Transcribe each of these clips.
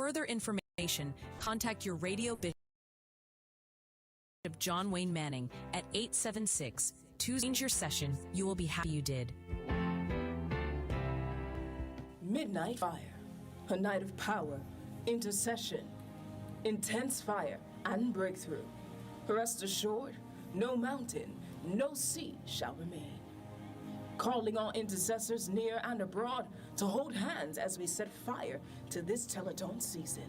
further information, contact your radio bishop, John Wayne Manning, at 876. Change your session. You will be happy you did. Midnight Fire, a night of power, intercession, intense fire, and breakthrough. Rest assured, no mountain, no sea shall remain. Calling all intercessors near and abroad to hold hands as we set fire to this telethon season.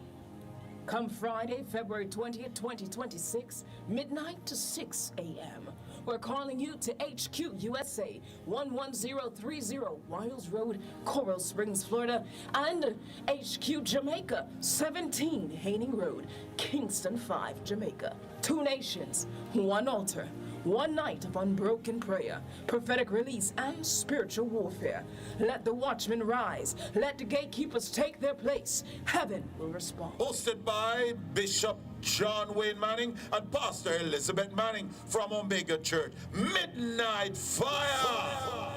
Come Friday, February 20th, 2026, midnight to 6 a.m. We're calling you to HQ USA, 11030 Wiles Road, Coral Springs, Florida, and HQ Jamaica, 17 Haining Road, Kingston 5, Jamaica. 2 nations, 1 altar, 1 night of unbroken prayer, prophetic release, and spiritual warfare. Let the watchmen rise. Let the gatekeepers take their place. Heaven will respond. Hosted by Bishop John Wayne Manning and Pastor Elizabeth Manning from Omega Church. Midnight Fire!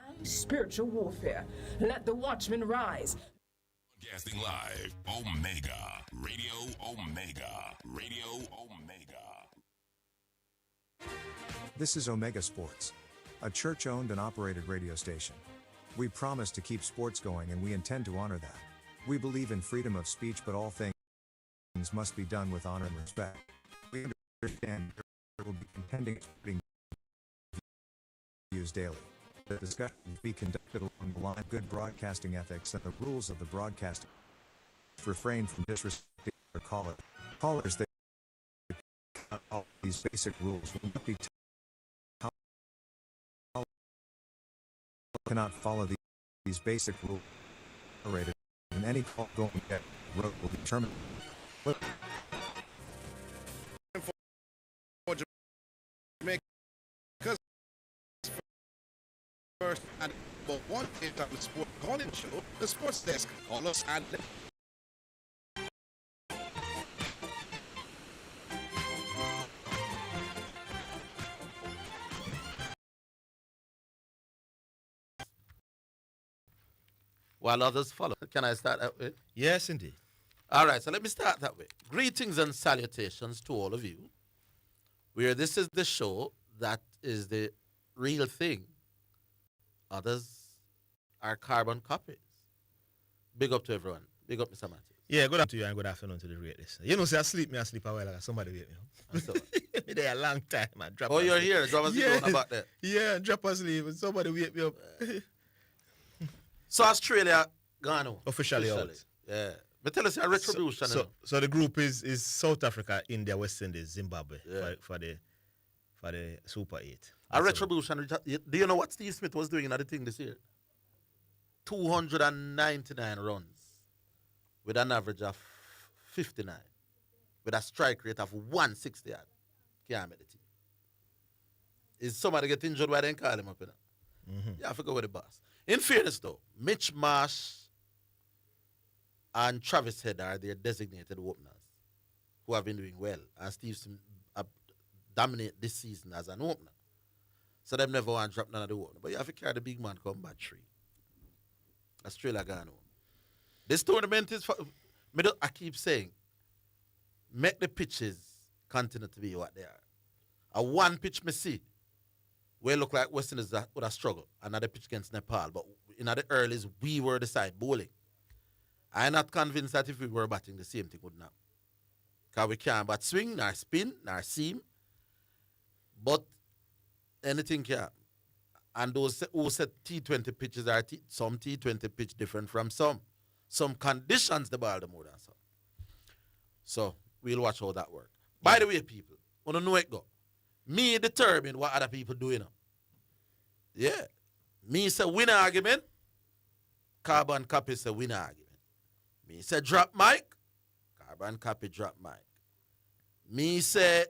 And spiritual warfare. Let the watchmen rise. Broadcasting live, Omega, Radio Omega, Radio Omega. This is Omega Sports, a church-owned and operated radio station. We promise to keep sports going and we intend to honor that. We believe in freedom of speech, but all things must be done with honor and respect. We understand there will be contending views daily. The discussion will be conducted along the line of good broadcasting ethics and the rules of the broadcasting. Refrain from disrespecting their callers. Callers that all these basic rules will not be cannot follow these basic rules. And any call going at road will be terminated. First and but one internet sport calling show, the sports desk. Call us and while others follow. Can I start that way? Yes, indeed. All right, so let me start that way. Greetings and salutations to all of you, where this is the show that is the real thing. Others are carbon copies. Big up to everyone. Big up, Mr. Matthews. Yeah, good afternoon to you and good afternoon to the great listener. You know, say I sleep a while ago. Somebody wake me up. Me there a long time. I drop oh, you're here. Drop us yeah. about that. Yeah, drop asleep. Somebody wake me up. So Australia gone out. Officially out. Yeah. But tell us your retribution. So the group is South Africa, India, West Indies, Zimbabwe for the Super 8. A retribution. Do you know what Steve Smith was doing in the thing this year? 299 runs with an average of 59 with a strike rate of 160. Can't make the team. Is somebody get injured why they didn't call him up? Yeah, I forgot with the boss. In fairness, though, Mitch Marsh and Travis Head are their designated openers who have been doing well. And Steve Smith dominate this season as an opener. So them never want to drop none of the opener. But you have to carry the big man come back 3. Australia gone on. This tournament is for, I keep saying, make the pitches continue to be what they are. A one pitch me see, where look like West Indies would have struggled. Another pitch against Nepal. But in the earlies, we were the side bowling. I'm not convinced that if we were batting, the same thing would not. Because we can't bat swing, nor spin, nor seam. But anything can. And those who said T20 pitches are some T20 pitch different from some. Some conditions the ball the more than some. So we'll watch how that works. Yeah. By the way, people, want to know it go. Me determine what other people do, you know. Yeah. Me say win argument. Carbon copy say win argument. Me say drop mic. Carbon copy drop mic. Me say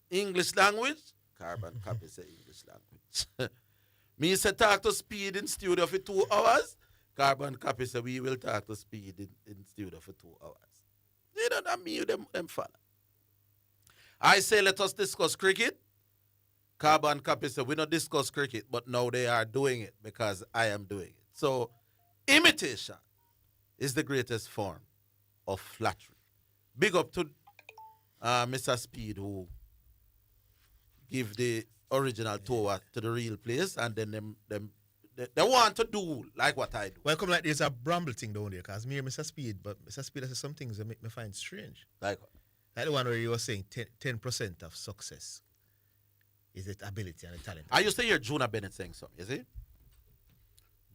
English language. Carbon copy say English language. Me say talk to speed in studio for 2 hours. Carbon copy say we will talk to speed in studio for 2 hours. You know that me them fella. I say let us discuss cricket. Carbon copy say we not discuss cricket, but now they are doing it because I am doing it. So imitation is the greatest form of flattery. Big up to Mr. Speed who give the original tour to the real place, and then they want to do like what I do. Well, come like there's a bramble thing down there, because me and Mr. Speed, but Mr. Speed has some things that make me find strange. Like what? Like the one where you were saying 10% of success is the ability and the talent. I used to hear Jonah Bennett saying something, you see?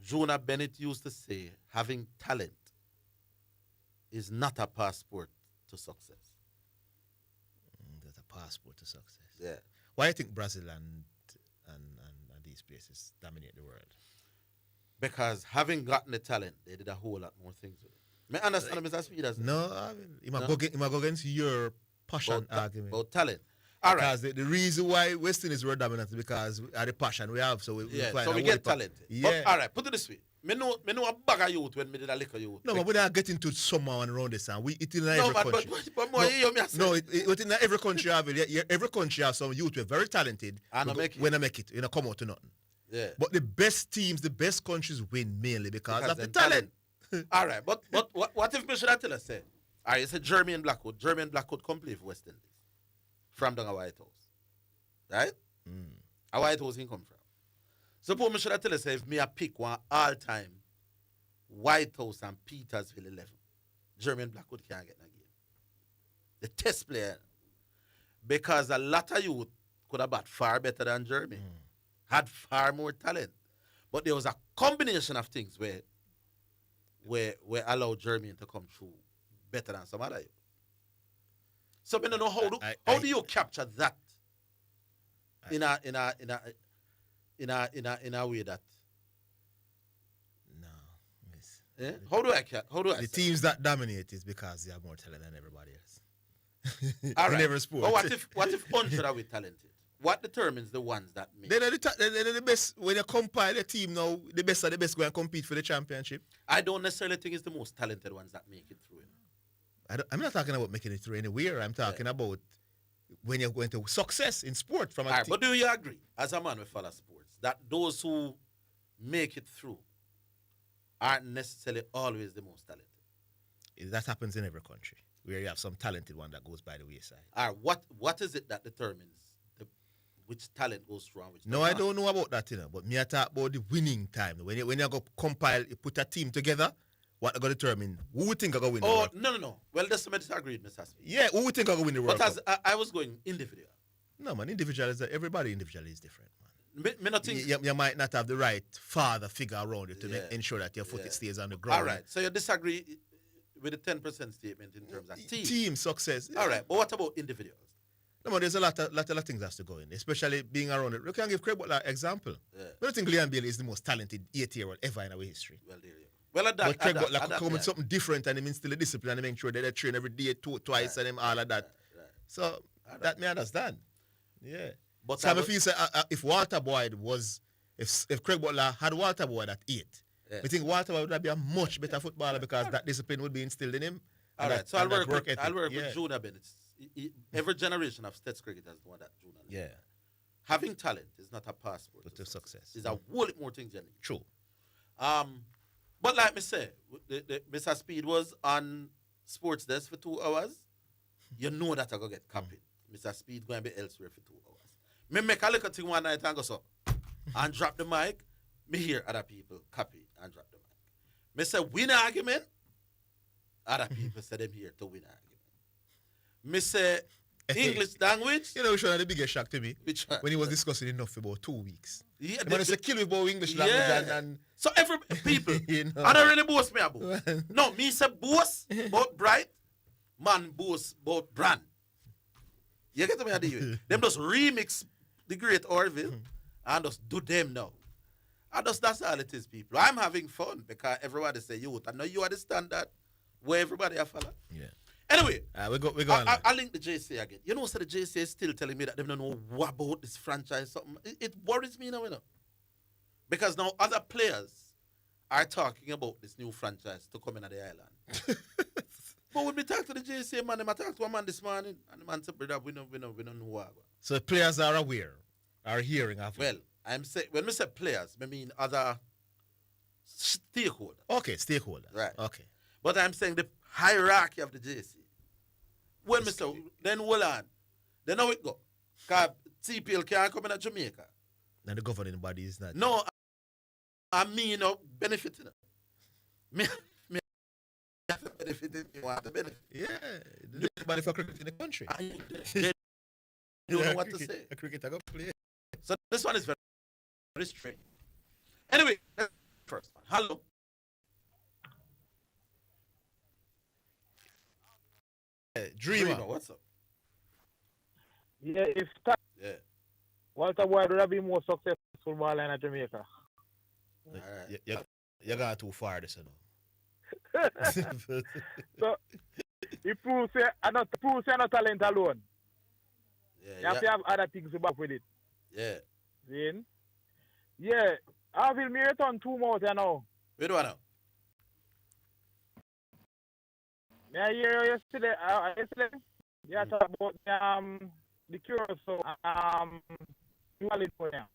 Jonah Bennett used to say having talent is not a passport to success. That's a passport to success. Yeah. Why do you think Brazil and these places dominate the world? Because having gotten the talent, they did a whole lot more things with it. Me understand Mr. Speed as No, I mean, he might go against your passion argument. about talent. All right. Because the reason why West Indies were dominant is because of the passion we have. So we find so a we way get talented. Yeah. But, all right, put it this way. Me know a bag of youth when me did a liquor youth. No, but we don't get into someone around this and it in every No, country. but more you me No, within every country have it. Every country have some youth who are very talented. And make it. When I make it, you know, come out to nothing. Yeah. But the best teams, the best countries win mainly because of the them talent. All right, but what if me should I tell us say? All right, it's a Jermaine Blackwood. Jermaine Blackwood come play for West Indies from down a White House. Right? A White House he come from. Suppose me should I tell us say if me a pick one all-time White House and Petersville 11, Jermaine Blackwood can't get in a game. The test player. Because a lot of youth could have bat far better than Jermaine. Had far more talent. But there was a combination of things where allowed Jermaine to come through better than some other youth. So I don't know how do you capture that in a way that No. Miss. how do I The teams that dominate is because they have more talent than everybody else. All In right. every sport. But what if 100 are we talented? What determines the ones that make? They're the best. When you compile a team now, the best are the best go and compete for the championship. I don't necessarily think it's the most talented ones that make it through. I'm not talking about making it through anywhere. I'm talking about when you're going to success in sport from a All right, team. but do you agree, as a man who follows sports, that those who make it through aren't necessarily always the most talented? That happens in every country where you have some talented one that goes by the wayside. All right, what is it that determines which talent goes through and which No, does I not? don't know about that, but me I talk about the winning time. When you go compile, you put a team together, what are going to determine who we think are going to win the Oh, World no. Well, that's a disagree, Mr. Smith. Yeah, who we think are going to win the World But as Cup? I was going individual. No, man, everybody individually is different, man. Me not think. You might not have the right father figure around you to ensure that your foot stays on the ground. All right, so you disagree with the 10% statement in terms of team. Team success. All right, but what about individuals? No, but there's a lot of things that has to go in, especially being around it. We can give Craig Butler an example. Yeah. I don't think Leon Bailey is the most talented 8-year-old ever in our history. Well, there you go. Well, But Craig Butler could come with something different and him instill a discipline and make sure that they train every day, twice, and all of that. Right. So that me understand. Yeah. But So I feel say, if Walter Boyd was, if Craig Butler had Walter Boyd at 8, I think Walter Boyd would be a much better footballer because that discipline would be instilled in him. All right, so I'll work with Yeah. Jonah Bennett. Every generation of States cricket has done that. Jonah. Yeah. Having talent is not a passport But to success. It's a whole lot more things you need. True. But like me say, Mr. Speed was on Sports Desk for 2 hours. You know that I go get copied. Mr. Speed going to be elsewhere for 2 hours. Me make a little thing one night and go so and drop the mic. Me hear other people copy and drop the mic. Me say win argument. Other people say them here to win argument. Me say English language. You know which one of the biggest shock to me? Which one? When he was discussing enough for about 2 weeks. Yeah, When say kill me about English language and so every people, You know. I don't really boast me about. No, me say boast about bright, man boast about brand. You get me idea? Them just remix the great Orville and just do them now. And that's all it is, people. I'm having fun because everybody say youth. I know you understand that where everybody are follow. yeah. Anyway, We go on. I link the JC again. You know, so the JC is still telling me that they don't know what about this franchise. Something. It worries me now, because now other players are talking about this new franchise to come in at the island. But when we talk to the JC man, I talked to a man this morning, and the man said, "Brother, we don't know what." So the players are aware, are hearing of it. Well, I'm saying when we say players, I mean other stakeholders. Okay, stakeholders. Right. Okay. But I'm saying the hierarchy of the JC. When Mr. Then hold on. Then how it go? Because TPL can't come in at Jamaica. And the governing body is not. No, I mean, benefiting. Me have to benefit it. You want to benefit. Yeah. Nobody for cricket in the country. They don't know what to say. A cricket I go play. So this one is very, very strange. Anyway, first one. Hello. Dreamer. What's up? Yeah, if Yeah. Walter Boyd would have been more successful baller in Jamaica. All right. You got too far this, you know. So he proves no talent alone. You have to have other things to back with it. Yeah. See? Yeah. I will me return 2 more now. Wait do I know? Yeah, yesterday, yeah, talk about the Curacao, New California.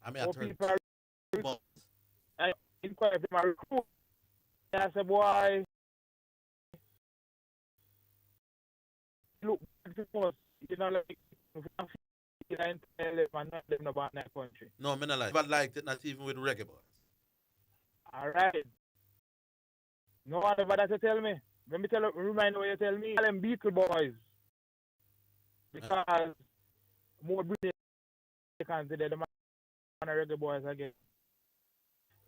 I mean, I turned people inquire for my recruit. I said, boy, look, you know, like, I not living about that country. No, I not like. But like it, not even with reggae boys. All right. No whatever that you tell me. Let me remind you what you tell me. Tell them Beatle boys. Because more British can't say the man reggae boys again.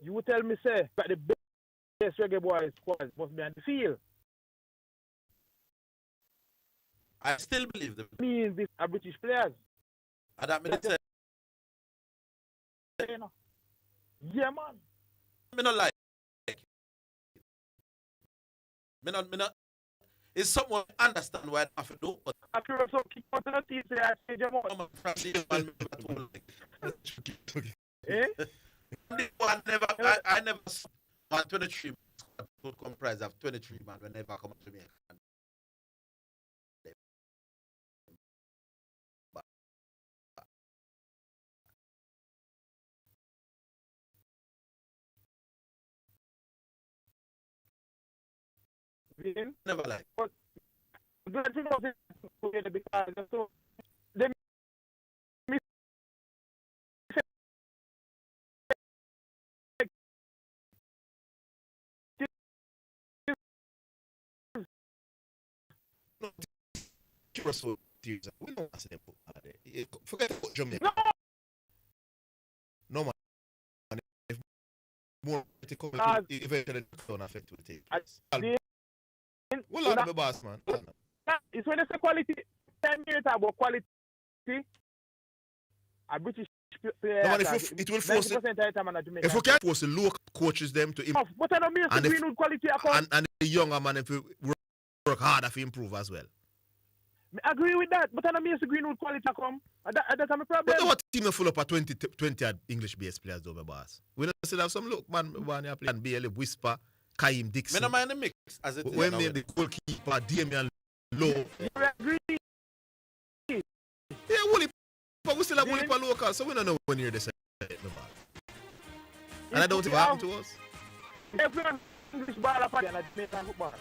You tell me, say, that the best reggae boys squad must be on the field. I still believe them. Means these are British players. And that means say, yeah, man. me not like. Me not. Is someone understand what I have to do? But I feel so kick out the teeth. I say, Jamal. I'm from the one Eh? I never saw 23 would comprise of 23 man whenever come to me. Never like. But don't you know because so they Russell tears. We don't want to see them put. Forget about Jamaica. No man. If more to come, eventually don't affect the team. Well, on the boss, man. It's when they say quality. 10 minutes about quality. A British player. No, man, it will force it. If we can't force the local coaches them to improve, but I don't mean the Greenwood quality. And the younger man, if we work harder to improve as well. I agree with that, but I don't mean the Greenwood quality come. That's my problem. But what team full up of 20 English-based players, though, my boss? We don't still have some look, man. When you play and BLA Whisper, Kaim Dixon. Me no mind the mix as it is. When the goalkeeper, Damian Lowe. You agree? Yeah, Wooly, but we still have Wooly local, so we don't know when you're the same. And I don't think it happened to us. If we have English ball up and Jamaican football.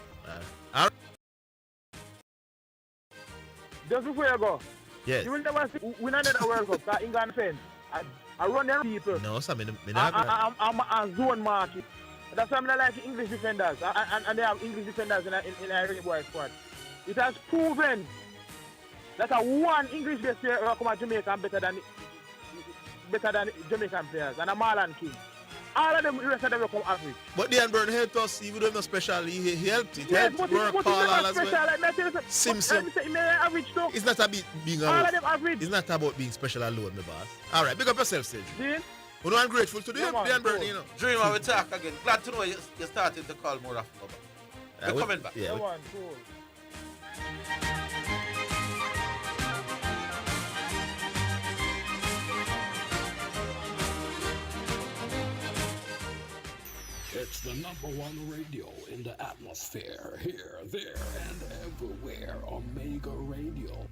Just before you go. Yes. You will never see, we not in the World Cup, because England fans. I run them people. No, sir, I'm a zone market. That's why I'm not like English defenders. And they have English defenders in a really boy squad. It has proven that a one English-based player will come at Jamaica better than Jamaican players. And a Marlon King. All of them, the rest of them will come average. But Dan Burn helped us, even though he's not special, he helped. It yes, helped work Paul as well. Simpson. It's not about being all of them average. It's not about being special alone, my boss. All right, big up yourself, Sergio. Dean? Well, I'm grateful to you, Dan Burn, you know. Dreamer, we talk again. Glad to know you're starting to call more often. We're coming back. Yeah, cool. It's the #1 radio in the atmosphere, here, there, and everywhere. Omega Radio.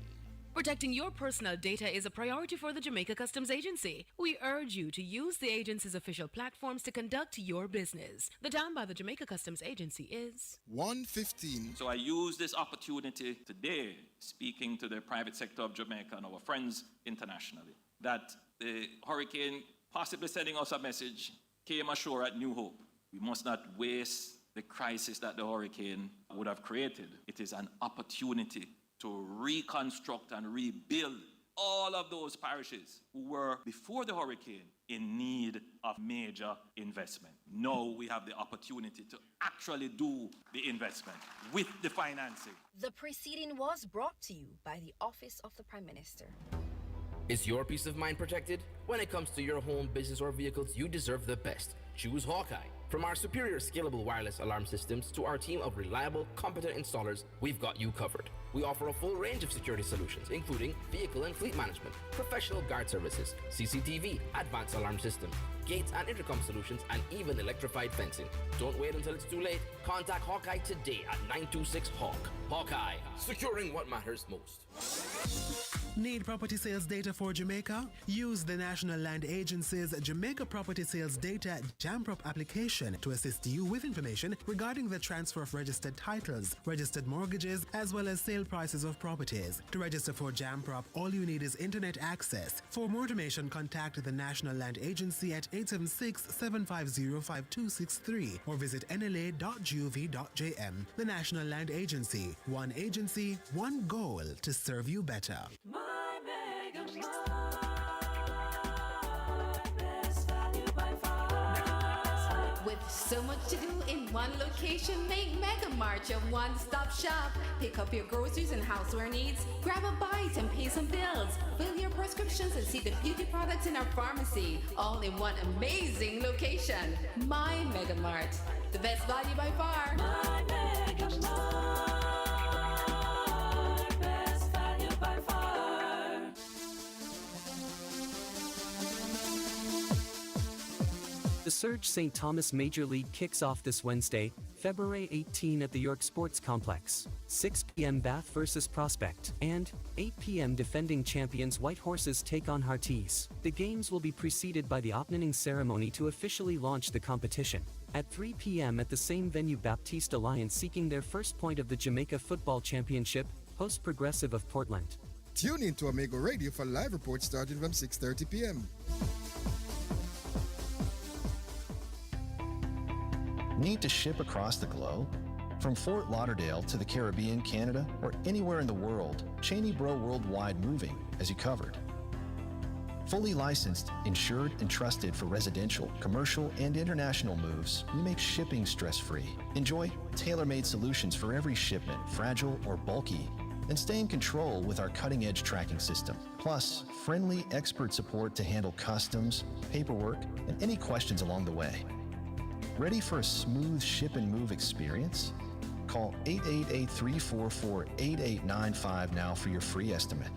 Protecting your personal data is a priority for the Jamaica Customs Agency. We urge you to use the agency's official platforms to conduct your business. The time by the Jamaica Customs Agency is 1:15. So I use this opportunity today, speaking to the private sector of Jamaica and our friends internationally, that the hurricane possibly sending us a message came ashore at New Hope. We must not waste the crisis that the hurricane would have created. It is an opportunity to reconstruct and rebuild all of those parishes who were, before the hurricane, in need of major investment. Now we have the opportunity to actually do the investment with the financing. The proceeding was brought to you by the Office of the Prime Minister. Is your peace of mind protected? When it comes to your home, business, or vehicles, you deserve the best. Choose Hawkeye. From our superior scalable wireless alarm systems to our team of reliable, competent installers, we've got you covered. We offer a full range of security solutions, including vehicle and fleet management, professional guard services, CCTV, advanced alarm systems, gates and intercom solutions, and even electrified fencing. Don't wait until it's too late. Contact Hawkeye today at 926-HAWK. Hawkeye, securing what matters most. Need property sales data for Jamaica? Use the National Land Agency's Jamaica Property Sales Data JAMPROP application to assist you with information regarding the transfer of registered titles, registered mortgages, as well as sale prices of properties. To register for JAMPROP, all you need is internet access. For more information, contact the National Land Agency at 876-750-5263 or visit nla.gov.jm. The National Land Agency. One agency, one goal to serve you better. With so much to do in one location, make Mega Mart your one-stop shop. Pick up your groceries and houseware needs, grab a bite and pay some bills, fill your prescriptions and see the beauty products in our pharmacy, all in one amazing location. My Mega Mart, the best value by far. My Mega Mart, best value by far. The Surge St. Thomas Major League kicks off this Wednesday, February 18 at the York Sports Complex. 6 p.m. Bath versus Prospect, and 8 p.m. defending champions White Horses take on Hearties. The games will be preceded by the opening ceremony to officially launch the competition. At 3 p.m. at the same venue, Baptiste Alliance, seeking their first point of the Jamaica Football Championship, host Progressive of Portland. Tune in to Omega Radio for live reports starting from 6:30 p.m. Need to ship across the globe? From Fort Lauderdale to the Caribbean, Canada, or anywhere in the world, Cheney Bro Worldwide Moving has you covered. Fully licensed, insured, and trusted for residential, commercial, and international moves, we make shipping stress-free. Enjoy tailor-made solutions for every shipment, fragile or bulky, and stay in control with our cutting-edge tracking system. Plus, friendly expert support to handle customs, paperwork, and any questions along the way. Ready for a smooth ship and move experience? Call 888-344-8895 now for your free estimate.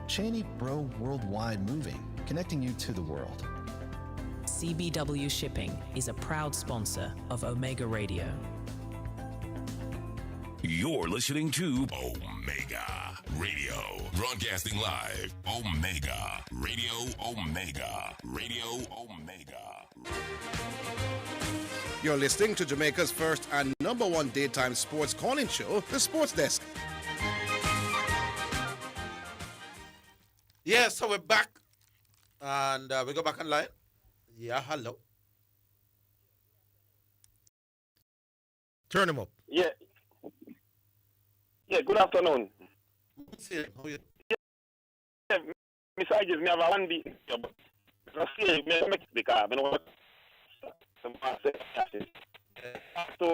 Cheney Bro Worldwide Moving, connecting you to the world. CBW Shipping is a proud sponsor of Omega Radio. You're listening to Omega Radio. Broadcasting live. Omega Radio. Omega Radio. Omega. You're listening to Jamaica's first and #1 daytime sports calling show, The Sports Desk. Yeah, so we're back. And we go back online. Yeah, hello. Turn him up. Yeah. Yeah, good afternoon. Yeah, Miss Aegis, me have a one day. But me make the car. So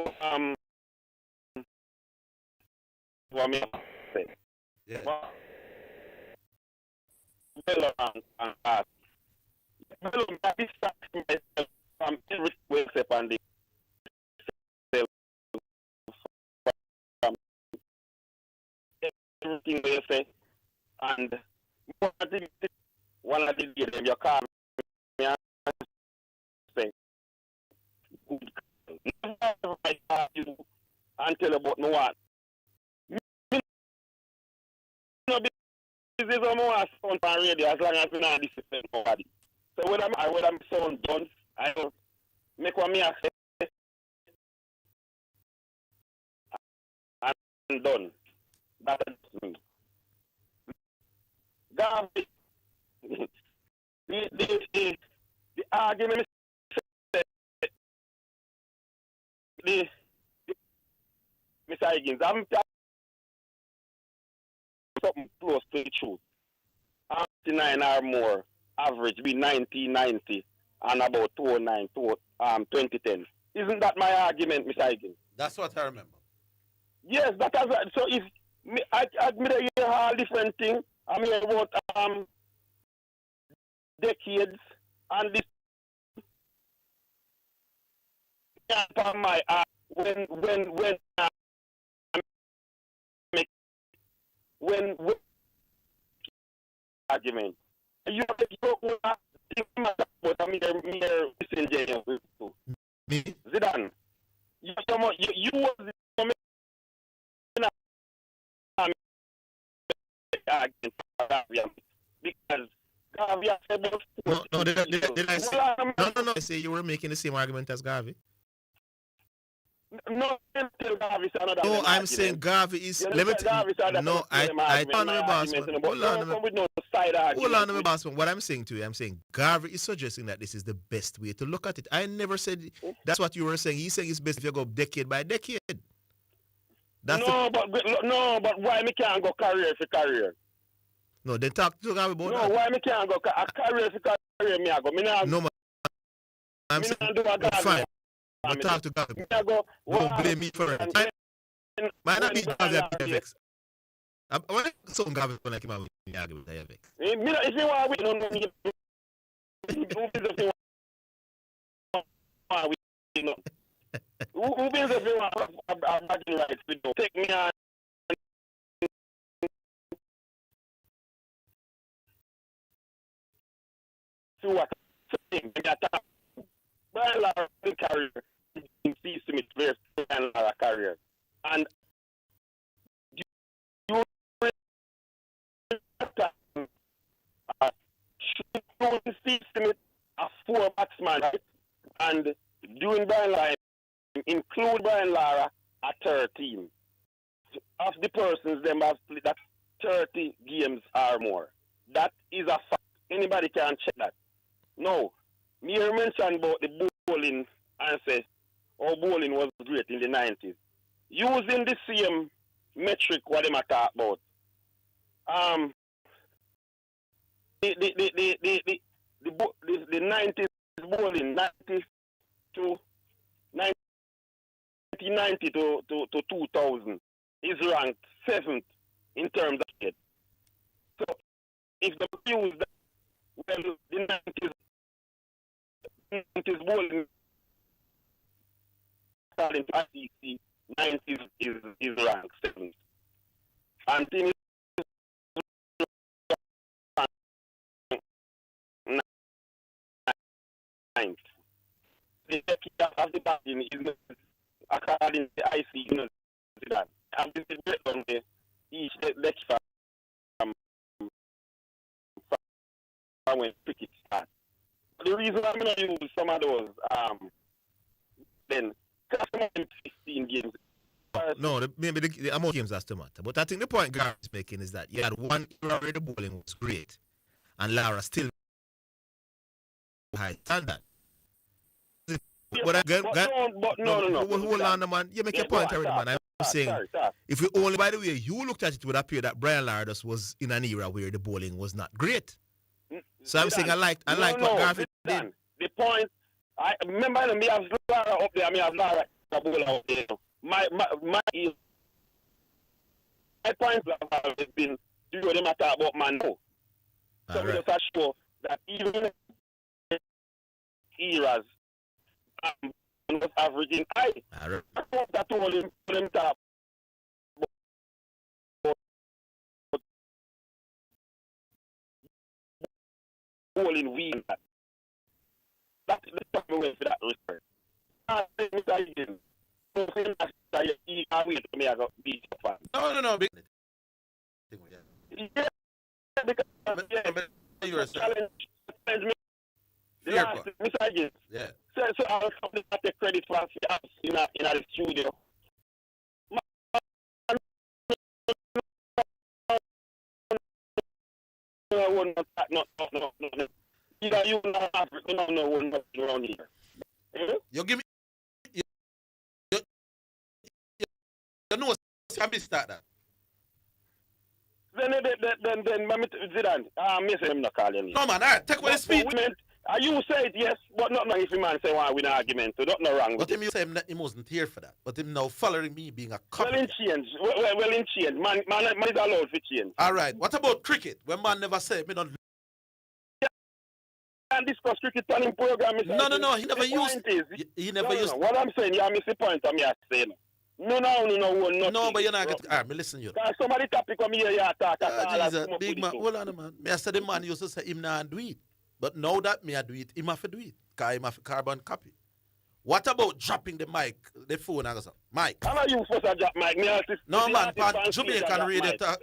what me say? Yeah. Well, this from every except on the everything they say, and one of the them your car me say and tell about me what. Me no is on my sound on radio as long as we not discipline nobody. So when I'm sound done, I don't make what me say. I'm done. That's me. Garvey, the argument the Mr. Higgins, I'm something close to the truth. 99 or more average be 1990 and about 2009 to 2010. Isn't that my argument, Mr. Higgins? That's what I remember. Yes, that is right. So if I admit that you hear all different things, I mean about decades and this on my when argument you have to go but I mean Zidane you was because Garvey said no, did I say no, I say you were making the same argument as Garvey. No, I'm saying Garvey is limited. No, I don't know Bossman. Hold on, Bossman. What I'm saying to you, I'm saying Garvey is suggesting that this is the best way to look at it. I never said that's what you were saying. He's saying it's best if you go decade by decade. But why me can't go career for career? No, then talk to Garvey about that. No, why me can't go career for career? Me I go. No, man. I'm saying fine. But talk to Garvey. Don't blame me for it. Man, I need Garvey at FX. When I saw Garvey when I came out with the argument at FX. If you want to win, who means if you want a batting rights to take me on to what thing Brian Lara career in C. Smith versus Brian Lara career. And you Steve Smith a 4 batsman, right? And doing Brian Lara include Brian Lara at 13. Of the persons them have played that 30 games or more. That is a fact. Anybody can check that. No. Me mentioned about the bowling and say, oh, bowling was great in the 90s. Using the same metric what them talk about. The 90s bowling, 1990 to 2000 is ranked 7th in terms of it. So if the use that, well, the 90s bowling according to ICC, 90s is ranked 7th. And things ninth. The key of the batting is according to IC, you know, that. And this is based on each lecture from when cricket starts. The reason I'm going to use some of those, then, because 15 games. No, maybe the amount of games has to matter. But I think the point Gareth is making is that you had one era where the bowling was great, and Lara still high standard. But no. Hold on, man. You make a point already, man. I'm saying, if we only, by the way, you looked at it, would appear that Brian Lara was in an era where the bowling was not great. So I'm saying I like what Garfield did. The point, I remember me have Lara up there, me have Lara bowler up there. My point has been, do you them talk about man now? So we just assure that even eras was averaging high. I that told him talk bowling win. That's the time we went for that respect. No. Yeah, challenge me. The last misogynist. Yeah. So I'll take credit for in the studio. No. Either you know one around here. You give me. You know, I missed that. Then, Zidane, I'm missing him not calling you. No, man, all right, take away the speech. You say it, yes, but not if a man say why we not argument, so not wrong. But him you say he wasn't here for that. But him now following me being a cop. Well, in change. Well, in change. Man is allowed to change. All right, what about cricket? When man never said me don't. And discuss cricket on him program. No, he never used. He never used. What I'm saying, you miss the point of me saying. No, but you're not getting. Alright, me listen you. Because somebody topic come here, you talk. Jesus, big man, hold on, man. Me I said the man used to say him not do it. But now that me I do it, him have to do it. Because him have carbon copy. What about dropping the mic, the phone and so? Mic. How are you supposed to drop mic? No, man, Jamaican radio talk.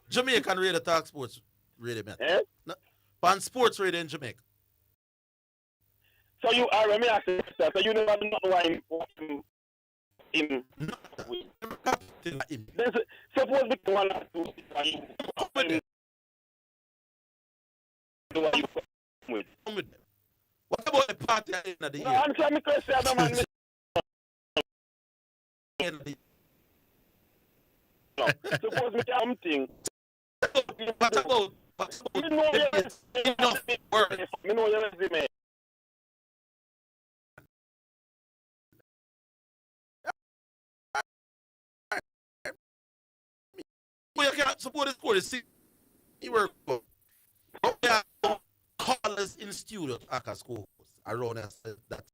Jamaican radio talk sports radio, man. Eh? No, pan sports radio in Jamaica. So you are, me asking, so you never know why him. Suppose we one or two. What about the party at the end of the year? No, answer me question, man. No, suppose me something. What about? You know your resume. You cannot support the score. See, he work for callers in studio at school around and said that.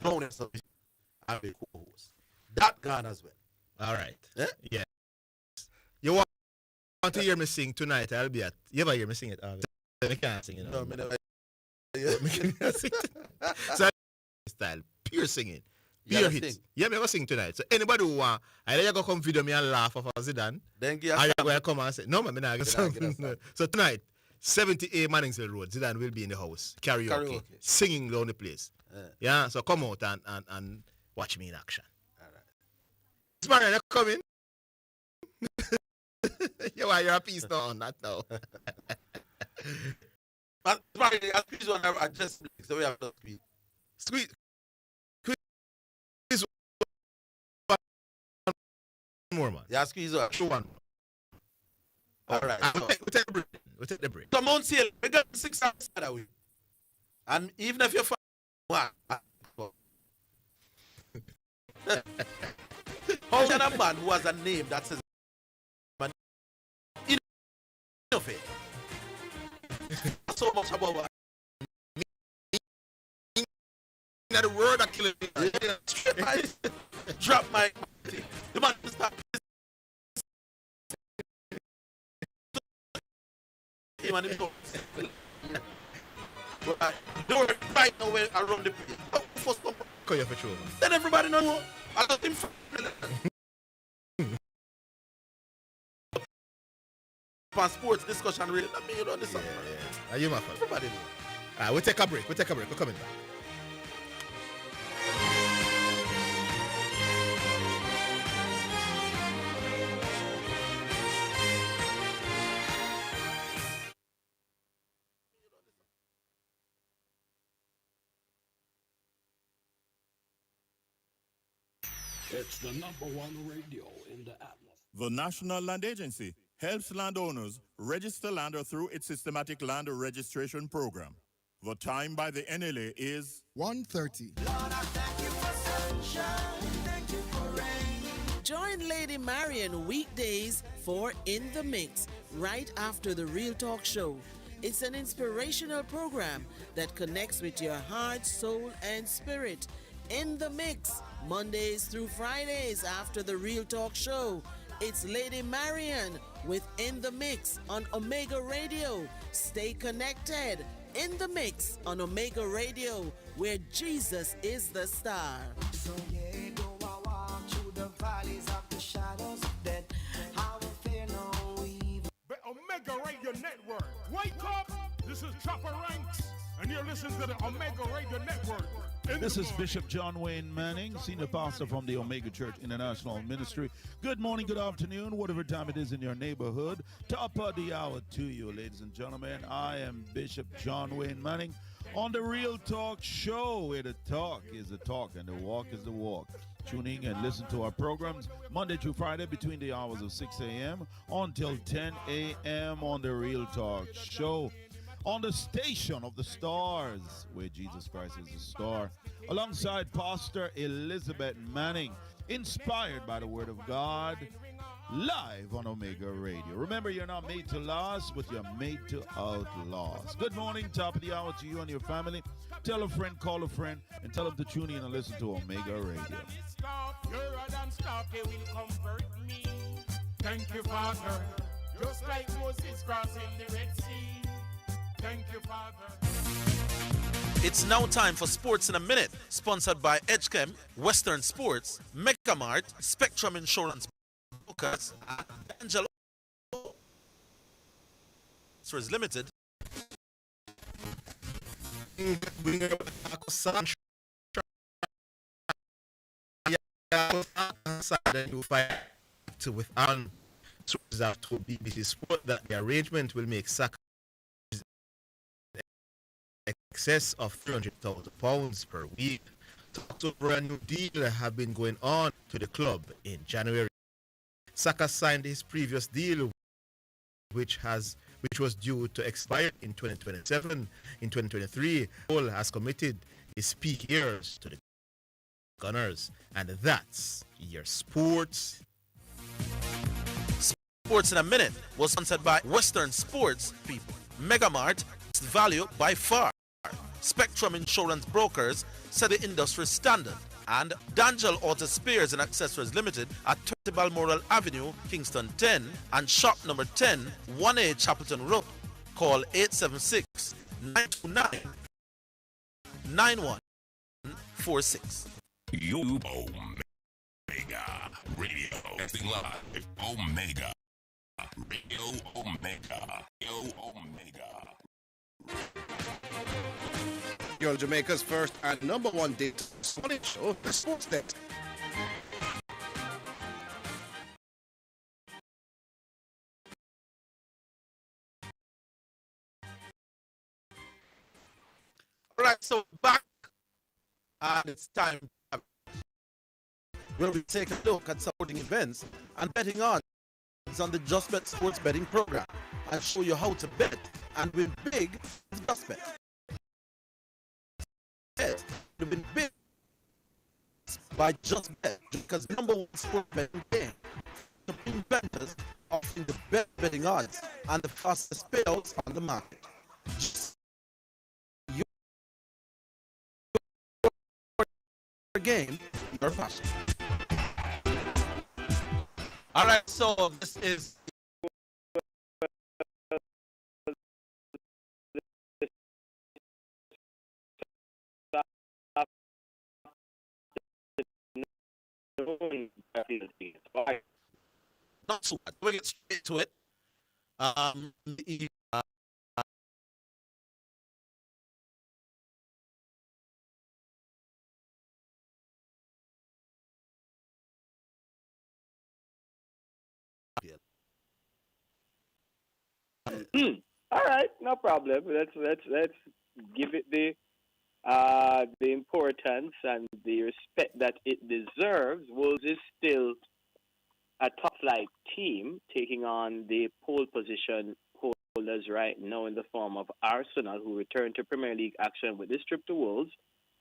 Bonus of have a co-host. That gone as well. All right. Eh? Yeah. You want to hear me sing tonight? I'll be at. You ever hear me sing it? I can't sing it. No, me never. So style pure singing. Pure hits. Sing. Yeah, me ever sing tonight. So anybody who want, either you go come video me and laugh off Zidane. Then give or you go come and say, no, man, I So tonight, 78 Manningsville Road, Zidane will be in the house. Karaoke. Singing down the place. Yeah, so come out and watch me in action. All right. Marion, you coming? You're a piece now on that now. But Marion, I squeeze one, I just so we have to squeeze. Squeeze more, man. Yeah, squeeze one. Show one. All right. So. We take the break. Come on, sale. We got 6 hours that way. And even if you're how can a man who has a name that says man enough it? So much about what the word that killing me. Drop my the man stop him and him go. They were right now around the place. First come for sure. Then everybody know I got him sports discussion really not me, you know this. Yeah. Are you my friend? Everybody know. Alright, we'll take a break. We're coming back. It's the #1 radio in the Atlas. The National Land Agency helps landowners register land through its systematic land registration program. The time by the NLA is 1:30. Join Lady Marian weekdays for In the Mix, right after the Real Talk Show. It's an inspirational program that connects with your heart, soul, and spirit. In the Mix, Mondays through Fridays after the Real Talk Show. It's Lady Marian with In the Mix on Omega Radio. Stay connected. In the Mix on Omega Radio, where Jesus is the star. So yeah, though I walk through the valleys of the shadows of death, Omega Radio Network. Wake up! This is Chopper Ranks, and you're listening to the Omega Radio Network. This is Bishop John Wayne Manning, Senior Pastor from the Omega Church International Ministry. Good morning, good afternoon, whatever time it is in your neighborhood. Top of the hour to you, ladies and gentlemen. I am Bishop John Wayne Manning on the Real Talk Show, where the talk is the talk and the walk is the walk. Tune in and listen to our programs Monday through Friday between the hours of 6 a.m. until 10 a.m. on the Real Talk Show. On the station of the stars, where Jesus Christ is the star, alongside Pastor Elizabeth Manning, inspired by the Word of God, live on Omega Radio. Remember, you're not made to last, but you're made to outlast. Good morning, top of the hour to you and your family. Tell a friend, call a friend, and tell them to tune in and listen to Omega Radio. Thank you, Father. Just like Moses crossing the Red Sea. Thank you, Father. It's now time for Sports in a Minute, sponsored by Edgechem, Western Sports, Megamart, Spectrum Insurance Brokers, and Angelo Insurance Limited. With sources have told BBC Sport that the arrangement will make Saka excess of £300,000 per week. Talks over a new deal that have been going on to the club in January. Saka signed his previous deal, which was due to expire in 2027. In 2023, Paul has committed his peak years to the Gunners, and that's your sports. Sports in a Minute was sponsored by Western Sports people, Megamart, value by far. Spectrum Insurance Brokers set the industry standard, and D'Angelo Auto Spares and Accessories Limited at 20 Balmoral Avenue, Kingston 10, and shop number 10, 1A Chapelton Road. Call 876-929-9146. You Omega Radio. Casting live. Omega. Radio Omega. Radio Omega. You're Jamaica's first and number one date morning show, the Sports Net. All right, so back, and it's time where we take a look at supporting events and betting odds on the Just Bet Sports Betting Program and show you how to bet and win big with Just Bet. We've been big by Just Bet because number one sport betting game. Supreme bettors offering the best betting odds and the fastest payouts on the market. Just your game, your passion. All right, so this is not so bad. We'll get straight to it. All right, no problem. Let's give it the importance and the respect that it deserves. Wolves is still a top-flight team taking on the pole position holders right now in the form of Arsenal, who return to Premier League action with this trip to Wolves,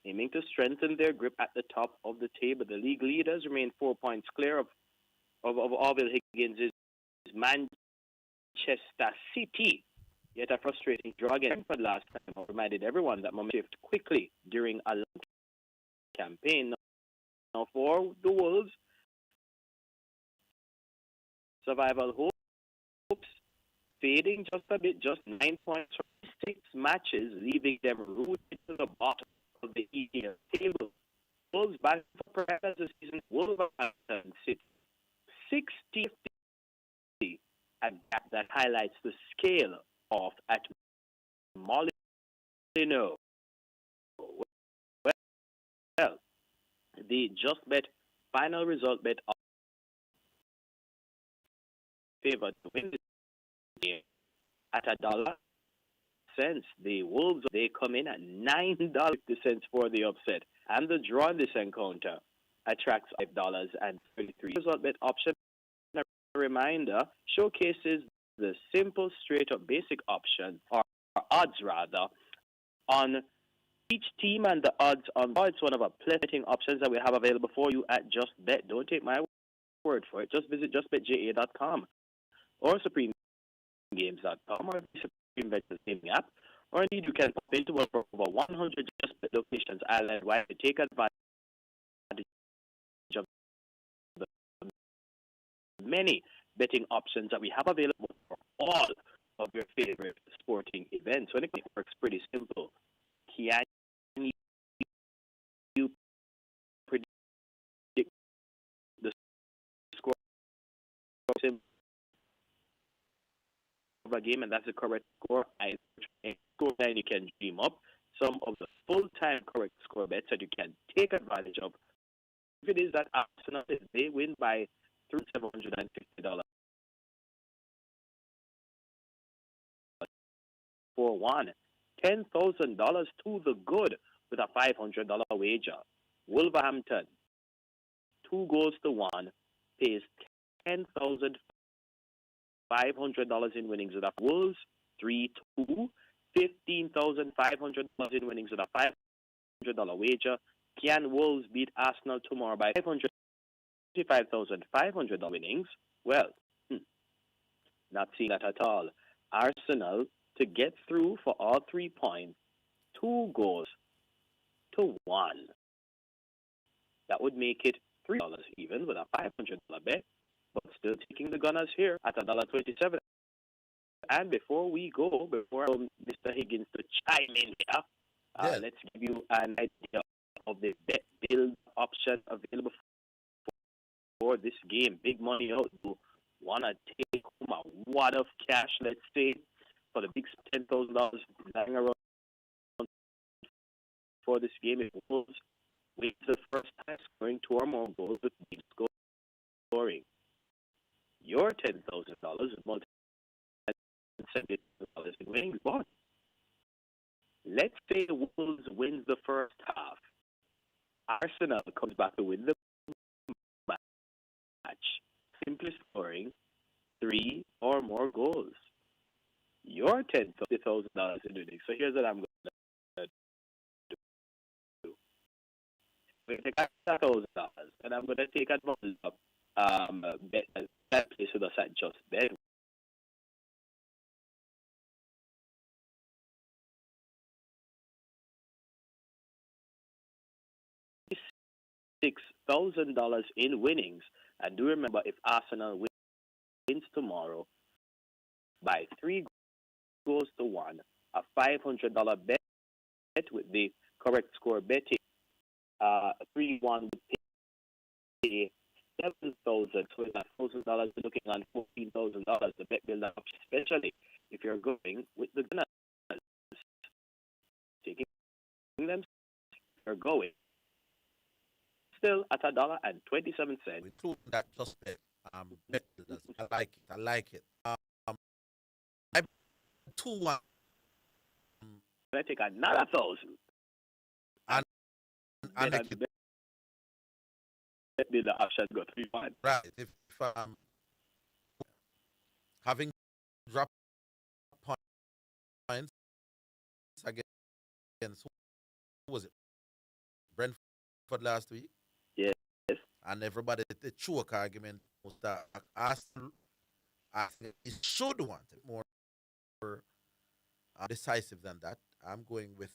aiming to strengthen their grip at the top of the table. The league leaders remain 4 points clear of Orville Higgins' Manchester City. Yet a frustrating draw again for last time reminded everyone that momentum shift quickly during a long campaign. Now for the Wolves, survival hopes fading just a bit, just 9 points from 6 matches, leaving them rooted to the bottom of the EPL table. Wolves back for perhaps the season. Wolverhampton sit 60, a gap that highlights the scale off at Molyneux. Well, the Just Bet final result bet of favor to win the game at $1.50. The Wolves, they come in at $9.50 for the upset. And the draw in this encounter attracts $5.33. Result bet option, a reminder, showcases the simple, straight-up basic option, or odds rather, on each team and the odds on. It's one of our betting options that we have available for you at Just Bet. Don't take my word for it. Just visit justbetja.com or supremegames.com or the Supreme Bet gaming app. Or indeed, you can pop into one for over 100 Just Bet locations island-wide to take advantage of the many betting options that we have available for all of your favorite sporting events. So it works pretty simple. Can you predict the score of a game, and that's the correct score? And you can dream up some of the full-time correct score bets that you can take advantage of. If it is that Arsenal, they win by $750 for one. $10,000 to the good with a $500 wager. Wolverhampton, 2-1, pays $10,500 in winnings with a Wolves, 3-2, $15,500 in winnings with a $500 wager. Can Wolves beat Arsenal tomorrow by $555,500 winnings? Well, not seeing that at all. Arsenal to get through for all 3 points, 2-1. That would make it $3 even with a $500 bet, but still taking the Gunners here at $1.27. And before we go, before Mr. Higgins to chime in here, let's give you an idea of the bet build option available for this game. Big money out. You want to take home a wad of cash, let's say, for the big $10,000 lying around for this game. It was with the first time scoring 2 or more goals with big scoring. Your $10,000 $70,000 in winnings. But let's say the Wolves wins the first half. Arsenal comes back to win the match, simply scoring 3 or more goals. Your $10,000 in winnings. So here's what I'm going to do. I'm going to take $1,000 and I'm going to take advantage of that place with us at Just Bet. $6,000 in winnings. And do remember, if Arsenal wins tomorrow by 3-1, a $500 bet with the correct score betting, 3-1 would pay $7,000. So that $1,000 looking on $14,000. The bet builder, especially if you're going with the Gunners, taking them, you're going. Still at $1.27. Including that Just Bet, bet builders. I like it. I 2-1. I take another $1,000. And the bet builder option go 3-1. Right. If having dropped points against who was it? Brentford last week. Yes. And everybody, the choke argument was that Arsenal should want it more decisive than that. I'm going with,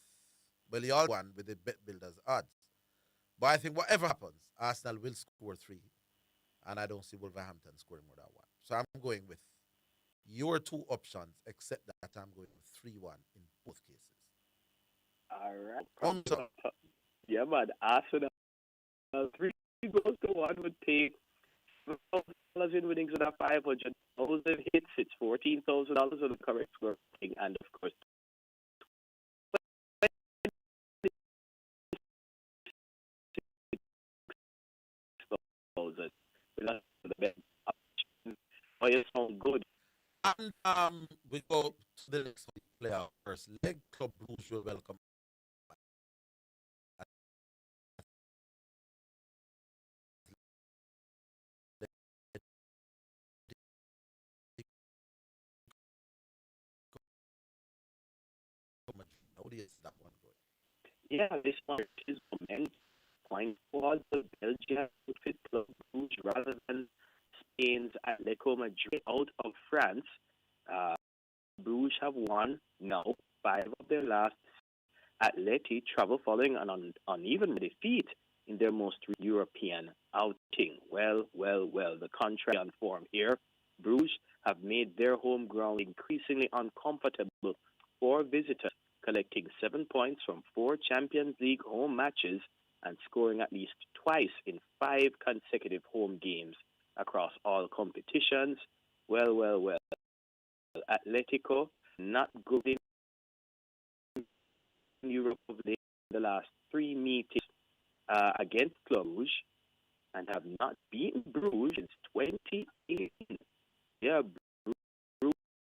well, the other one with the bet builders odds. But I think whatever happens, Arsenal will score 3. And I don't see Wolverhampton scoring more than 1. So I'm going with your 2 options, except that I'm going with 3-1 in both cases. All right. Yeah, man. Arsenal 3-1 would take $7,000 in winnings with a 500,000 hits. It's $14,000 on the correct score. And of course, the best option. Oh, it sounds good. And we go to the next player first. Leg Club Rouge will welcome. How do you see that one going? Yeah, this one is meant point for the Belgian outfit Club Rouge rather than Spain's Atletico Madrid out of France. Bruges have won now 5 of their last. Atleti travel following an uneven defeat in their most European outing. Well, the contrary on form here. Bruges have made their home ground increasingly uncomfortable for visitors, collecting 7 points from 4 Champions League home matches and scoring at least twice in 5 consecutive home games across all competitions. Well. Atletico not good in Europe over the last 3 meetings against Club Rouge and have not beaten Bruges since 2018. Yeah,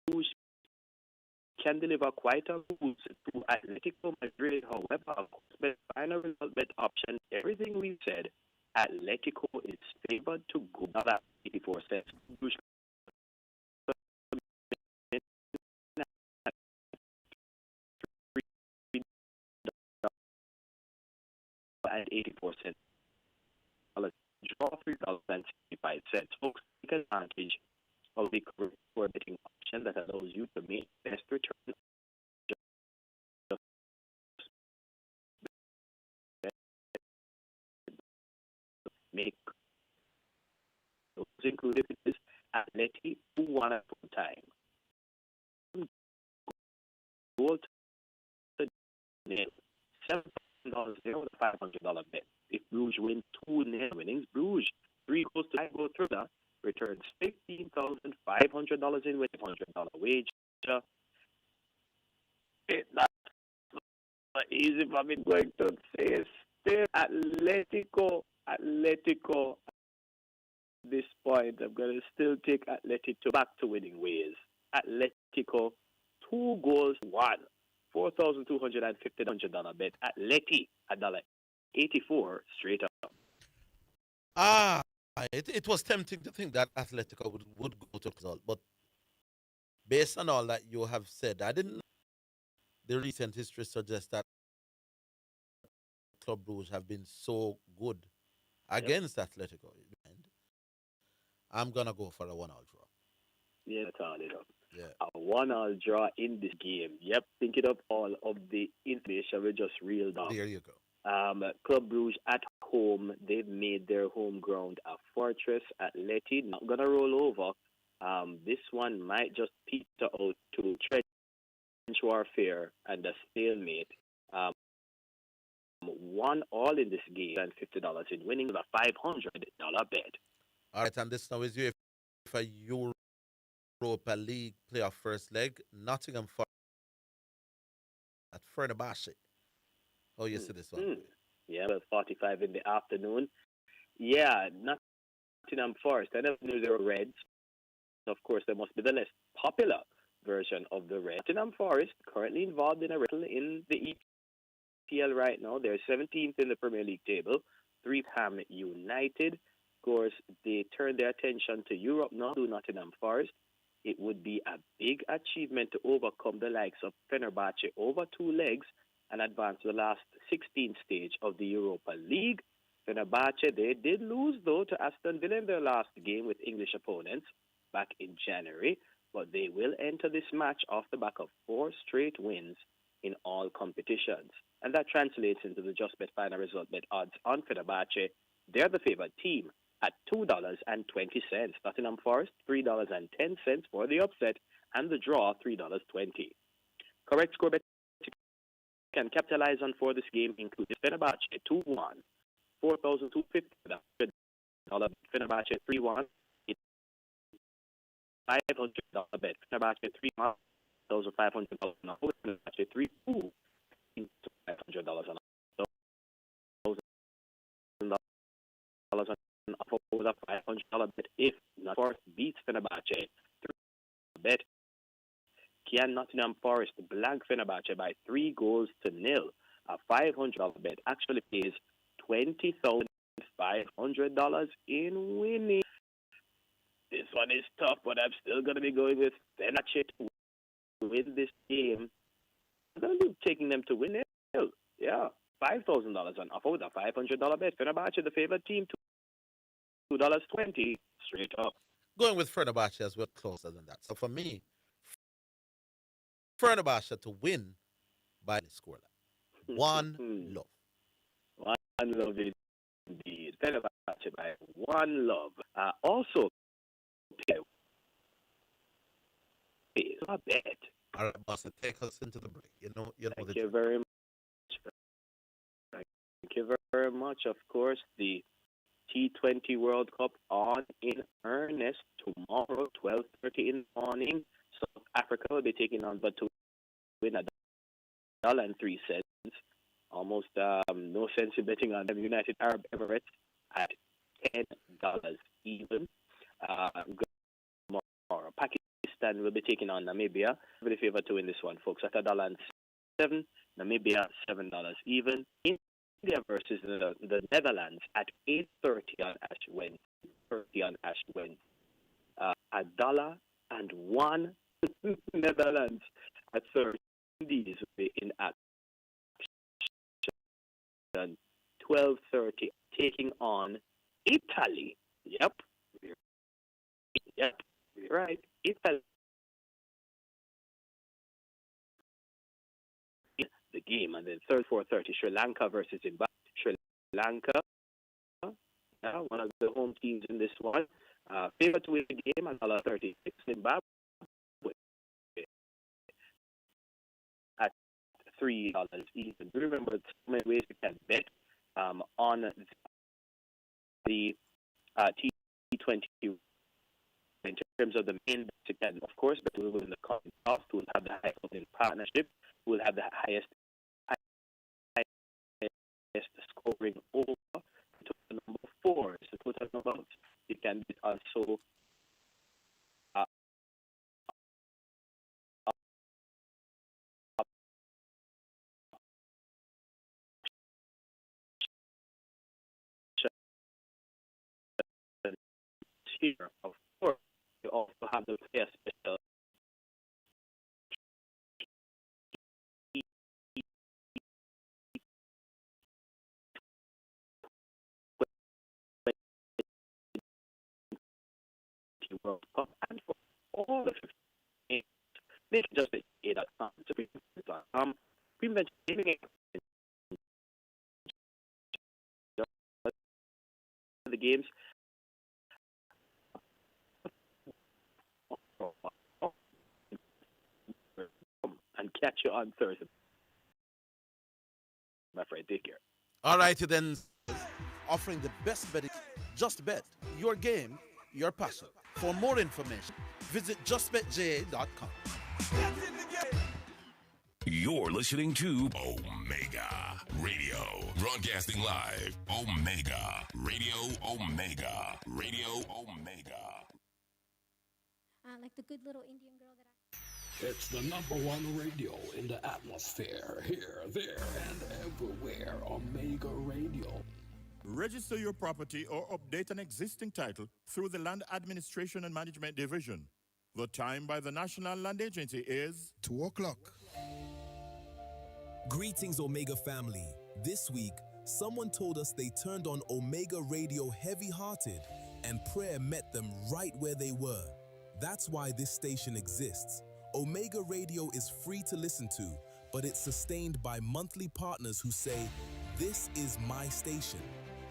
Bruges can deliver quite a boost to Atletico Madrid. However, of course, the final result bet option, everything we said, Atletico is favored to go at 84 cents. At 84 cents. Draw $3.65. Folks, take advantage of the core betting option that allows you to make best return. Make those included is Atleti who won at full time. Goal to nil. $7,000 there with a $500 bet. If Bruges win 2-0 winnings, Bruges 3 goals to 5 goal thriller returns $15,500 in with $100 wage. It's not easy for me going to say still Atletico. At this point, I'm going to still take Atletico back to winning ways. Atletico 2 goals 1. $4,250 bet. Atleti $1.84 straight up. It was tempting to think that Atletico would go to result, but based on all that you have said, I didn't know the recent history suggests that Club Rouge have been so good against Atletico. I'm gonna go for a 1-all draw. Yeah, that's all it up. Yeah. A 1-all draw in this game. Yep, thinking up all of the information we just reeled off. There you go. Club Brugge at home, they've made their home ground a fortress. Atleti not gonna roll over. This one might just peter out to trench warfare and a stalemate. 1-all in this game and $50 in winning with a $500 bet. All right, and this now is you for Europa League playoff first leg. Nottingham Forest at Fenerbahce. Oh, you see this one? Yeah, well, 45 in the afternoon. Yeah, Nottingham Forest. I never knew they were Reds. Of course, they must be the less popular version of the Reds. Nottingham Forest currently involved in a battle in the EPL right now. They're 17th in the Premier League table. Ham United. Of course, they turn their attention to Europe now to Nottingham Forest. It would be a big achievement to overcome the likes of Fenerbahce over 2 legs and advance to the last 16th stage of the Europa League. Fenerbahce, they did lose, though, to Aston Villa in their last game with English opponents back in January, but they will enter this match off the back of 4 straight wins in all competitions. And that translates into the Just Bet final result bet odds on Fenerbahce. They're the favored team at $2.20. Nottingham Forest, $3.10 for the upset, and the draw, $3.20. Correct score bet can capitalize on for this game includes Fenerbahce 2-1, $4,250 Fenerbahce 3-1. It's $500 bet. Fenerbahce 3-1. Those are $500 on hold. Fenerbahce 3-2. $500 on those dollars on hold. $500 bet. If Forest beats Fenerbahce, bet. Can Nottingham Forest blank Fenerbahce by 3-0. A $500 bet actually pays $20,500 in winning. This one is tough, but I'm still going to be going with Fenerbahce to win this game. I'm going to be taking them to win it. Yeah, $5,000 on offer with a $500 bet. Fenerbahce, the favorite team, $2.20 straight up. Going with Fenerbahce as well, closer than that. So for me, Fenerbahce to win by the scoreline. One love. One love indeed. Fenerbahce by one love. Also, it's a bet. All right, boss, take us into the break. Thank you very much. Thank you very much. Of course, the T20 World Cup on in earnest tomorrow, 12:30 in the morning. South Africa will be taking on but to win $1.03. Almost no sense in betting on them. United Arab Emirates at $10 even. Tomorrow, Pakistan will be taking on Namibia. Very favor to win this one, folks. At $1.07, Namibia $7 even. India versus the Netherlands at 8:30 on Ash Wednesday. $1.01 Netherlands at 30. These will be in action. 12:30 taking on Italy. Yep, you're right. Italy. The game, and then 4:30 Sri Lanka versus Zimbabwe. Sri Lanka, one of the home teams in this one. Favorite to win the game at $1.36. Zimbabwe at $3 even. Remember, there's so many ways you can bet on the T20 in terms of the main bets you can. Of course, but we will in the coin toss. We'll have the highest in partnership. We'll have the highest scoring over. Total number 4 is the total number. You can also here. Of course, you also have the player special. World Cup and for all the 15 games. They can just say that prevent gaming the games and catch you on Thursday. My friend, take care. All righty then. Offering the best betting. Just bet. Your game, your passion. For more information, visit justbetja.com. You're listening to Omega Radio. Broadcasting live. Omega. Radio Omega. Radio Omega. Like the good little Indian girl that It's the #1 radio in the atmosphere. Here, there, and everywhere. Omega Radio. Register your property or update an existing title through the Land Administration and Management Division. The time by the National Land Agency is 2 o'clock. Greetings, Omega family. This week, someone told us they turned on Omega Radio heavy-hearted, and prayer met them right where they were. That's why this station exists. Omega Radio is free to listen to, but it's sustained by monthly partners who say, "This is my station."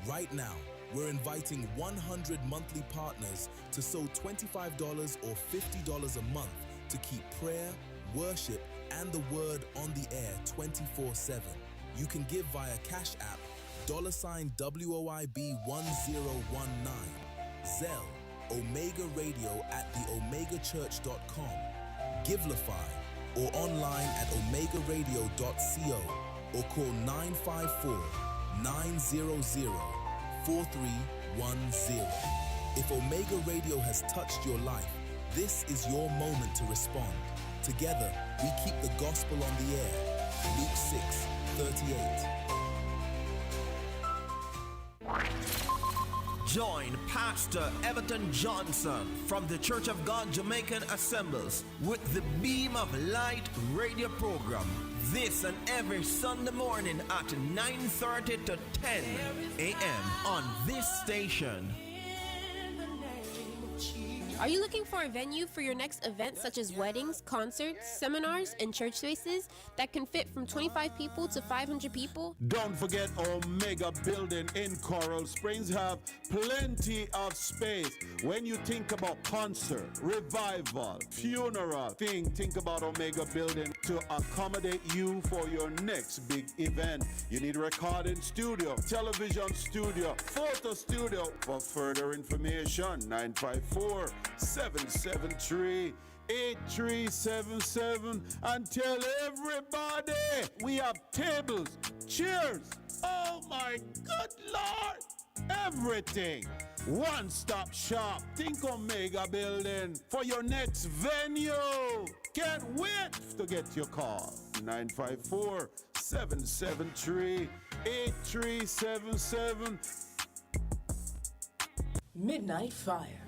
Right now, we're inviting 100 monthly partners to sow $25 or $50 a month to keep prayer, worship, and the word on the air 24/7. You can give via Cash App, $WOIB1019. Zelle, Omega Radio at theomegachurch.com. Givelify or online at omegaradio.co or call 954-900-4310. If Omega Radio has touched your life, this is your moment to respond. Together, we keep the gospel on the air. Luke 6:38. Join Pastor Everton Johnson from the Church of God Jamaican Assemblies with the Beam of Light radio program this and every Sunday morning at 9:30 to 10 a.m. on this station. Are you looking for a venue for your next event, such as weddings, concerts, seminars, and church spaces that can fit from 25 people to 500 people? Don't forget Omega Building in Coral Springs have plenty of space. When you think about concert, revival, funeral, think about Omega Building to accommodate you for your next big event. You need a recording studio, television studio, photo studio. For further information, 954-773-8377 and tell everybody we have tables, chairs, oh my good Lord, everything. One-stop shop. Think Omega Building for your next venue. Can't wait to get your call. 954-773-8377. Midnight Fire.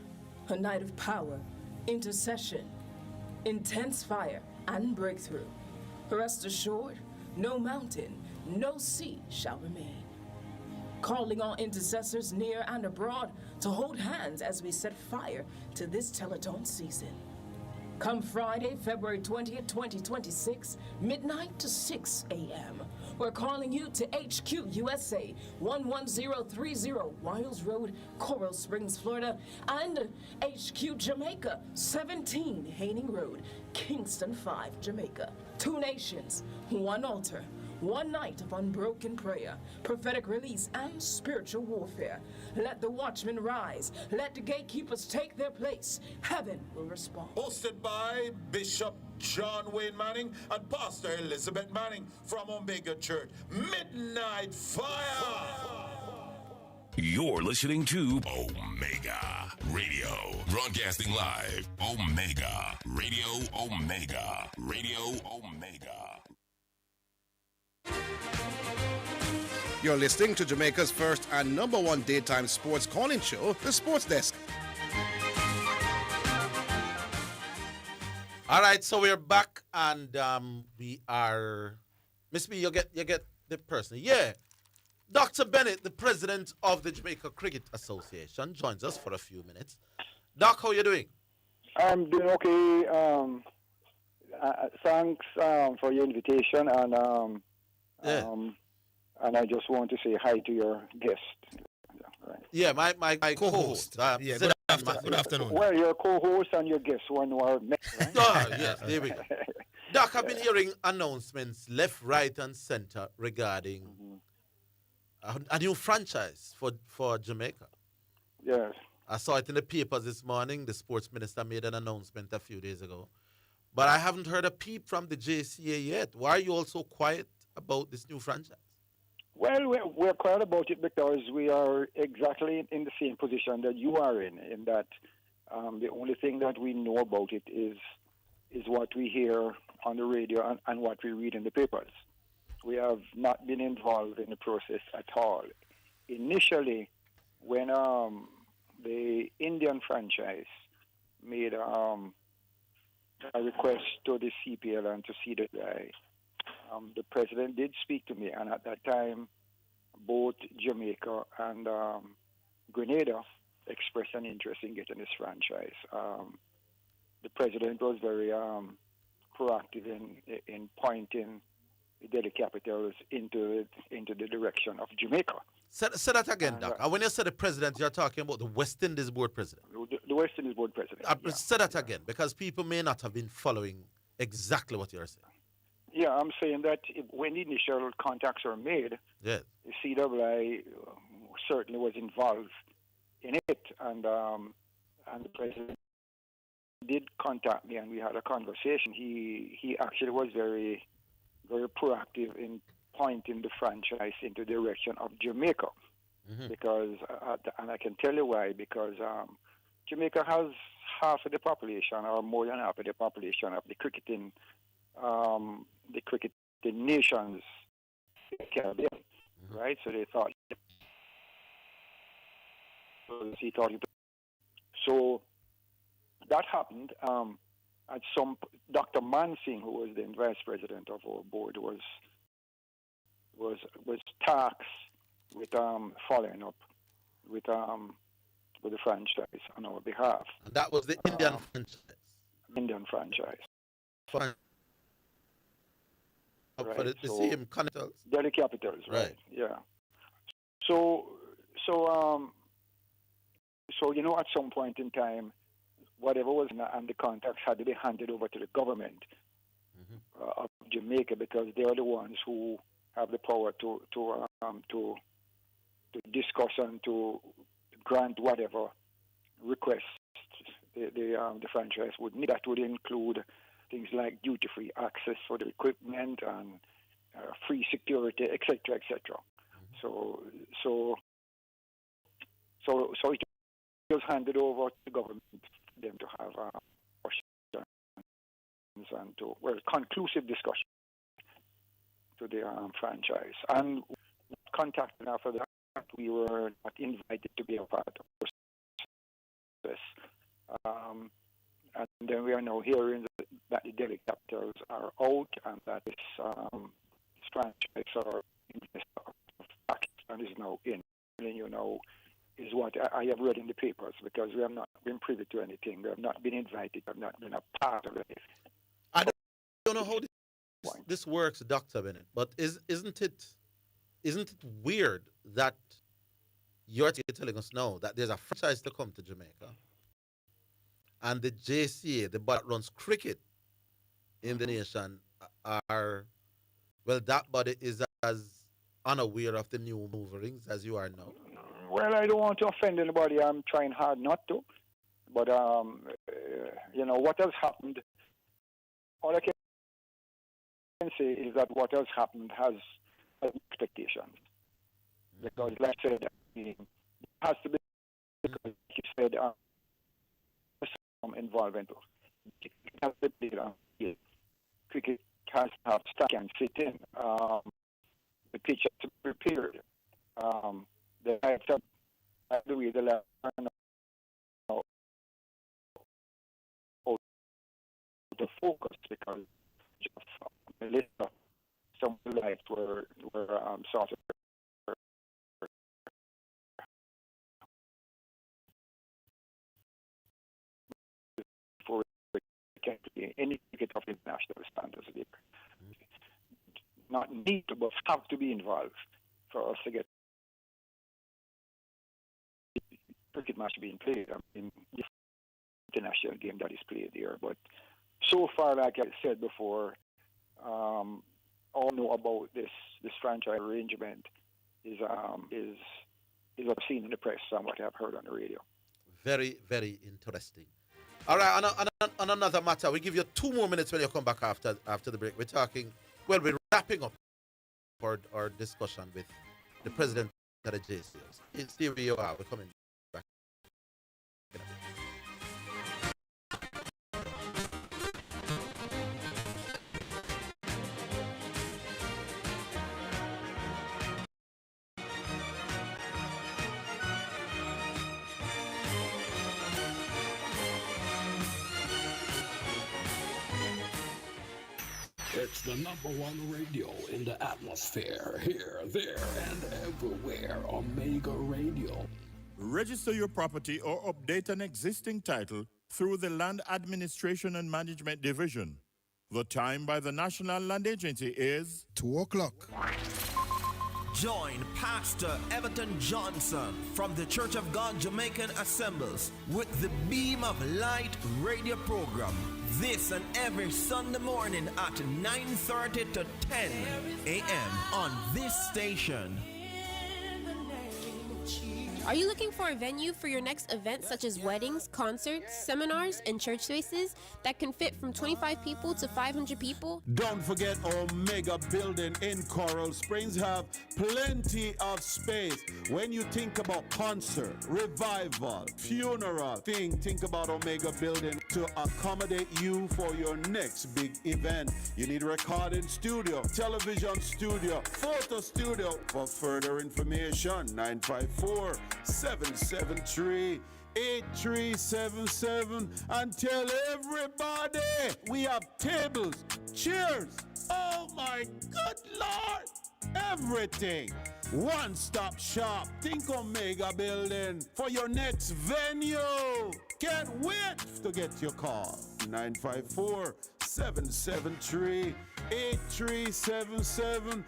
A night of power, intercession, intense fire, and breakthrough. Rest assured, no mountain, no sea shall remain. Calling all intercessors near and abroad to hold hands as we set fire to this Telethon season. Come Friday, February 20th, 2026, midnight to 6 a.m. We're calling you to HQ USA, 11030 Wiles Road, Coral Springs, Florida, and HQ Jamaica, 17 Haining Road, Kingston 5, Jamaica. 2 nations, 1 altar, 1 night of unbroken prayer, prophetic release, and spiritual warfare. Let the watchmen rise. Let the gatekeepers take their place. Heaven will respond. Hosted by Bishop John Wayne Manning and Pastor Elizabeth Manning from Omega Church. Midnight Fire! You're listening to Omega Radio. Broadcasting live. Omega Radio. Omega Radio. Omega. You're listening to Jamaica's first and #1 daytime sports calling show, The Sports Desk. All right, so we're back, and we are... Miss B, you get the person. Yeah. Dr. Bennett, the president of the Jamaica Cricket Association, joins us for a few minutes. Doc, how are you doing? I'm doing okay. Thanks for your invitation, and and I just want to say hi to your guest. Yeah, my co-host. Good afternoon. Well, your co-host and your guest, one who are met, right? Yes, there we go. Doc, I've been hearing announcements left, right, and center regarding a new franchise for Jamaica. Yes. I saw it in the papers this morning. The sports minister made an announcement a few days ago. But I haven't heard a peep from the JCA yet. Why are you all so quiet about this new franchise? Well, we're quiet about it because we are exactly in the same position that you are in that the only thing that we know about it is what we hear on the radio and what we read in the papers. We have not been involved in the process at all. Initially, when the Indian franchise made a request to the CPL and to see the guy, the president did speak to me, and at that time, both Jamaica and Grenada expressed an interest in getting this franchise. The president was very proactive in pointing the Delhi Capitals into the direction of Jamaica. Say that again, Doc. When you say the president, you're talking about the West Indies board president. The West Indies board president. Say that again, because people may not have been following exactly what you're saying. Yeah, I'm saying that when the initial contacts were made, the CWI certainly was involved in it, and the president did contact me, and we had a conversation. He actually was very, very proactive in pointing the franchise into the direction of Jamaica, because, and I can tell you why, because Jamaica has half of the population, or more than half of the population of the cricketing nations in the Caribbean, right? So they thought, so that happened. At Dr. Mansingh, who was then vice president of our board, was tasked with following up with the franchise on our behalf. And that was the Indian franchise. Indian franchise. For the same Capitals. Delhi Capitals, right? Yeah. So at some point in time, whatever was and the contracts had to be handed over to the government of Jamaica, because they are the ones who have the power to discuss and to grant whatever requests the franchise would need. That would include things like duty-free access for the equipment and free security, etc., etc. So it was handed over to the government for them to have and to conclusive discussion to the franchise. And contacted after that, we were not invited to be a part of this. And then we are now hearing that the Delhi Capitals are out, and that this franchise or Pakistan is now in. Is what I have read in the papers, because we have not been privy to anything. We have not been invited. We have not been a part of it. I don't know how this works, Dr. Bennett, but isn't it weird that you're telling us now that there's a franchise to come to Jamaica, and the JCA, the body that runs cricket in the nation, that body is as unaware of the new moverings as you are now? Well, I don't want to offend anybody. I'm trying hard not to. But, what has happened, all I can say is that what has happened has expectations. Because, like I said, it has to be, because, like you said, some involvement. It has to be, cricket has to have stack and sit in. The pitch has to be prepared. The lights up the way the lights are now out of focus, because the list of some of the lights were sort of for any ticket of international standards. Not need to, but have to be involved for us to get cricket match being played. I mean, the international game that is played there. But so far, like I said before, all I know about this franchise arrangement is what I've seen in the press and what I've heard on the radio. Very, very interesting. All right, on another matter, we give you 2 more minutes when you come back after the break. We're wrapping up our discussion with the president of the JCS. Here we are. We're coming back. It's the #1 radio in the atmosphere, here, there, and everywhere. Omega Radio. Register your property or update an existing title through the Land Administration and Management Division. The time by the National Land Agency is 2 o'clock. Join Pastor Everton Johnson from the Church of God Jamaican Assemblies with the Beam of Light radio program. This and every Sunday morning at 9:30 to 10 a.m. on this station. Are you looking for a venue for your next event such as weddings, concerts, seminars, and church spaces that can fit from 25 people to 500 people? Don't forget Omega Building in Coral Springs have plenty of space. When you think about concert, revival, funeral, think about Omega Building to accommodate you for your next big event. You need recording studio, television studio, photo studio. For further information, 954-773-8377 and tell everybody we have tables, chairs, oh my good Lord, everything. One-stop shop. Think Omega Building for your next venue. Can't wait to get your call. 954-773-8377.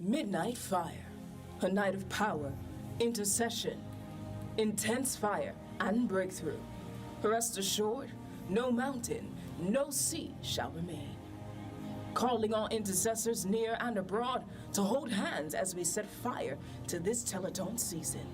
Midnight Fire, a night of power, intercession, intense fire, and breakthrough. Rest assured, no mountain, no sea shall remain. Calling all intercessors near and abroad to hold hands as we set fire to this telethon season.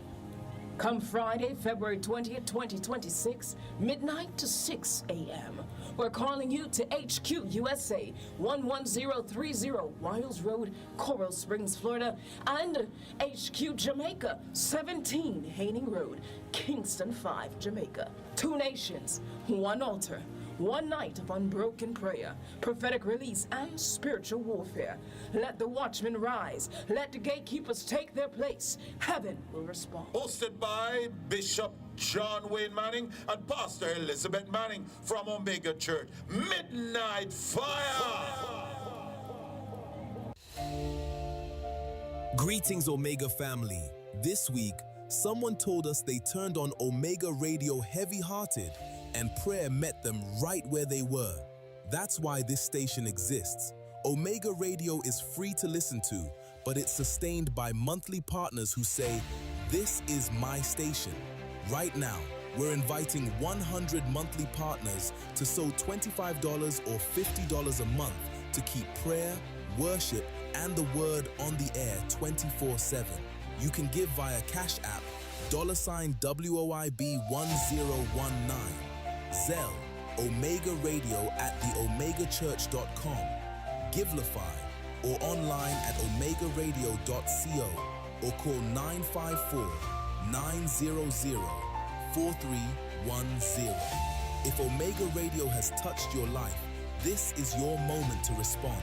Come Friday, February 20th, 2026, midnight to 6 a.m. We're calling you to HQ USA, 11030 Wiles Road, Coral Springs, Florida, and HQ Jamaica, 17 Haining Road, Kingston 5, Jamaica. 2 nations, 1 altar, 1 night of unbroken prayer, prophetic release, and spiritual warfare. Let the watchmen rise. Let the gatekeepers take their place. Heaven will respond. Hosted by Bishop John Wayne Manning and Pastor Elizabeth Manning from Omega Church. Midnight Fire! Greetings, Omega family. This week, someone told us they turned on Omega Radio heavy-hearted and prayer met them right where they were. That's why this station exists. Omega Radio is free to listen to, but it's sustained by monthly partners who say, "This is my station." Right now, we're inviting 100 monthly partners to sow $25 or $50 a month to keep prayer, worship, and the word on the air 24/7. You can give via Cash App, $WOIB1019, Zelle, Omega Radio at theomegachurch.com, Givelify, or online at omegaradio.co, or call 954-900-4310. If Omega Radio has touched your life, this is your moment to respond.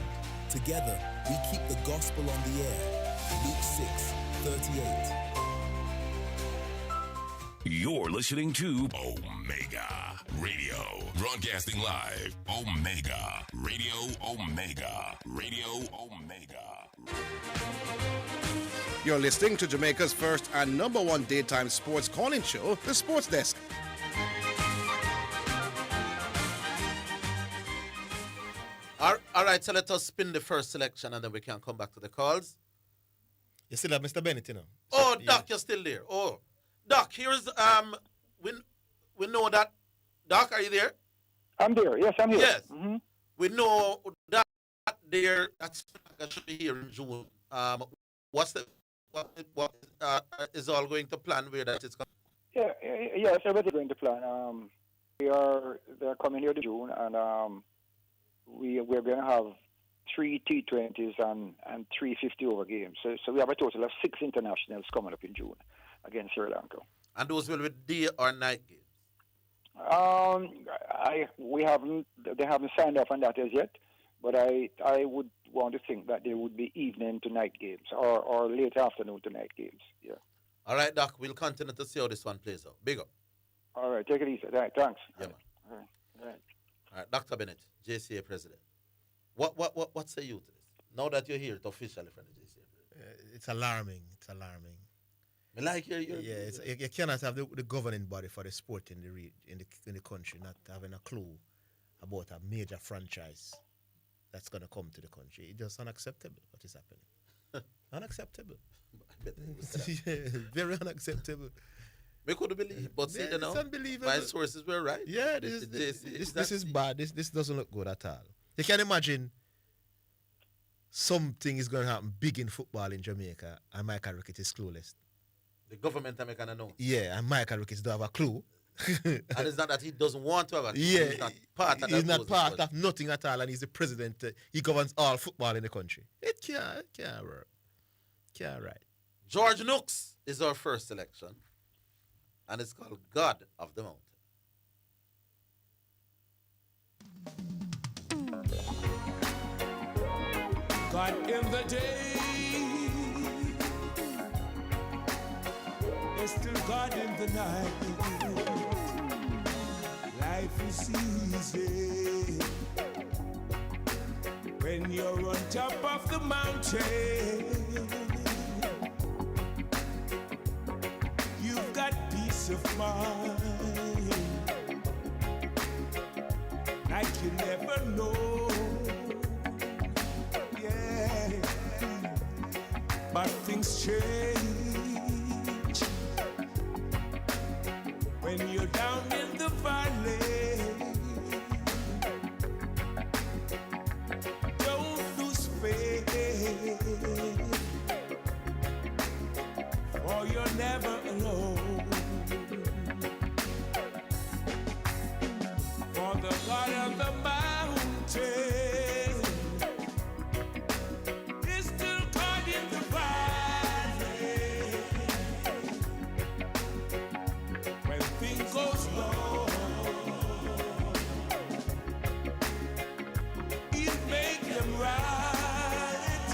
Together, we keep the gospel on the air. Luke 6:38. You're listening to Omega Radio. Broadcasting live. Omega Radio. Omega Radio. Omega. You're listening to Jamaica's first and #1 daytime sports calling show, The Sports Desk. All right, so let us spin the first selection and then we can come back to the calls. You still have Mr. Bennett, you know? Oh, Doc, you're still there. Oh, Doc, here's, we know that, Doc, are you there? I'm there. Yes, I'm here. Yes. Mm-hmm. We know that that's should be here in June. What is all going to plan where that is coming? Yes, everything's going to plan. They're coming here in June, and we're going to have 3 T20s and 3 50-over games. So we have a total of 6 internationals coming up in June against Sri Lanka. And those will be day or night games? They haven't signed off on that as yet, but I would want to think that they would be evening to night games or late afternoon to night games. Yeah. All right, Doc. We'll continue to see how this one plays out. Big up. All right. Take it easy. All right. Thanks. Yeah, man. All right. All right. Dr. Bennett, JCA president. What say you to this? Now that you're here, officially from the JCA president. It's alarming. It's alarming. You cannot have the governing body for the sport in the country not having a clue about a major franchise that's going to come to the country. It's just unacceptable what is happening. Unacceptable. Yeah, very unacceptable. We couldn't believe, but see, you know, unbelievable. my sources were right. Yeah, this is bad. This doesn't look good at all. You can imagine something is going to happen big in football in Jamaica, and Michael Ricketts is clueless. The government are making a know. Yeah, and Michael Ricketts don't have a clue. And it's not that he doesn't want to have a clue. Yeah, he's not part of he's that not part of nothing at all, and he's the president. He governs all football in the country. It can't work. Can't right. George Nooks is our first selection, and it's called God of the Mountain. God in the day, there's still God in the night. Life is easy when you're on top of the mountain. You've got peace of mind, like you never know. Yeah, but things change when you're down in the valley. Don't lose faith, or you're never alone. For the God of the mountain is still God in the valley. When things goes wrong, He'll make them right.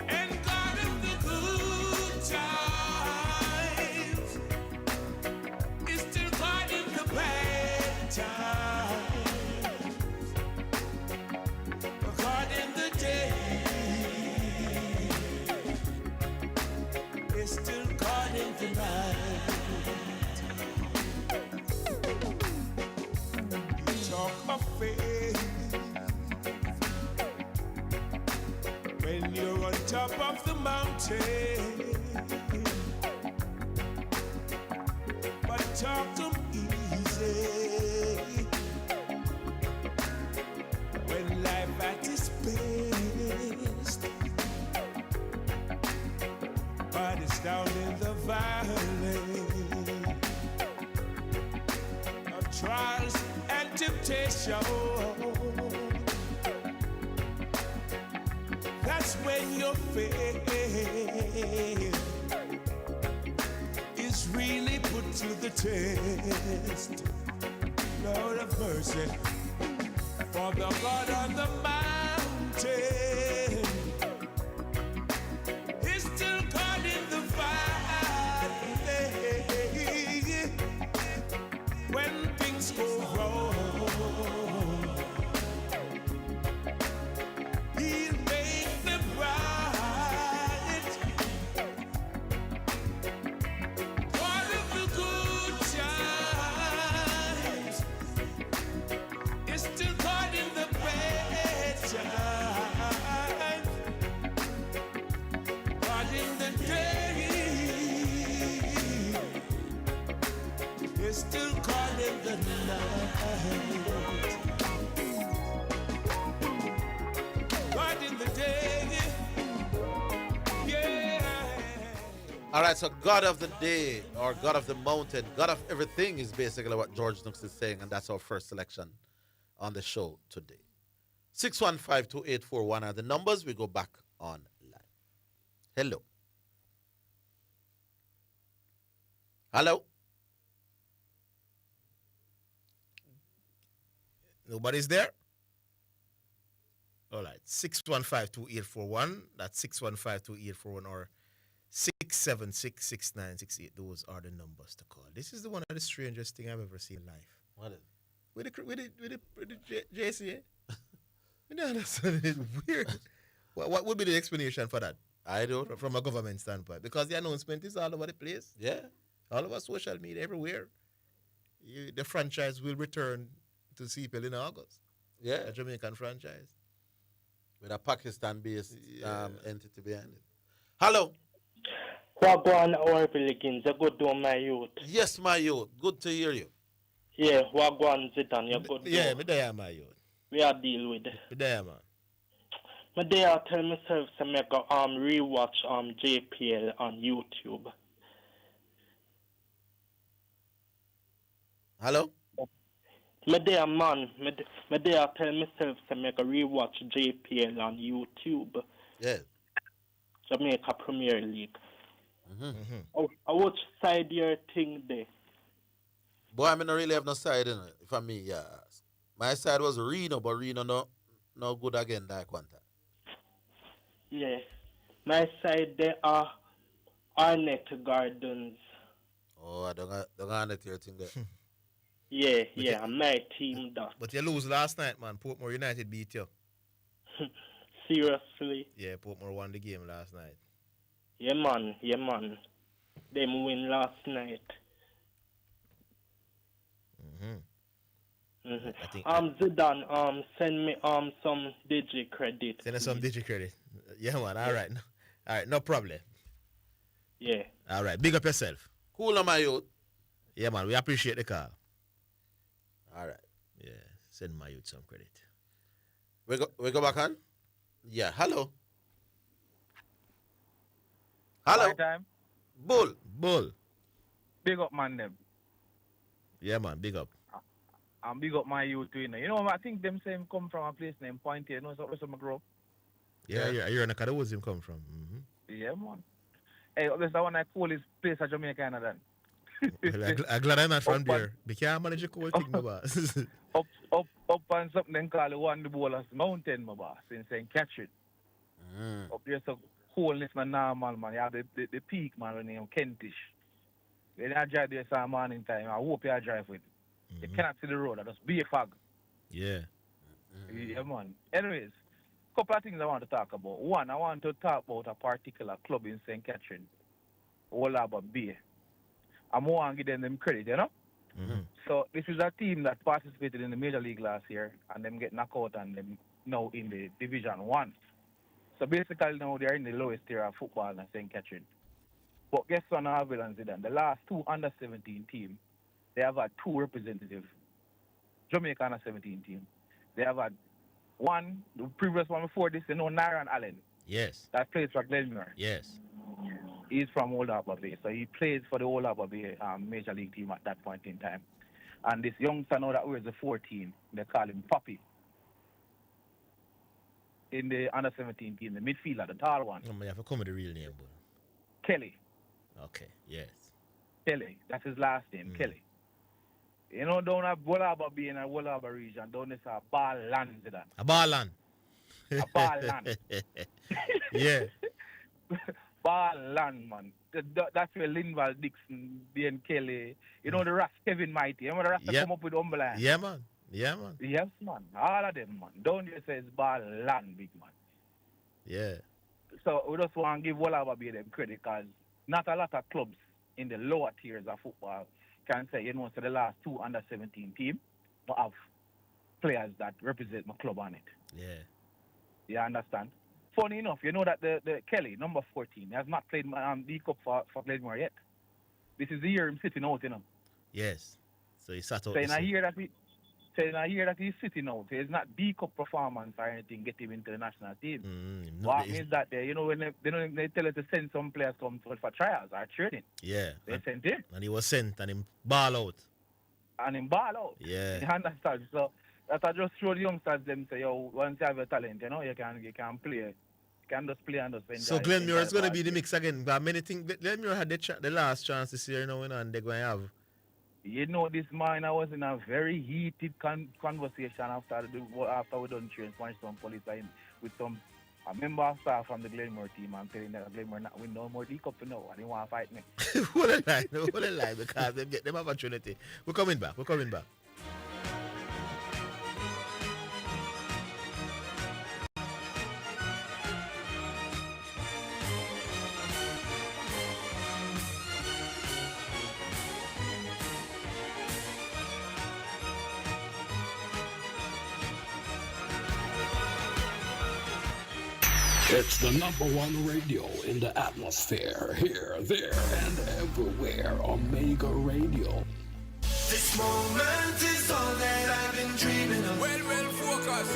And God of the good times is still God in the bad times. God in the day is still God in the night. You talk of faith when you're on top of the mountain, but talk them easy when life at its best. But it's down in the valley of trials and temptation. That's when your faith is really put to the test. Lord of mercy, for the God on the mountain is still God in the valley. When things go wrong, He'll make them right. God of the good times is still God in the bad times. God in the day is still God in the night. God in the day, yeah. All right, so God of the day, or God of the mountain, God of everything is basically what George Nooks is saying, and that's our first selection on the show today. 615-2841 are the numbers. We go back on line. Hello. Hello. Nobody's there? All right. 615-2841. That's 615-2841 or 676-6968. Those are the numbers to call. This is one of the strangest thing I've ever seen in life. What is it? With the JCA? I don't understand. It's weird. What would be the explanation for that? I don't know. From a government standpoint. Because the announcement is all over the place. Yeah. All over social media, everywhere. The franchise will return to CPL in August. Yeah. A Jamaican franchise. With a Pakistan-based entity behind it. Hello. Wagwan or Pelicans, a good to my youth. Yes, my youth. Good to hear you. Yeah, Wagwan Zitan, you're good. Yeah, me there, my youth. We are deal with it. Me there, man. Me there tell myself to make a rewatch JPL on YouTube. Hello? Me there, man. Me there tell myself to make a rewatch JPL on YouTube. Yeah. Jamaica Premier League. Mm-hmm. I watch side your thing there. Boy, I don't really have no side in it, for me, yeah. My side was Reno, but Reno no good again that one time. Yeah. My side there are Arnett Gardens. Oh, I don't Arnett your thing there. Yeah, my team that. But you lose last night, man. Portmore United beat you. Seriously? Yeah, Portmore won the game last night. Yeah, man. Them win last night. I think Zidane, send me some digi credit. Send us some digi credit. Yeah, man. All right, no problem. Yeah. All right, big up yourself. Cool on my youth. Yeah, man. We appreciate the call. All right. Yeah, send my youth some credit. We go back on. Yeah. Hello. Hello. Time. Bull. Big up, man, them. Yeah, man. Big up. And big up my youth too. You know, I think them same come from a place named Point here. You know, so I grow up. Yeah. You're in the Canada. Where's him come from? Mm-hmm. Yeah, man. Hey, this is the one I call this place at Jamaica, then. Well, I'm glad I'm not from there. They can't manage a cool thing, my boss. Up on something they call the one the bowlers mountain, my boss, in St. Catherine. Up there's a coolness, man, normal, man. You have the peak, man, named Kentish. When I drive there some morning time, I hope you drive with. You cannot see the road, I just be a fog. Yeah. Yeah, man. Anyways, couple of things I want to talk about. One, I want to talk about a particular club in St. Catherine, Wolaba Bay. I'm going to give them credit, you know? Mm-hmm. So this is a team that participated in the Major League last year and them get knocked out and them now in the Division 1. So basically now they're in the lowest tier of football in St. Catherine. But guess what now, Harville and Zidane? The last two under-17 teams, they have had two representatives. Jamaica under-17 team. They have had one, the previous one before this, Naran Allen. Yes. That plays for Glenmore. Yes. He's from Old Harbour Bay, so he plays for the Old Harbour Bay Major League team at that point in time. And this youngster now that wears the 14, they call him Poppy. In the under-17 team, the midfielder, the tall one. You have to come with the real name, boy. Kelly. Okay, yes. Kelly, that's his last name, Kelly. You know, down at Old Harbour Bay in the Old Harbour region, down there, a ball land. A ball land. A ball land. Yeah. Ball land, man. That's where Linval Dixon, Ben Kelly, you know, the Ras Kevin Mighty. You know the Ras come up with Umberland? Yeah, man. Yeah, man. Yes, man. All of them, man. Down there says ball land, big man. Yeah. So we just want to give Wolaba Bay them credit because not a lot of clubs in the lower tiers of football can say, you know, so the last two under-17 teams will have players that represent my club on it. Yeah. You understand? Funny enough, you know that the Kelly, number 14, has not played D Cup for Glenmore yet. This is the year him sitting out, you know. Yes. So he sat out. So in a year that he's sitting out, it's not D Cup performance or anything get him into the national team. What means that you know, when they tell us to send some players come for trials or training. Yeah. They sent him. And he was sent and him ball out. Yeah. You understand? So that I just show the youngsters them say, yo, once you have a talent, you know, you can play. You can just play and just enjoy. So Glenmore is going to be the mix again. But many think Glenmore had the last chance this year, you know, and they're going to have. You know, this man, I was in a very heated conversation after we done train some police with some a member of staff from the Glenmore team and telling that Glenmore not win no more D Cup, you know, and they want to fight me. What a lie, because they get them opportunity. We're coming back. It's the #1 radio in the atmosphere. Here, there, and everywhere. Omega Radio. This moment is all that I've been dreaming of. Well, focus.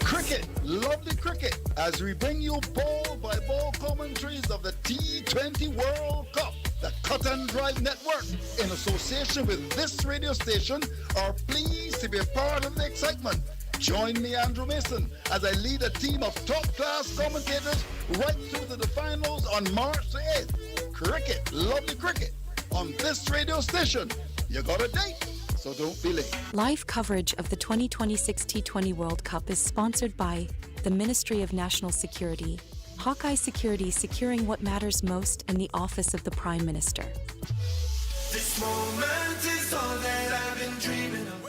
Cricket, lovely cricket, as we bring you ball-by-ball commentaries of the T20 World Cup. The Cut and Drive Network, in association with this radio station, are pleased to be a part of the excitement. Join me, Andrew Mason, as I lead a team of top-class commentators right through to the finals on March the 8th. Cricket, lovely cricket, on this radio station. You got a date, so don't be late. Live coverage of the 2026 T20 World Cup is sponsored by the Ministry of National Security, Hawkeye Security, securing what matters most in the office of the Prime Minister. This moment is all that I've been dreaming of.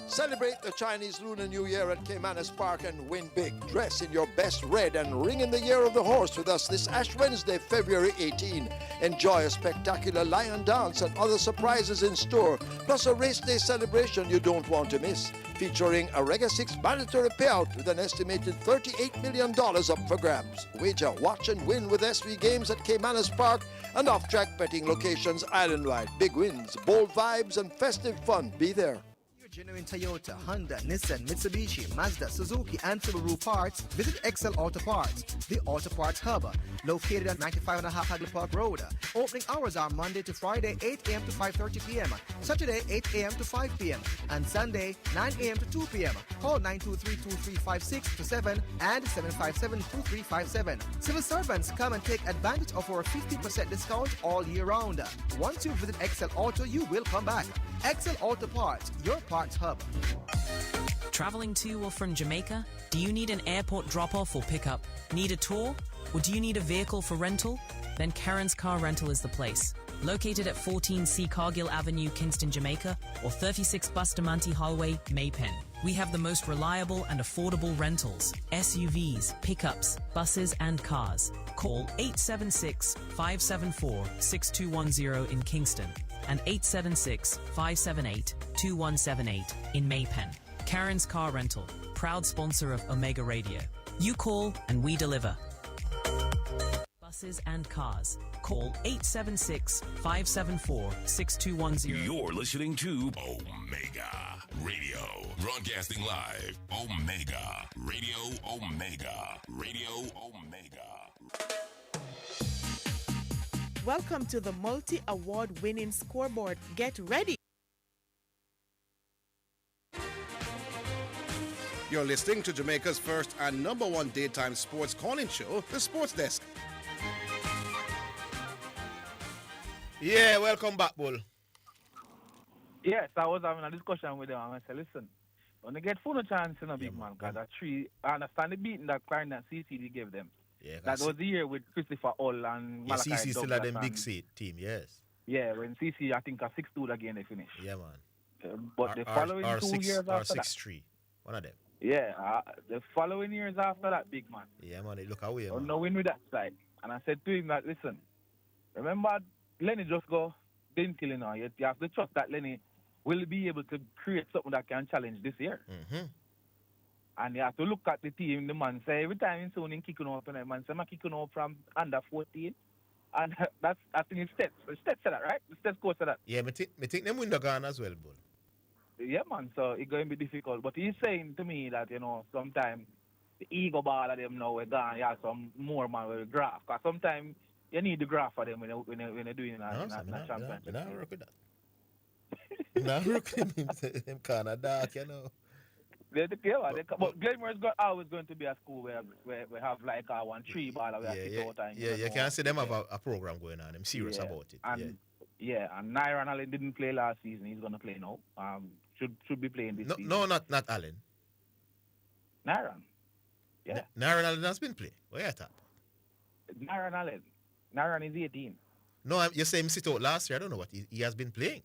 Celebrate the Chinese Lunar New Year at Caymanas Park and win big. Dress in your best red and ring in the Year of the Horse with us this Ash Wednesday, February 18. Enjoy a spectacular lion dance and other surprises in store, plus a race day celebration you don't want to miss, featuring a Rega 6 mandatory payout with an estimated $38 million up for grabs. Wager, watch and win with SV Games at Caymanas Park and off-track betting locations island-wide. Big wins, bold vibes and festive fun. Be there. Genuine Toyota, Honda, Nissan, Mitsubishi, Mazda, Suzuki, and Subaru parts, visit Excel Auto Parts, the Auto Parts Hub, located at 95.5 Hagley Park Road. Opening hours are Monday to Friday, 8 a.m. to 5:30 p.m., Saturday, 8 a.m. to 5 p.m., and Sunday, 9 a.m. to 2 p.m. Call 923-2356-7 and 757-2357. Civil servants, come and take advantage of our 50% discount all year round. Once you visit Excel Auto, you will come back. Excel Auto Parts, your parts hub. Traveling to or from Jamaica? Do you need an airport drop-off or pickup? Need a tour? Or do you need a vehicle for rental? Then Karen's Car Rental is the place. Located at 14C Cargill Avenue, Kingston, Jamaica, or 36 Bustamante Highway, Maypen. We have the most reliable and affordable rentals, SUVs, pickups, buses, and cars. Call 876-574-6210 in Kingston and 876-578-2178 in Maypen. Karen's Car Rental, proud sponsor of Omega Radio. You call and we deliver. Buses and cars. Call 876-574-6210. You're listening to Omega Radio. Broadcasting live. Omega Radio. Omega Radio. Omega. Welcome to the multi-award winning scoreboard. Get ready. You're listening to Jamaica's first and #1 daytime sports calling show, The Sports Desk. Yeah, welcome back, Bull. Yes, I was having a discussion with them and I said, listen, when they get full chance in a big man, because I understand the beating that Clarendon CCD gave them. Yeah, that was the year with Christopher Hull and Malachi CC still Douglas had them big seat team, yes. Yeah, when CC, I think, a 6-2 again they finished. Yeah, man. But the following 2 years after that. 6-3, one of them. Yeah, the following years after that, big man. Yeah, man, they look away, man. No win with that side. And I said to him that, listen, remember, Lenny just didn't kill him now. You have to trust that Lenny will be able to create something that can challenge this year. Mm-hmm. And you have to look at the team. The man say every time he's soon kicking up, and the man say I'm kicking up from under 14. And that's, I think it's Stetz. Stetz said that, right? Stetz coach said that. Yeah, me think them win the gun as well, Bull. Yeah, man. So it's going to be difficult. But he's saying to me that, sometimes the ego ball of them now, we're gone. You have some more, man, with the graph. Because sometimes you need the graph for them when they're doing that championship. I don't work with that. Not work with them kind of dark, But Glenmore's always going to be a school where we have like a 1-3 ball. You can't see them have a program going on. I'm serious about it. And Nyron Allen didn't play last season. He's going to play now. Should be playing this season. No, not Allen. Nyron. Yeah. Nyron Allen has been playing. Where you at? Nyron Allen. Nyron is 18. No, you say him sit out last year. I don't know what he has been playing.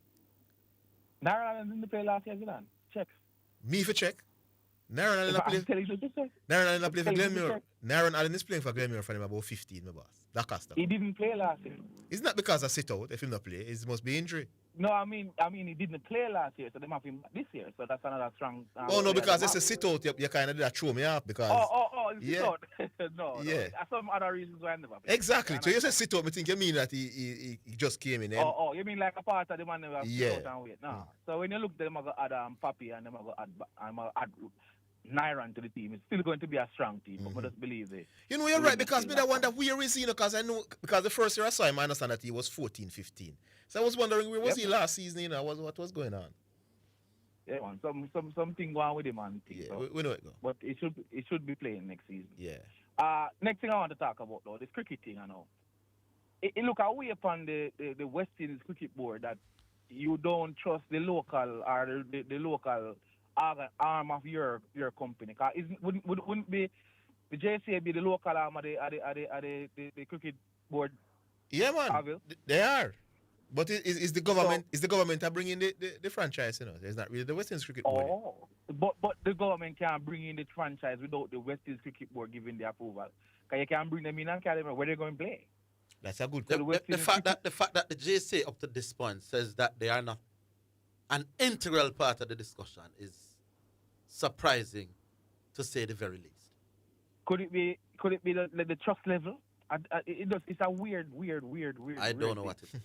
Nyron Allen didn't play last year, Zilan. Check. Me for check? Nyron Allen play for Glenmuir. Nyron Allen is playing for Glenmuir for him about 15, my boss. That cost. He didn't play last year. It's not because I sit out if he not play. It must be injury. No, I mean, he didn't play last year, so they have him this year. So that's another strong. No, because it's a sit out. You kind of did that throw me off because. Sit out. No. There's some other reasons why I never played. Exactly. So you say sit out, me think you mean that he just came in. You mean like a part of the man never sit out and wait? No. So when you look, them go add Papi and them go add Nyron to the team. It's still going to be a strong team, but I just believe it. You know, you're right, because I wonder where is he, because I know, because the first year I saw him, I understand that he was 14, 15. So I was wondering where was he last season, what was going on? Yeah, man, something going on with him, man. Yeah, so. we know it go. But it should be playing next season. Yeah. Next thing I want to talk about, though, this cricket thing, I know. It look away upon the West Indies cricket board that you don't trust the local or the local arm of your company. Cause wouldn't be the JCA be the local arm of the cricket board? Yeah, man. They are. But is the government are bringing the franchise, It's not really the West Indies cricket board. But the government can't bring in the franchise without the West Indies cricket board giving the approval. Cause you can't bring them in and tell them where they're going to play. That's a good question. The fact that the JCA up to this point says that they are not an integral part of the discussion is surprising, to say the very least. Could it be the trust level? It's a weird. I don't know what it is.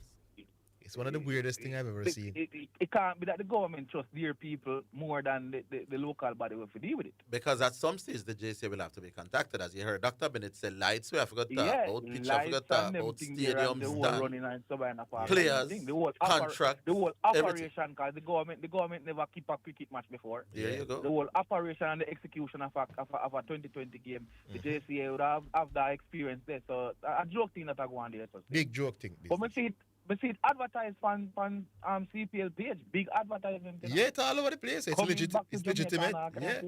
It's one of the weirdest things I've ever seen. It can't be that the government trusts their people more than the local body will deal with it. Because at some stage the JCA will have to be contacted. As you heard Dr. Bennett say, lights, we have forgot to talk about, pitch, I forgot to talk about, stadiums, players, contract, the whole operation, because the government never keep a cricket match before. There you go. The whole operation and the execution of a 2020 game, the JCA would have that experience there. So a joke thing that I go on there. Big joke thing. But we see it advertised on CPL page, big advertisement. Yeah, it's all over the place. It's legitimate. Yeah.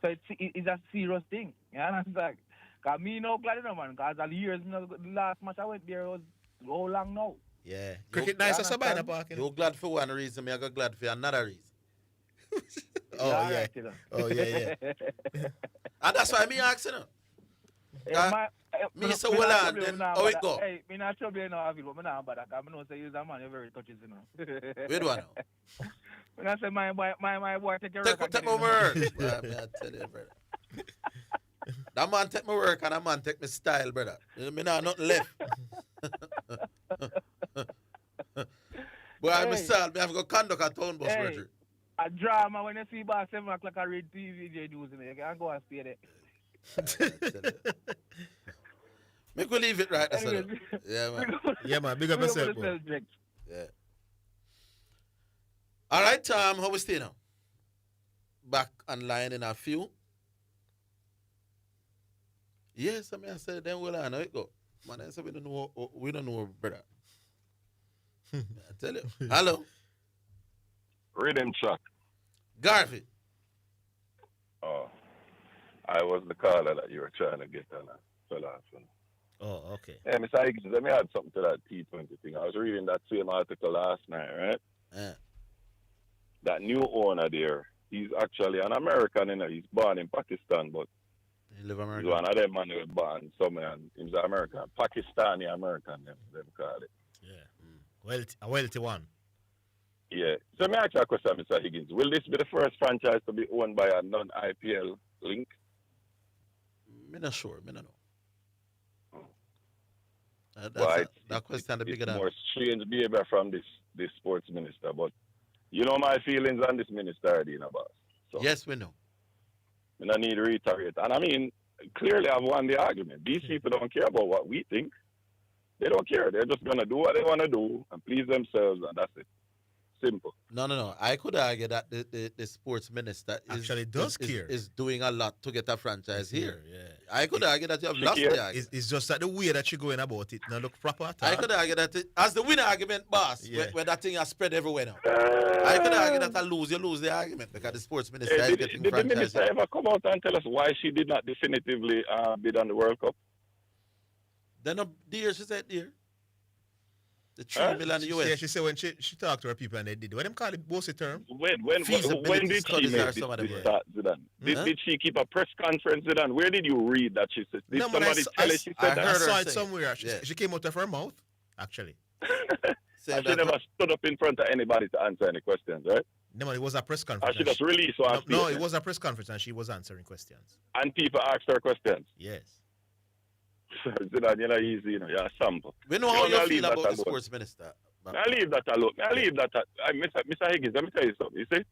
So it's a serious thing. You understand? Because me no glad enough, man. Because the years, the last match I went there was how long now? Yeah. Cricket nice at Sabina Park. You're glad for one reason, I got glad for another reason. Yeah. And that's why me asking her. Me say, well, then how it go? Hey, me not trouble now, but me not bad. I know say you're a man, you're very touchy, Where do I know? When I say my boy take your work. Take my work. I tell you, brother. That man take my work and that man take my style, brother. Me not nothing left. Boy, I'm sad. Me have to go conduct a town bus, Roger. A drama when you see about 7 o'clock I read TV, they do it. You can't go and stay there. Make we leave it right. Yeah, man. Yeah, man. Big up yourself, bro. Yeah. All right, Tom. How we stay now? Back online in a few. Yes, I mean, I said, then we'll know it go. Man, I said, we don't know, brother. I tell you. Hello. Rhythm Chuck. Garvey. Oh. I was the caller that you were trying to get on that fella. Oh, okay. Hey, Mr. Higgins, let me add something to that T20 thing. I was reading that same article last night, right? Yeah. That new owner there, he's actually an American, He's born in Pakistan, but he live America. He's one of them man who was born somewhere, and he's American. Pakistani American, them call it. Yeah. A wealthy one. Yeah. So let me ask you a question, Mr. Higgins. Will this be the first franchise to be owned by a non-IPL link? Me not sure. Me not know. That question the bigger than more strange behavior from this sports minister, but you know my feelings on this minister, Dina Boss. So, yes, we know. I don't need to reiterate. And I mean, clearly I've won the argument. These people don't care about what we think. They don't care. They're just going to do what they want to do and please themselves, and that's it. Simple. No. I could argue that the sports minister actually does care. Is doing a lot to get a franchise here. Yeah. I could argue that you have lost the argument. It's just that the way that you're going about it not look proper at all. I could argue that as the winner argument, boss, when that thing has spread everywhere now. I could argue that you lose the argument because the sports minister is getting franchise. Did the minister ever come out and tell us why she did not definitively bid on the World Cup? Then dear, she said dear. The $3 million US. Yeah, she said when she talked to her people and they did. What them call it? Bossy term? When did she make this start, Zidane? Did she keep a press conference, Zidane? Where did you read that she said? Did somebody tell her she said that? I saw it somewhere. She came out of her mouth, actually. And she never stood up in front of anybody to answer any questions, right? No, it was a press conference. And she just released one. No, it was a press conference and she was answering questions. And people asked her questions. Yes. Easy, you're a sample. We know how you feel about the sports minister. I leave that alone. Mr. Higgins, let me tell you something. You see,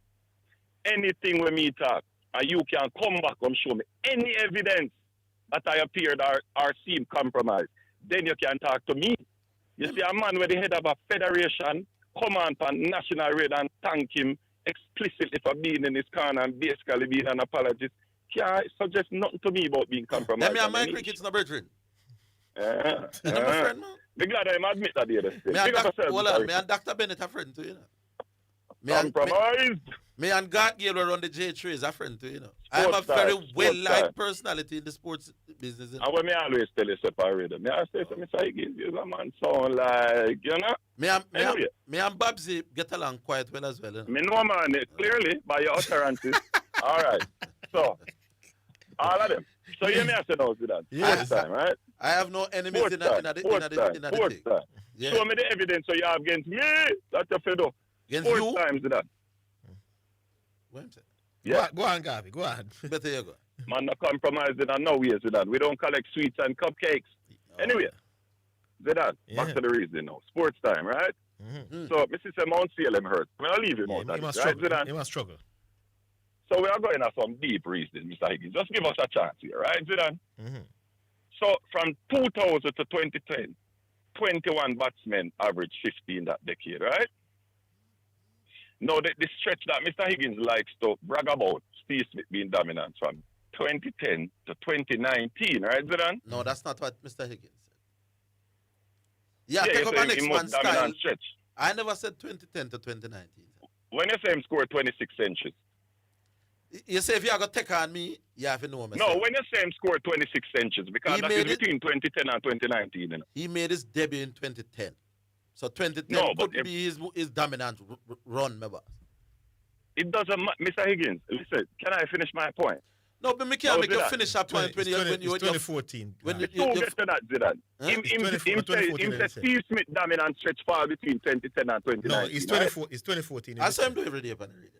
anything when me talk, and you can come back and show me any evidence that I appeared or seem compromised, then you can talk to me. You see, a man with the head of a federation come on national radio and thank him explicitly for being in his corner and basically being an apologist. Can't suggest nothing to me about being compromised. Let me and my cricket's no brethren. Yeah. My friend, man. Be glad I admit that the other day. Me and Dr. Bennett a friend too, you know. Compromised. Me and God Gale were on the J3 is a friend too, you know. I am a very well-liked personality in the sports business. You know? And when me always tell you separate me, I say to Mr. Higgins, you're a man sound like, you know. Me and Babsy get along quite well as well. You know? Me know, man, clearly by your utterances. All right. So, all of them. So you may have to know that. Yes. Time, right? I have no enemies in the thing. Yeah. Show me the evidence so you have against me. That's your fiddle. Against Fourth you? times that. Yeah. Go on, Garvey. Go on. Better you go. Man, not compromising and no ways with that. We don't collect sweets and cupcakes. Anyway, Zidane, back to the reason now. Sports time, right? Mm-hmm. So, Mrs. Mount Salem hurt. I'll leave him out. He must right, struggle. Zidane? He must struggle. So we are going to some deep reasoning, Mr. Higgins. Just give us a chance here, right, Zidane? Mm-hmm. So from 2000 to 2010, 21 batsmen averaged 50 in that decade, right? Now, the stretch that Mr. Higgins likes to brag about, Steve Smith being dominant from 2010 to 2019, right, Zidane? No, that's not what Mr. Higgins said. Yeah, take up an next style. Stretch. I never said 2010 to 2019. When you say him scored 26 centuries. You say if you are going to take on me, you have to know me. No, when you say him scored 26 centuries, because that is between 2010 and 2019. You know? He made his debut in 2010. So 2010 could be his dominant run, maybe. It doesn't matter. Mr. Higgins, listen, can I finish my point? No, but me can't make you finish that point when you... 2014. When you get to that, Zidane. Him say Steve Smith dominant stretch fall between 2010 and 2019. No, it's 2014. I saw him do every day upon the radio.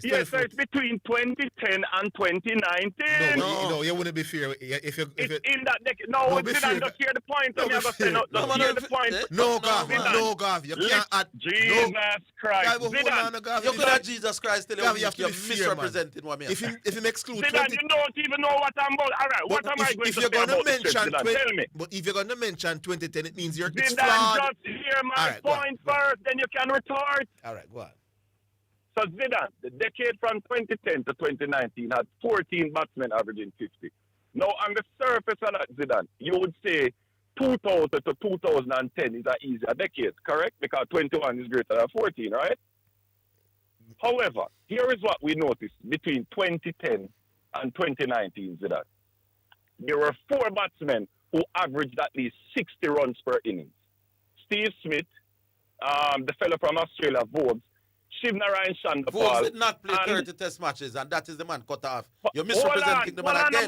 Yes, so it's between 2010 and 2019. No, you wouldn't be fair. If you in that decade. No, Zidane, just hear the point. No, just hear the point. No, Gav, you can't add. Jesus Christ. Zidane, you could have Jesus Christ till you have to you're be fair, misrepresenting what me. If you exclude Zidane, you don't even know what I'm about. All right, what am I going to say about this trip, Zidane? Tell me. But if you're going to mention 2010, it means you're flawed. Zidane, just hear my point first, then you can retort. All right, go on. So Zidane, the decade from 2010 to 2019 had 14 batsmen averaging 50. Now, on the surface of that, Zidane, you would say 2000 to 2010 is an easier decade, correct? Because 21 is greater than 14, right? However, here is what we noticed between 2010 and 2019, Zidane. There were 4 batsmen who averaged at least 60 runs per innings. Steve Smith, the fellow from Australia, Vobes, Shivnarine Chandapal. Vobes did not play 30 test matches, and that is the man cut off. You're misrepresenting the man again.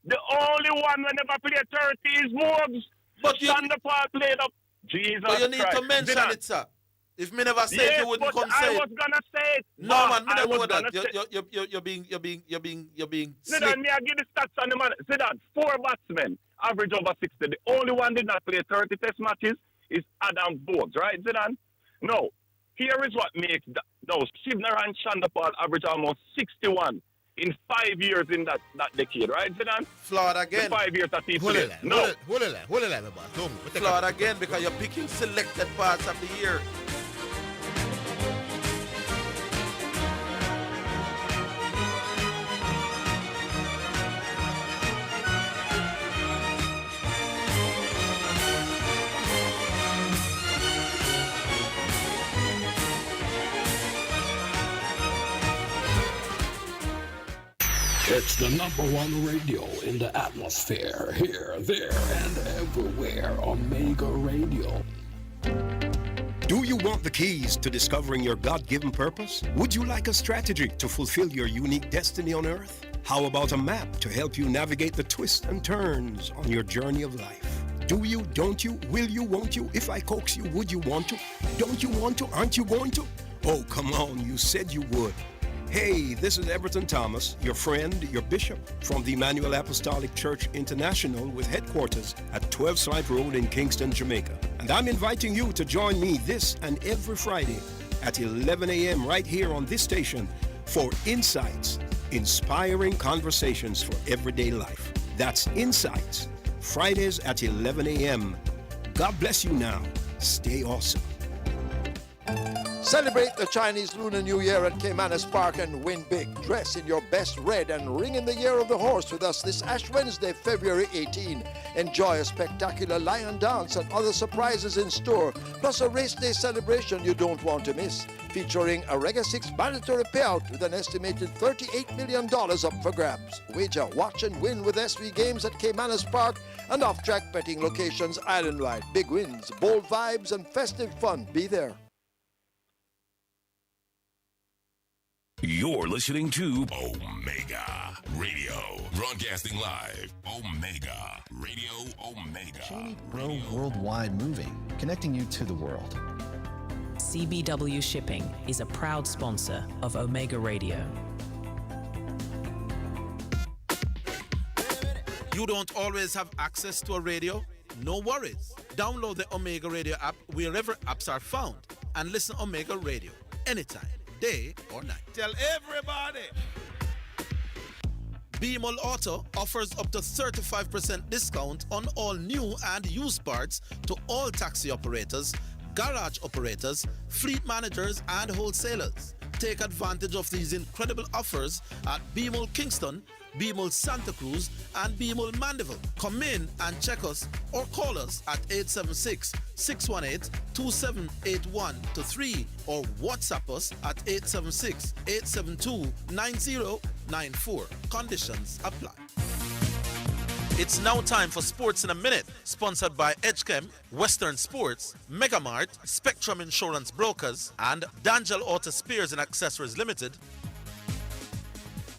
The only one who never played 30 is Vobes. But Chandapal played up. Jesus But you need Christ. to mention it, sir. If me never say it, you wouldn't come say it. I was gonna say it. No, man, me don't know that. You're being slick. Zidane, me I give the stats on the man. Zidane, 4 batsmen average over 60. The only one did not play 30 test matches is Adam Vobes, right, Zidane? No. Here is what makes Shivnarine Chandapal average almost 61 in 5 years in that decade, right, Zidane? Flawed again. The 5 years that he Hold played. it, No. hold it, my boss. Flawed again because you're picking selected parts of the year. It's the #1 radio in the atmosphere, here, there, and everywhere. Omega Radio. Do you want the keys to discovering your God-given purpose? Would you like a strategy to fulfill your unique destiny on earth? How about a map to help you navigate the twists and turns on your journey of life? Do you, don't you, will you, won't you? If I coax you, would you want to? Don't you want to? Aren't you going to? Oh, come on, you said you would. Hey, this is Everton Thomas, your friend, your bishop, from the Emmanuel Apostolic Church International with headquarters at 12 Slide Road in Kingston, Jamaica. And I'm inviting you to join me this and every Friday at 11 a.m. right here on this station for Insights, inspiring conversations for everyday life. That's Insights, Fridays at 11 a.m. God bless you now. Stay awesome. Celebrate the Chinese Lunar New Year at Caymanas Park and win big. Dress in your best red and ring in the year of the horse with us this Ash Wednesday, February 18. Enjoy a spectacular lion dance and other surprises in store, plus a race day celebration you don't want to miss, featuring a Rega 6 mandatory payout with an estimated $38 million up for grabs. Wager, watch and win with SV Games at Caymanas Park and off-track betting locations island-wide. Big wins, bold vibes and festive fun. Be there. You're listening to Omega Radio, broadcasting live. Omega Radio, Omega. Cheney Bro Worldwide Moving, connecting you to the world. CBW Shipping is a proud sponsor of Omega Radio. You don't always have access to a radio? No worries. Download the Omega Radio app wherever apps are found and listen to Omega Radio anytime, day or night. Tell everybody. BMOL Auto offers up to 35% discount on all new and used parts to all taxi operators, garage operators, fleet managers, and wholesalers. Take advantage of these incredible offers at BMOL Kingston, BMOL Santa Cruz, and BMOL Mandeville. Come in and check us or call us at 876-618-2781-3 or WhatsApp us at 876-872-9094. Conditions apply. It's now time for Sports in a Minute, sponsored by Edgechem, Western Sports, Megamart, Spectrum Insurance Brokers, and D'Angelo Auto Spares and Accessories Limited.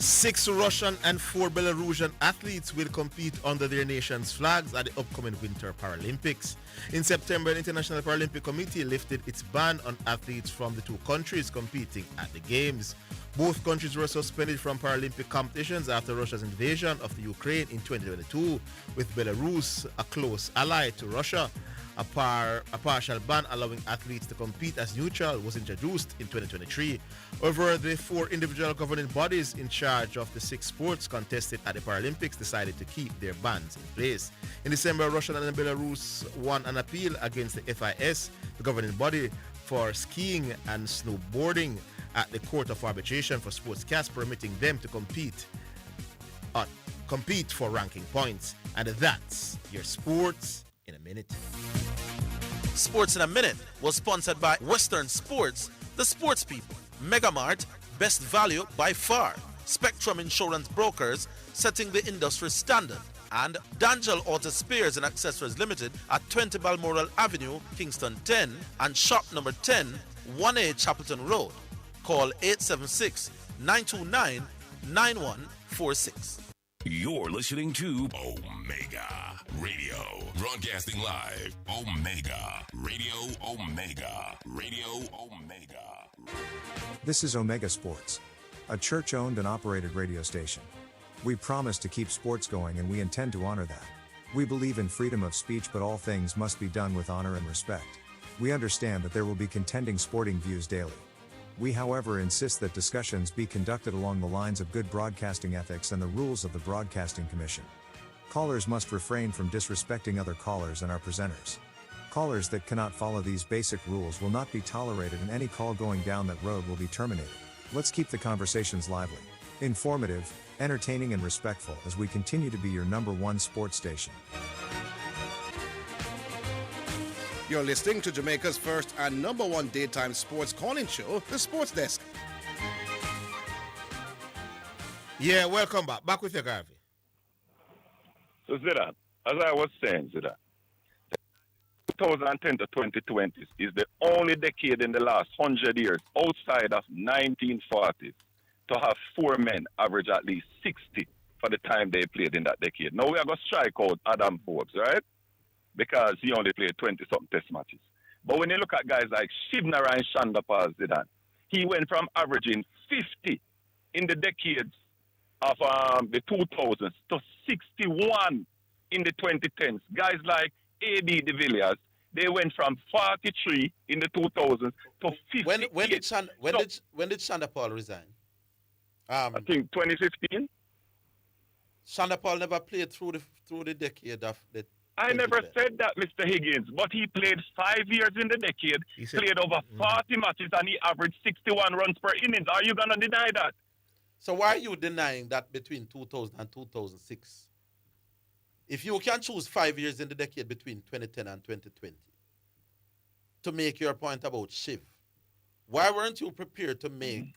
6 Russian and 4 Belarusian athletes will compete under their nation's flags at the upcoming Winter Paralympics. In September, the International Paralympic Committee lifted its ban on athletes from the two countries competing at the Games. Both countries were suspended from Paralympic competitions after Russia's invasion of the Ukraine in 2022, with Belarus a close ally to Russia. A partial ban allowing athletes to compete as neutral was introduced in 2023. However, the 4 individual governing bodies in charge of the 6 sports contested at the Paralympics decided to keep their bans in place. In December, Russia and Belarus won an appeal against the FIS, the governing body for skiing and snowboarding, at the Court of Arbitration for Sportscast, permitting them to compete for ranking points. And that's your Sports in a Minute. Sports in a Minute was sponsored by Western Sports, the sports people, Megamart, best value by far, Spectrum Insurance Brokers, setting the industry standard, and D'Angelo Auto Spares and Accessories Limited at 20 Balmoral Avenue, Kingston 10, and shop number 10, 1A Chapelton Road. Call 876-929-9146. You're listening to Omega Radio, broadcasting live. Omega Radio, Omega Radio, Omega. This is Omega Sports, a church-owned and operated radio station. We promise to keep sports going, and we intend to honor that. We believe in freedom of speech, but all things must be done with honor and respect. We understand that there will be contending sporting views daily. We, however, insist that discussions be conducted along the lines of good broadcasting ethics and the rules of the Broadcasting Commission. Callers must refrain from disrespecting other callers and our presenters. Callers that cannot follow these basic rules will not be tolerated, and any call going down that road will be terminated. Let's keep the conversations lively, informative, entertaining, and respectful as we continue to be your #1 sports station. You're listening to Jamaica's first and #1 daytime sports calling show, The Sports Desk. Yeah, welcome back. Back with you, Garvey. So, Zidane, as I was saying, Zidane, 2010 to 2020 is the only decade in the last 100 years outside of 1940s to have 4 men average at least 60 for the time they played in that decade. Now we are going to strike out Adam Forbes, right? because he only played 20-something test matches. But when you look at guys like Shibnara and Shandapal Zidane, he went from averaging 50 in the decades of the 2000s to 61 in the 2010s. Guys like A.B. de Villiers, they went from 43 in the 2000s to 50. When did Shandapal resign? I think 2015. Shandapal never played through the decade of the. I never said that, Mr. Higgins, but he played 5 years in the decade, played over 40 matches, and he averaged 61 runs per innings. Are you going to deny that? So why are you denying that between 2000 and 2006? If you can choose 5 years in the decade between 2010 and 2020 to make your point about Shiv, why weren't you prepared to make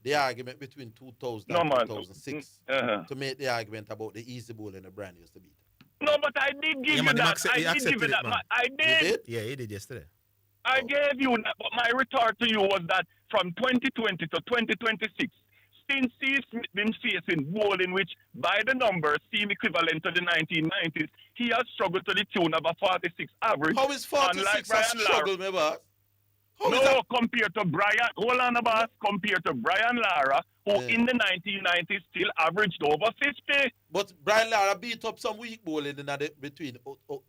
the argument between 2000 and 2006 to make the argument about the easy ball and the brand used to beat? No, but I did give you that. I did give you that. I did. Yeah, he did yesterday. I gave you that, but my retort to you was that from 2020 to 2026, since he's been facing bowling which, by the numbers, seem equivalent to the 1990s, he has struggled to the tune of a 46 average. How is 46 a struggle, my boss? No, compared to Brian, hold on, boss, compared to Brian Lara, who in the 1990s still averaged over 50. But Brian Lara beat up some weak bowling in between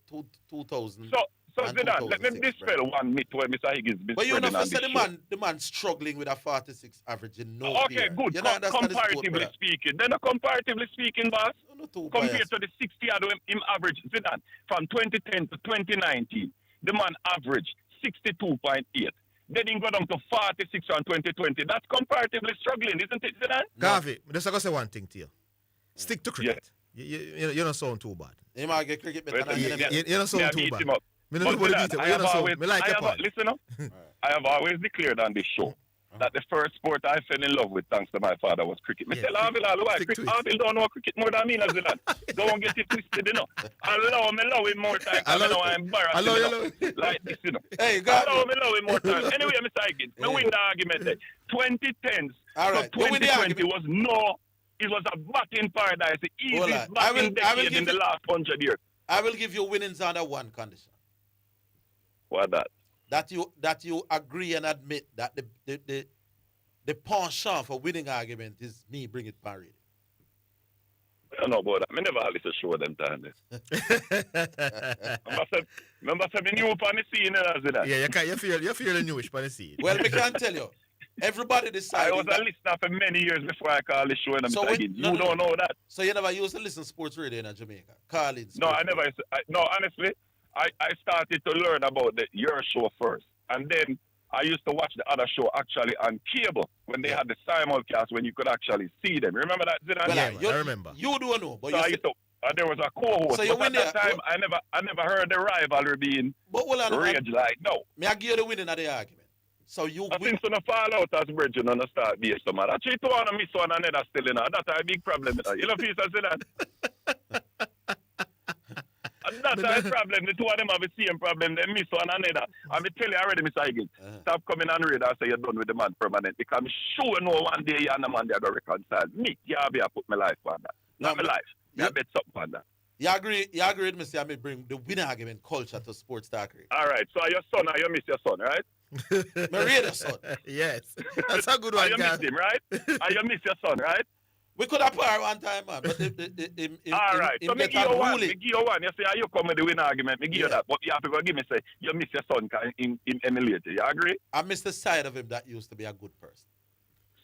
2000. So Zidane, let me dispel one myth where Mr. Higgins been. But you know, say the man struggling with a 46 average in no Okay, good. Comparatively speaking. Then comparatively speaking, boss, compared to the 60 him average, Zidane, from 2010 to 2019, the man averaged 62.8. Then he go down to 46 on 2020. That's comparatively struggling, isn't it, Zidane? Garvey, just going to say one thing to you. Stick to cricket. You don't sound too bad. You might get cricket better than you don't sound too bad. Listen up. I have always declared on this show that the first sport I fell in love with, thanks to my father, was cricket. I tell Arvil why Arvil don't know cricket more than me, Zidane. Don't get it twisted, you know. Allow me love him more time. I know I'm embarrassed. Like this, you know. Hey, allow me love him more time. Anyway, Mr. Higgins, we win the argument there. 2010s to 2020 was it was a batting paradise, the easiest batting decade in the last 100 years. I will give you winnings under one condition. What that? That you agree and admit that the penchant for winning argument is me bring it parade. I don't know about that. I never listen to show them time. Remember me new upon the scene, Zidane? Yeah, you feel the newish upon the scene. Well, I can tell you. Everybody decided. I was a listener for many years before I called the show, and you don't know that. So you never used to listen to sports radio in Jamaica? Calling. No, I never. Honestly, I started to learn about your show first, and then I used to watch the other show actually on cable when they had the simulcast when you could actually see them. Remember that, Zidane? Well, I remember. You don't know, but so there was a co-host. So but at that time, I never heard the rivalry being raged like no. Me I give you the winning of the argument. So you. I think so. No fall out as bridge and no start be some man. Actually, two want to miss one another still. You know that's a big problem. You know, piece of that. That's a problem. The two of them have the same problem. They miss one another. I'm tell you already, Mr. Higgins. Stop coming on radio and say you're done with the man permanent. Because I'm sure no one day you and the man they are going to reconcile. Me, I put my life on that. Not my life. I bet something on that. You agree with me, say I may bring the winning argument culture to sports talk radio. All right. So your son, you miss your son, right? My radio son. Yes. That's a good one, you miss him, right? You miss your son, right? We could have par one time, man. But all right. So me give you one. You say, you come with the win argument. Me give you that. But you have to go give me say, you miss your son in emulator. You agree? I miss the side of him that used to be a good person.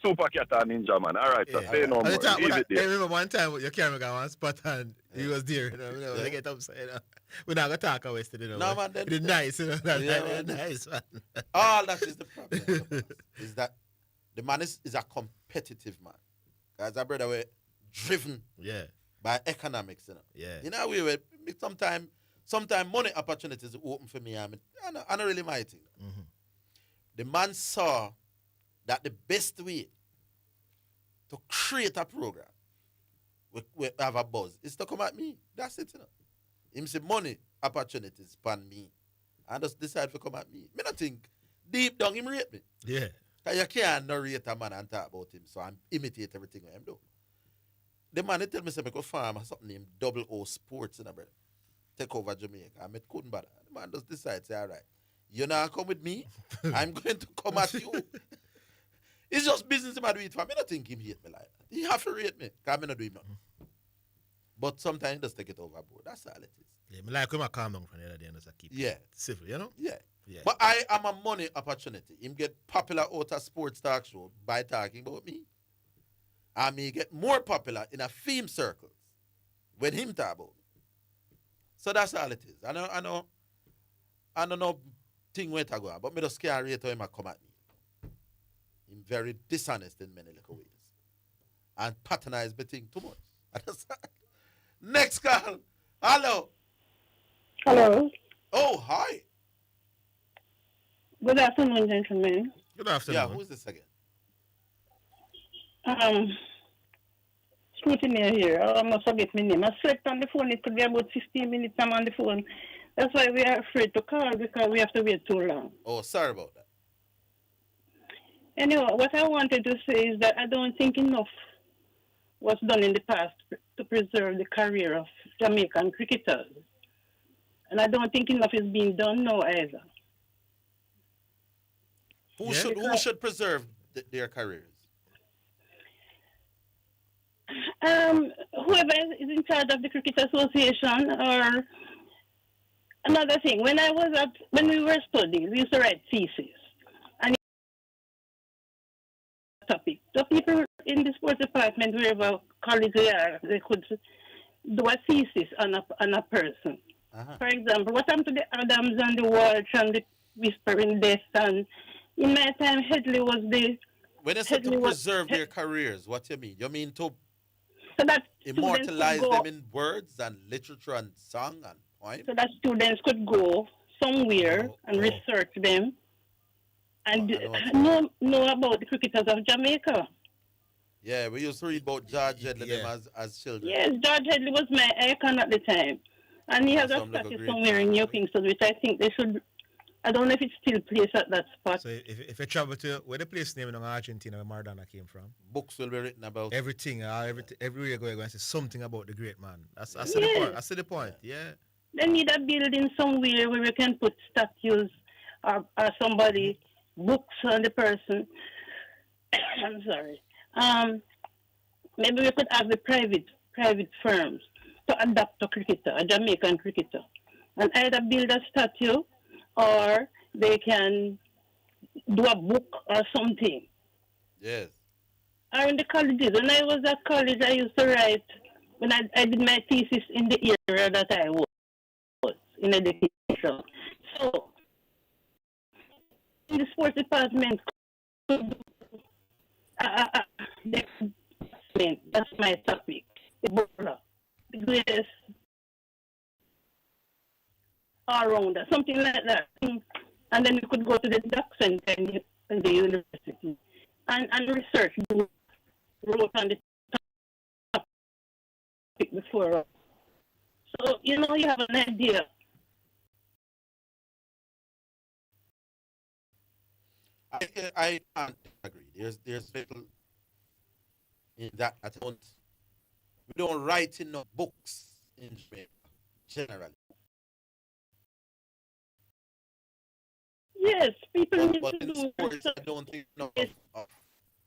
Super cat and ninja, man. All right. So say no more. I remember one time your camera got one spot and he was there. You know, they get upset. You know. We're not going to talk about it. You know, no, man. It's nice. You know, nice, man. All that is the problem. Is that the man is a competitive man. As a brother, we're driven by economics, you know. Yeah. You know, we were sometimes money opportunities open for me. I don't really mind thing. Mm-hmm. The man saw that the best way to create a program we have a buzz is to come at me. That's it, you know. Him say money opportunities pan me. And just decide to come at me. Me not think deep down him rate me. Yeah. Because you can't narrate a man and talk about him, so I imitate everything I do. The man, he tell me, say, I go farm something named 00 Sports, you know, brother. take over Jamaica. I met couldn't bother. The man just decide, say, all right, you're not come with me. I'm going to come at you. It's just business him I do it for. I don't think him hate me like that. He have to rate me, because I not do him nothing. But sometimes he just take it overboard. That's all it is. Yeah, I like when I calm down from the other day and just keep Yeah. civil, you know? Yeah. Yeah. But I am a money opportunity. Him get popular out of sports talk show by talking about me. And me get more popular in a theme circles when him talk about me. So that's all it is. I don't know thing where to go, but me just scare rate how him a come at me. Him very dishonest in many little ways. And patronize me thing too much. Understand? Next call. Hello. Hello. Oh, hi. Good afternoon, gentlemen. Good afternoon. Yeah, who's this again? Scrutiny here. I must forget my name. I slept on the phone. It could be about 15 minutes I'm on the phone. That's why we are afraid to call, because we have to wait too long. Oh, sorry about that. Anyway, what I wanted to say is that I don't think enough was done in the past to preserve the career of Jamaican cricketers. And I don't think enough is being done now either. Who should preserve their careers? Whoever is in charge of the Cricket Association, or another thing. When we were studying, we used to write thesis. And topic. The people in the sports department, wherever college they are, they could do a thesis on a person. Uh-huh. For example, what happened to the Adams and the Walsh and the Whispering Death? And in my time, Headley was the... When you say to preserve their careers, what do you mean? You mean to so that immortalize them in words and literature and song and poems? So that students could go somewhere and research them and know about the cricketers of Jamaica. Yeah, we used to read about George Headley them as children. Yes, George Headley was my icon at the time. And he has a statue somewhere in New Kingston, which I think they should... I don't know if it's still placed at that spot. So if you travel to... Where the place name in Argentina where Maradona came from? Books will be written about... Everything. Everywhere you go and say something about the great man. I see the point. I see the point, yeah. They need a building somewhere where we can put statues or somebody, books on the person. I'm sorry. Maybe we could have the private firms to adopt a cricketer, a Jamaican cricketer, and either build a statue or they can do a book or something. Yes. Or in the colleges. When I was at college, I used to write, when I did my thesis in the area that I was in education. So, in the sports department, that's my topic. The greatest all-rounder, something like that. And then we could go to the Duck Center in the university and research, wrote on the topic before. So, you have an idea. I can't agree. There's little in that we don't write in no books in Jamaica, generally. Yes, people need but to in do sports, I don't think enough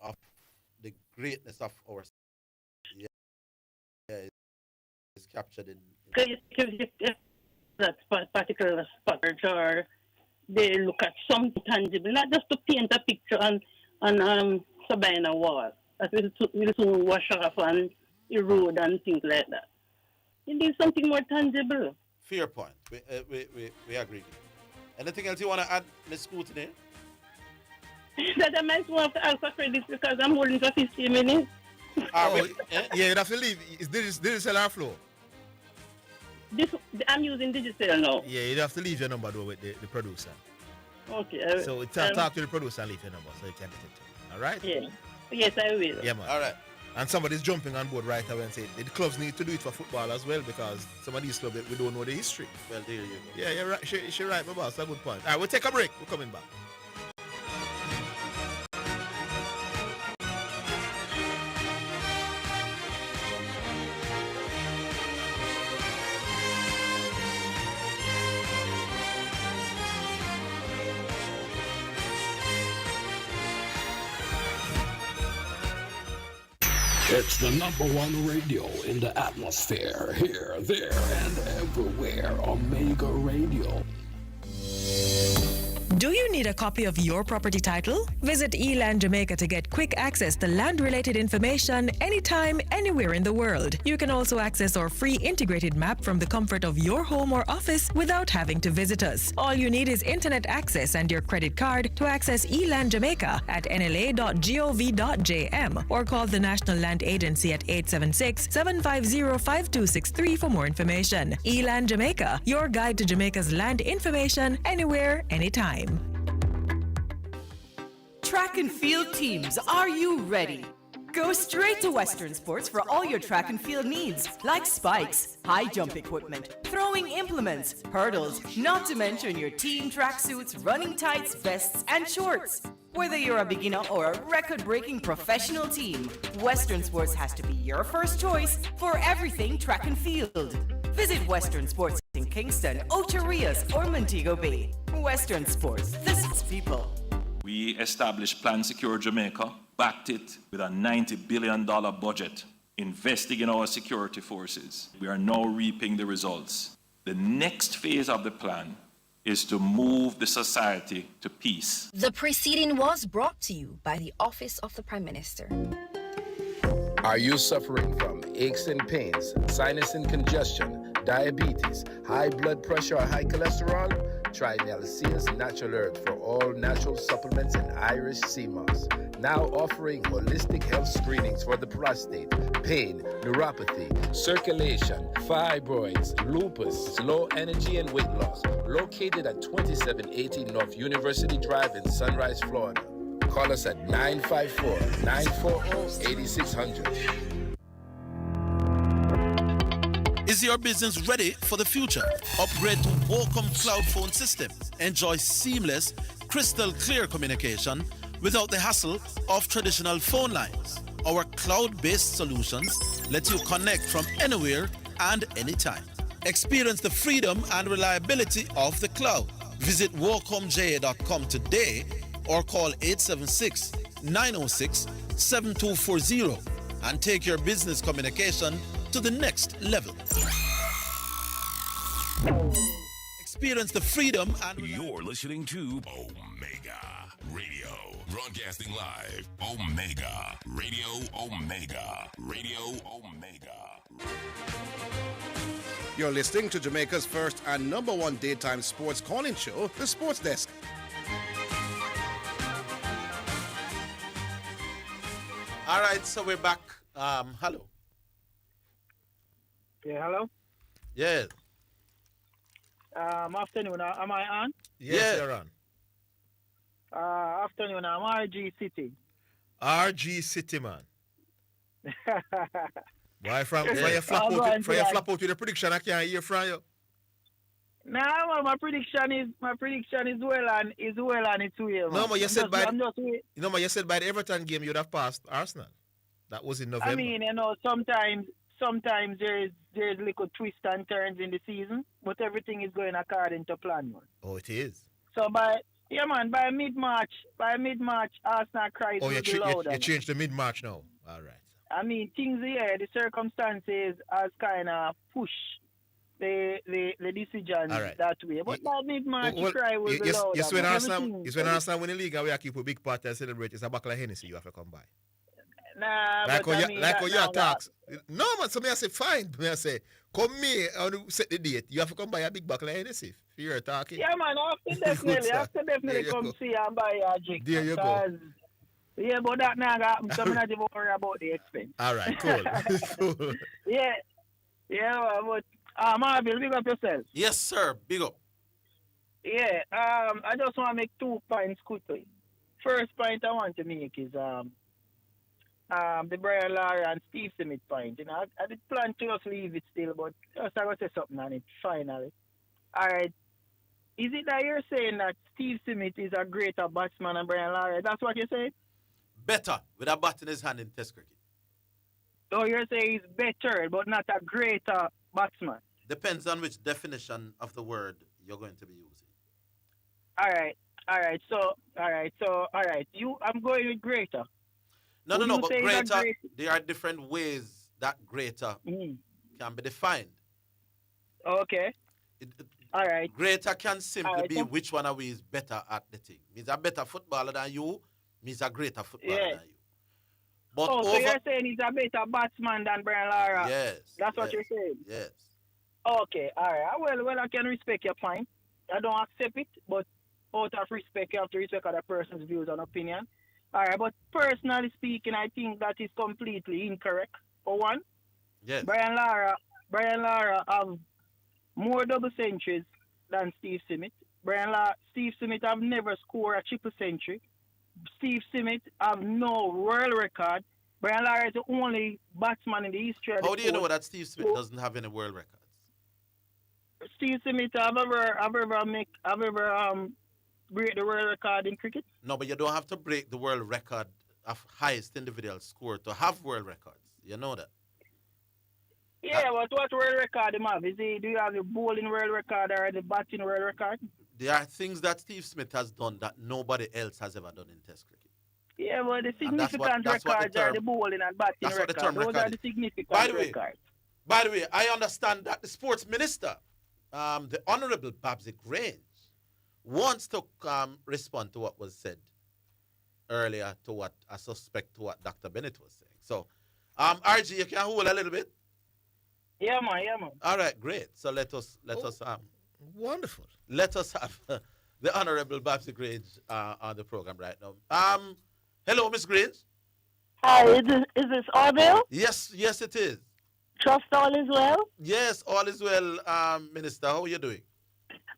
of the greatness of our is captured in that particular spot, or they look at something tangible, not just to paint a picture on Sabina wall that will soon wash off and erode and things like that. It needs something more tangible. Fair point. We agree. Anything else you want to add, Ms. School, today? That I might want to ask for credit because I'm holding for 15 minutes. Yeah, you'd have to leave. Is this our floor? I'm using digital now. Yeah, you'd have to leave your number though with the producer. Okay. So talk to the producer and leave your number so you can get it to him. All right? Yeah. Yes, I will. Yeah, man. All right. And somebody's jumping on board right away and saying the clubs need to do it for football as well because some of these clubs, we don't know the history. Well, there you go. Yeah, you're right. She's right, my boss. That's a good point. All right, we'll take a break. We're coming back. It's the #1 radio in the atmosphere. Here, there, and everywhere. Omega Radio. Do you need a copy of your property title? Visit Eland Jamaica to get quick access to land-related information anytime, anywhere in the world. You can also access our free integrated map from the comfort of your home or office without having to visit us. All you need is internet access and your credit card to access Eland Jamaica at nla.gov.jm or call the National Land Agency at 876-750-5263 for more information. Eland Jamaica, your guide to Jamaica's land information anywhere, anytime. Track and field teams, are you ready? Go straight to Western Sports for all your track and field needs, like spikes, high jump equipment, throwing implements, hurdles, not to mention your team tracksuits, running tights, vests, and shorts. Whether you're a beginner or a record-breaking professional team, Western Sports has to be your first choice for everything track and field. Visit Western Sports in Kingston, Ocho Rios, or Montego Bay. Western Sports, this is people. We established Plan Secure Jamaica, backed it with a $90 billion budget, investing in our security forces. We are now reaping the results. The next phase of the plan is to move the society to peace. The preceding was brought to you by the Office of the Prime Minister. Are you suffering from aches and pains, sinus and congestion, diabetes, high blood pressure, or high cholesterol? Try Nelsia's Natural Earth for all natural supplements and Irish sea moss. Now offering holistic health screenings for the prostate, pain, neuropathy, circulation, fibroids, lupus, low energy and weight loss. Located at 2780 North University Drive in Sunrise, Florida. Call us at 954-940-8600. Is your business ready for the future? Upgrade to Qualcomm Cloud Phone System. Enjoy seamless, crystal clear communication without the hassle of traditional phone lines. Our cloud-based solutions let you connect from anywhere and anytime. Experience the freedom and reliability of the cloud. Visit WalcomJA.com today or call 876-906-7240 and take your business communication to the next level. Experience the freedom and... You're listening to Omega Radio. Broadcasting live. Omega Radio. Omega Radio. Omega. You're listening to Jamaica's first and #1 daytime sports calling show, The Sports Desk. All right, so we're back. Hello. Yeah, hello? Yeah. Afternoon, am I on? Yes, you're on. Afternoon, I'm RG City. RG City, man. Why from you flap out with the prediction I can't hear from you? Nah, man, my prediction is well and its way. Man. No, but you said by the Everton game you'd have passed Arsenal. That was in November. I mean, sometimes there's little twists and turns in the season, but everything is going according to plan, man. Oh, it is. So by mid-March, Arsenal cries will be louder. You changed the mid-March now. All right. I mean, things here, the circumstances has kind of pushed the decision that way. But by mid-March, cry will be louder. Yes, when Arsenal win the league and we keep a big party and celebrate, it's a buckle of Hennessy you have to come by. Nah, like how you attack. No, man, so me I say, fine. Me I say, come here and set the date. You have to come buy a big buckle of Hennessy. You're talking. Yeah, man, I have to definitely come see and buy a drink. There you go. Yeah, but that now so I'm not even worry about the expense. All right, cool. Cool. Yeah, but Marvin, big up yourself. Yes, sir. Big up. Yeah, I just want to make 2 points quickly. First point I want to make is the Brian Lara and Steve Smith point. You know, I did plan to just leave it still, but just I gotta say something on it finally. All right. Is it that you're saying that Steve Smith is a greater batsman than Brian Lara? That's what you're saying? Better with a bat in his hand in Test cricket. So you're saying he's better, but not a greater batsman? Depends on which definition of the word you're going to be using. All right. I'm going with greater. No, but greater, there are different ways that greater can be defined. Okay. All right. Greater can simply be which one of we is better at the thing. Means a better footballer than you, means a greater footballer than you. But so you're saying he's a better batsman than Brian Lara? Yes. That's what you're saying? Yes. Okay, all right. Well, I can respect your point. I don't accept it, but out of respect, you have to respect other person's views and opinion. All right, but personally speaking, I think that is completely incorrect. For one, yes. Brian Lara have more double centuries than Steve Smith. Steve Smith have never scored a triple century. Steve Smith have no world record. Brian Lara is the only batsman in the history of the How do you know that Steve Smith doesn't have any world records? Steve Smith have ever break the world record in cricket? No, but you don't have to break the world record of highest individual score to have world records. You know that. Yeah, but what world record do you have? Do you have the bowling world record or the batting world record? There are things that Steve Smith has done that nobody else has ever done in Test cricket. Yeah, well, the significant records are the bowling and batting records. Those are the significant records. By the way, I understand that the sports minister, the Honorable Babsy Grange, wants to respond to what was said earlier to what I suspect to what Dr. Bennett was saying. So, RG, you can hold a little bit? Yeah, man. All right, great. So let us wonderful. Let us have the Honorable Babsy Grange on the program right now. Hello, Miss Grange. Hi, is this audio? Yes, it is. Trust all is well? Yes, all is well, Minister. How are you doing?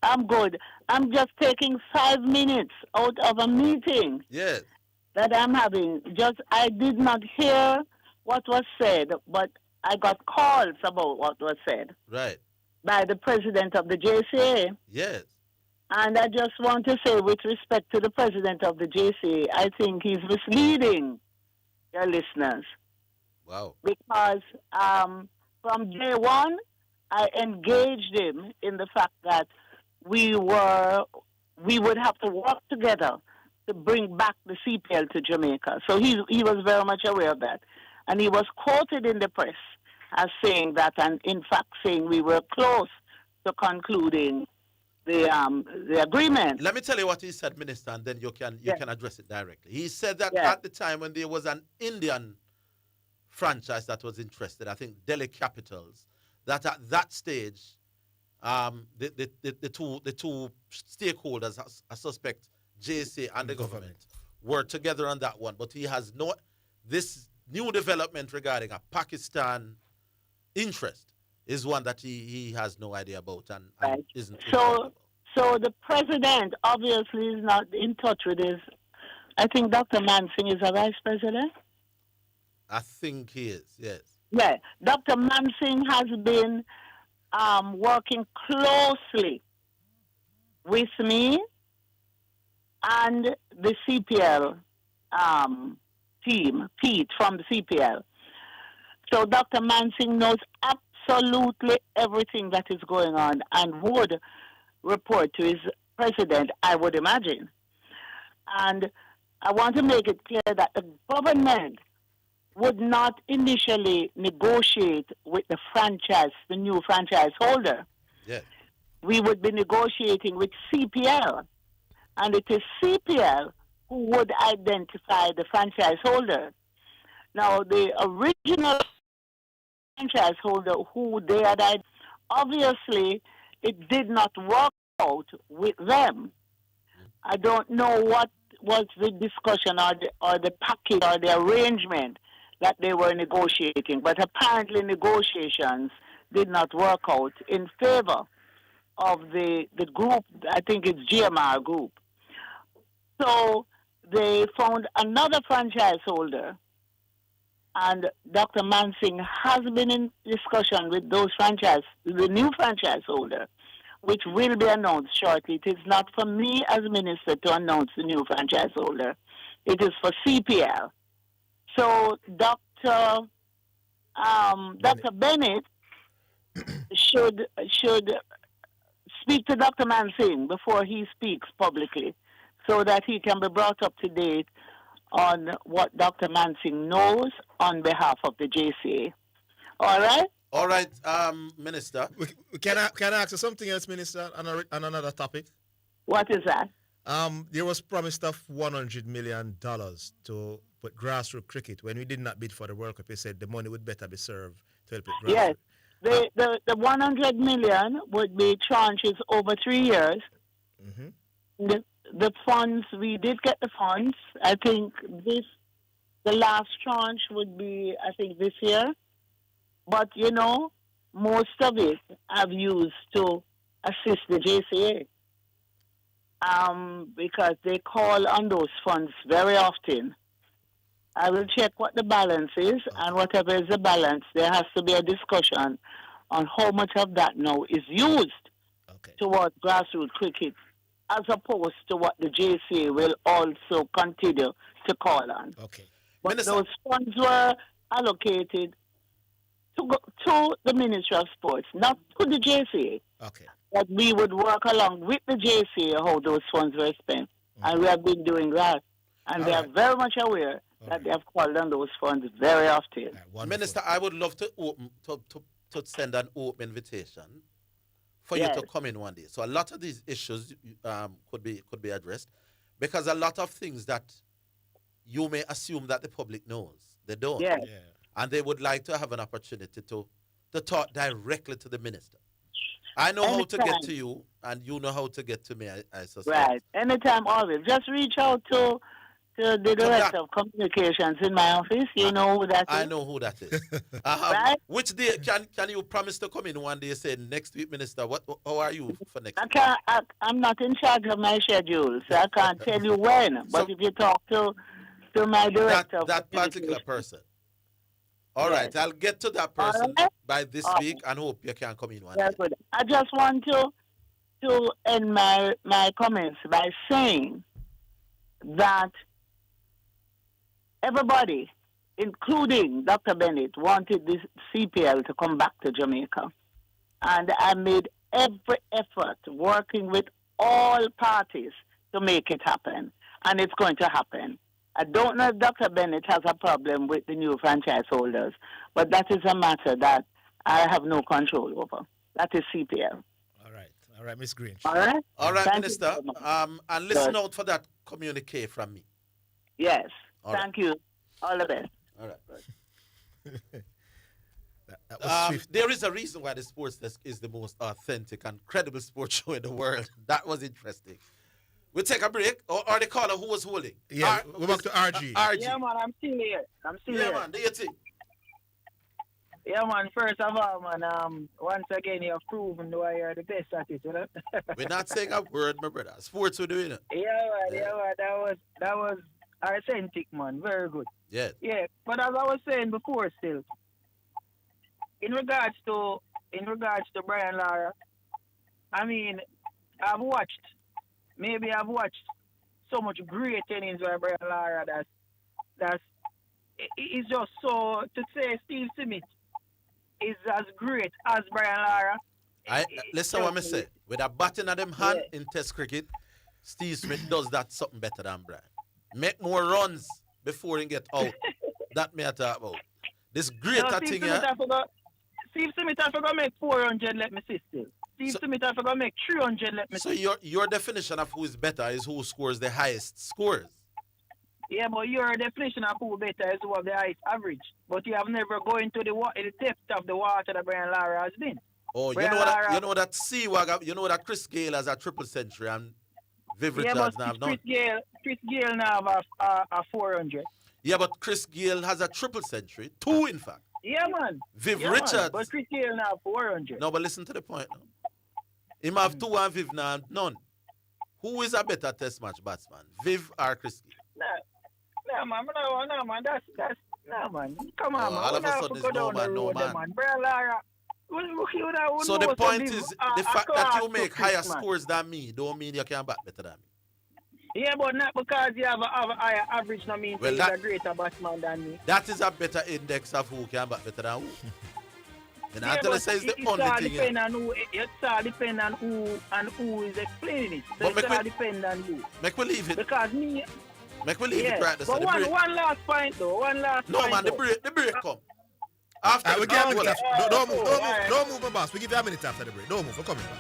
I'm good. I'm just taking 5 minutes out of a meeting that I'm having. I did not hear what was said, but I got calls about what was said. Right. By the president of the JCA. Yes. And I just want to say, with respect to the president of the JCA, I think he's misleading your listeners. Wow. Because from day one, I engaged him in the fact that we would have to work together to bring back the CPL to Jamaica. So he was very much aware of that. And he was quoted in the press as saying that, and in fact saying we were close to concluding the agreement. Let me tell you what he said, Minister, and then you can address it directly. He said that at the time when there was an Indian franchise that was interested, I think Delhi Capitals, that at that stage, the two stakeholders, I suspect JSA and the government, were together on that one. But he has this new development regarding a Pakistan interest is one that he has no idea about and isn't. So the president obviously is not in touch with his. I think Dr. Mansingh is a vice president. I think he is. Yes. Yeah, Dr. Mansingh has been working closely with me and the CPL team, Pete from the CPL. So Dr. Mansingh knows absolutely everything that is going on and would report to his president, I would imagine. And I want to make it clear that the government would not initially negotiate with the new franchise holder. Yes. We would be negotiating with CPL. And it is CPL who would identify the franchise holder. Now, the original franchise holder who they had, obviously, it did not work out with them. I don't know what was the discussion or the package or the arrangement that they were negotiating, but apparently negotiations did not work out in favor of the group. I think it's GMR Group. So they found another franchise holder, and Dr. Mansingh has been in discussion with the new franchise holder, which will be announced shortly. It is not for me as minister to announce the new franchise holder. It is for CPL. So Dr. Bennett should speak to Dr. Mansingh before he speaks publicly, so that he can be brought up to date on what Dr. Mansing knows on behalf of the JCA. All right? All right, Minister. Can I ask you something else, Minister, on another topic? What is that? There was promised of $100 million to put grassroots cricket. When we did not bid for the World Cup, you said the money would better be served to help it grassroots. Yes. The 100 million would be tranches over 3 years. Mm-hmm. The funds, we did get the funds. I think the last tranche would be, I think, this year. But, you know, most of it I've used to assist the JCA. Because they call on those funds very often. I will check what the balance is, and whatever is the balance, there has to be a discussion on how much of that now is used towards grassroots cricket, as opposed to what the JCA will also continue to call on. Okay. But those funds were allocated to the Ministry of Sports, not to the JCA. Okay. That we would work along with the JCA how those funds were spent. And we have been doing that. And they are very much aware that they have called on those funds very often. Minister, I would love to send an open invitation for you to come in one day. So a lot of these issues could be addressed, because a lot of things that you may assume that the public knows, they don't. Yes. Yeah. And they would like to have an opportunity to talk directly to the minister. I know how to get to you, and you know how to get to me, I suspect. Right. Anytime, always. Just reach out to the Director of Communications in my office. You know who that is? I know who that is. Right? Which day, can you promise to come in one day, say, next week, Minister, how are you for next week? I'm not in charge of my schedule, so I can't tell you when. But if you talk to my Director of that particular person. All right, I'll get to that person by this week and hope you can come in one day. Good. I just want to end my comments by saying that everybody, including Dr. Bennett, wanted this CPL to come back to Jamaica. And I made every effort working with all parties to make it happen. And it's going to happen. I don't know if Dr. Bennett has a problem with the new franchise holders, but that is a matter that I have no control over. That is CPL. All right, Ms. Grange. All right? All right, Thank Minister. And listen out for that communique from me. Yes. All Thank you. All the best. All right. There is a reason why the Sports Desk is the most authentic and credible sports show in the world. That was interesting. We'll take a break. Or the caller who was holding? Yeah, we're back to RG. RG. Yeah, man, I'm still here. Yeah, man, do you think? Yeah, man, first of all, man, once again, you have proven why you're the best at it, you know? We're not saying a word, my brother. Sports, we're doing it. Yeah, man, that was authentic, man. Very good. Yeah. Yeah, but as I was saying before still, in regards to Brian Lara, I mean, I've watched so much great innings by Brian Lara that's it's just so to say Steve Smith is as great as Brian Lara. Listen what I say. With a bat in them hand in Test cricket, Steve Smith does that something better than Brian. Make more runs before he get out. That me I talk about. This greater thing here. Steve Smith I forgot make 400, let me see still. Steve Smith I forgot make 300, let me see. So your definition of who is better is who scores the highest scores. Yeah, but your definition of who better is who have the highest average. But you have never gone into the depth of the water that Brian Lara has been. Oh, you know that Seawag, you know that Chris Gayle has a triple century and Viv Richards now have none. Chris Gayle now have a 400. Yeah, but Chris Gayle has a triple century, 2 in fact. Yeah, man. Viv Richards. Man. But Chris Gayle now have 400. No, but listen to the point now. Him have 2 and Viv now none. Who is a better test match batsman, Viv or Chris Gayle? No, man. That's no, man. Come on, man. All of a sudden, it's no man. Brian Lara. So the point is, the fact that you make higher scores than me don't mean you can bat better than me. Yeah, but not because you have a higher average, no mean you're a greater batsman than me. That is a better index of who can bat better than who. And until it says the only thing. It all depends on who is explaining it. So it all depends on you. Make me leave it. Because Make me leave it right there. But one last point though. No, man, the break come. After we the can't break. Don't move, my boss. We give you a minute after the break. Don't move. We're coming back.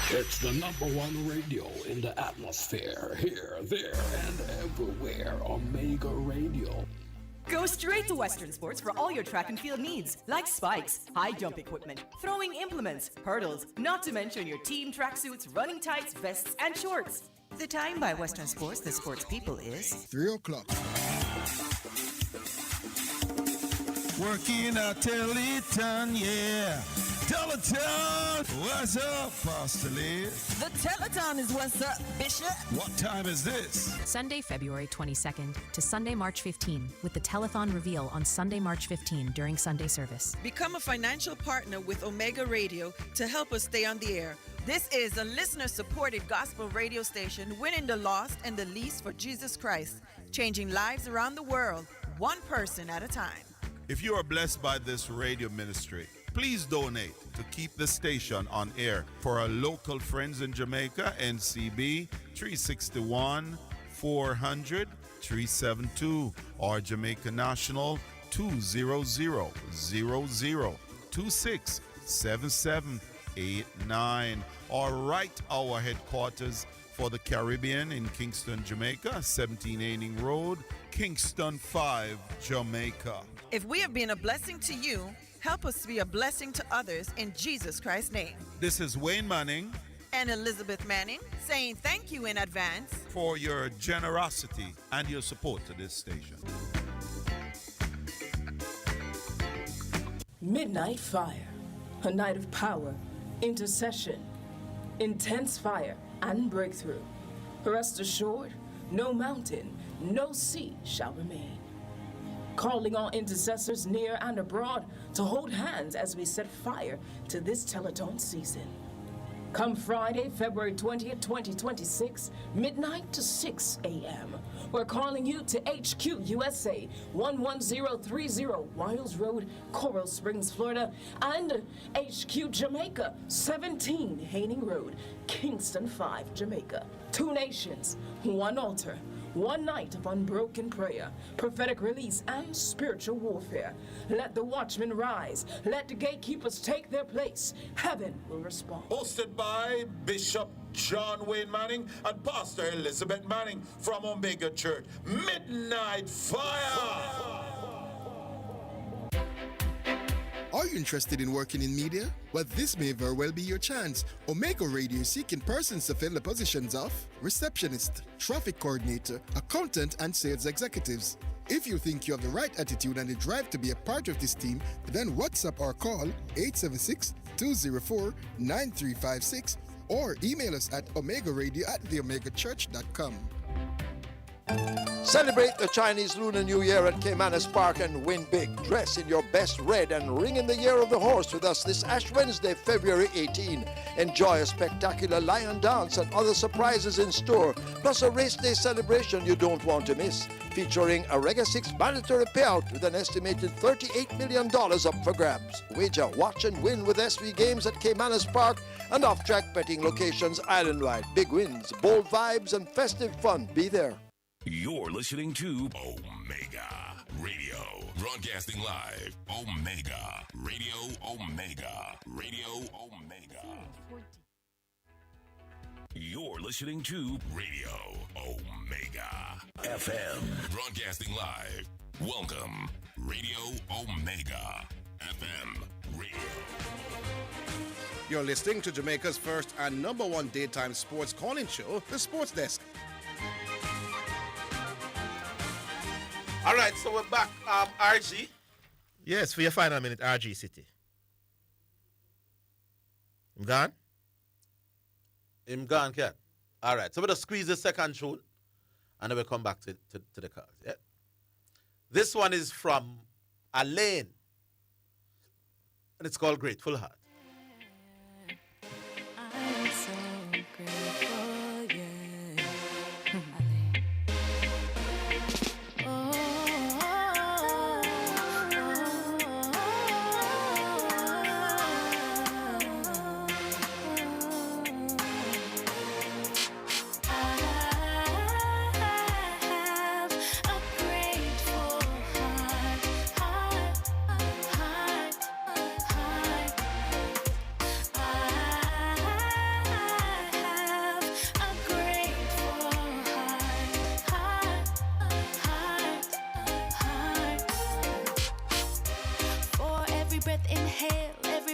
It's the #1 radio in the atmosphere. Here, there, and everywhere. Omega Radio. Go straight to Western Sports for all your track and field needs, like spikes, high jump equipment, throwing implements, hurdles, not to mention your team tracksuits, running tights, vests, and shorts. The time by Western Sports, the sports people, is 3 o'clock. Working at Teleton, yeah. Teleton, what's up, Pastor Lee? The Teleton is what's up, Bishop. What time is this? Sunday, February 22nd to Sunday, March 15, with the Telethon reveal on Sunday, March 15 during Sunday service. Become a financial partner with Omega Radio to help us stay on the air. This is a listener-supported gospel radio station winning the lost and the least for Jesus Christ, changing lives around the world, one person at a time. If you are blessed by this radio ministry, please donate to keep the station on air for our local friends in Jamaica, NCB 361 400 372 or Jamaica National 200 26 7789 or write our headquarters for the Caribbean in Kingston, Jamaica, 17 Aining Road, Kingston 5, Jamaica. If we have been a blessing to you, help us to be a blessing to others in Jesus Christ's name. This is Wayne Manning and Elizabeth Manning saying thank you in advance for your generosity and your support to this station. Midnight Fire, a night of power, intercession, intense fire, and breakthrough. Rest assured, no mountain, no sea shall remain. Calling all intercessors near and abroad to hold hands as we set fire to this Telethon season. Come Friday, February 20th, 2026, midnight to 6 a.m. We're calling you to HQ USA, 11030 Wiles Road, Coral Springs, Florida, and HQ Jamaica, 17 Haining Road, Kingston 5, Jamaica. 2 nations, 1 altar. 1 night of unbroken prayer, prophetic release, and spiritual warfare. Let the watchmen rise. Let the gatekeepers take their place. Heaven will respond. Hosted by Bishop John Wayne Manning and Pastor Elizabeth Manning from Omega Church. Midnight Fire! Are you interested in working in media? Well, this may very well be your chance. Omega Radio is seeking persons to fill the positions of receptionist, traffic coordinator, accountant, and sales executives. If you think you have the right attitude and the drive to be a part of this team, then WhatsApp or call 876-204-9356 or email us at omegaradio@theomegachurch.com. Celebrate the Chinese Lunar New Year at Caymanas Park and win big. Dress in your best red and ring in the year of the horse with us this Ash Wednesday, February 18. Enjoy a spectacular lion dance and other surprises in store, plus a race day celebration you don't want to miss, featuring a Rega 6 mandatory payout with an estimated $38 million up for grabs. Wager, watch and win with SV Games at Caymanas Park and off-track betting locations island-wide. Big wins, bold vibes, and festive fun. Be there. You're listening to Omega Radio, broadcasting live. Omega Radio, Omega Radio, Omega. You're listening to Radio Omega FM, broadcasting live. Welcome, Radio Omega FM Radio. You're listening to Jamaica's first and #1 daytime sports calling show, The Sports Desk. All right, so we're back. RG. Yes, for your final minute, RG City. I'm gone? I'm gone, Cat. All right, so we're going to squeeze the second tune, and then we'll come back to the cars. Yeah? This one is from Alaine, and it's called Grateful Heart.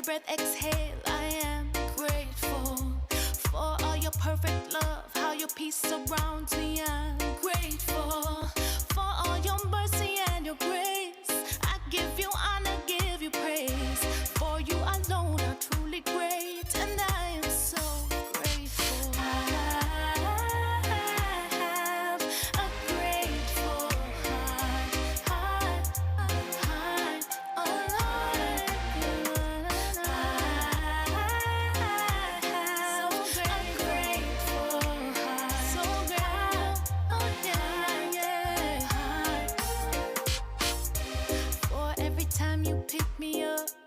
breath exhale, I am grateful for all your perfect love, how your peace surrounds me. I'm grateful for all your mercy and your grace. I give you honor, give you praise. For you alone are truly great, and I am so grateful. I have a grateful heart, oh Lord.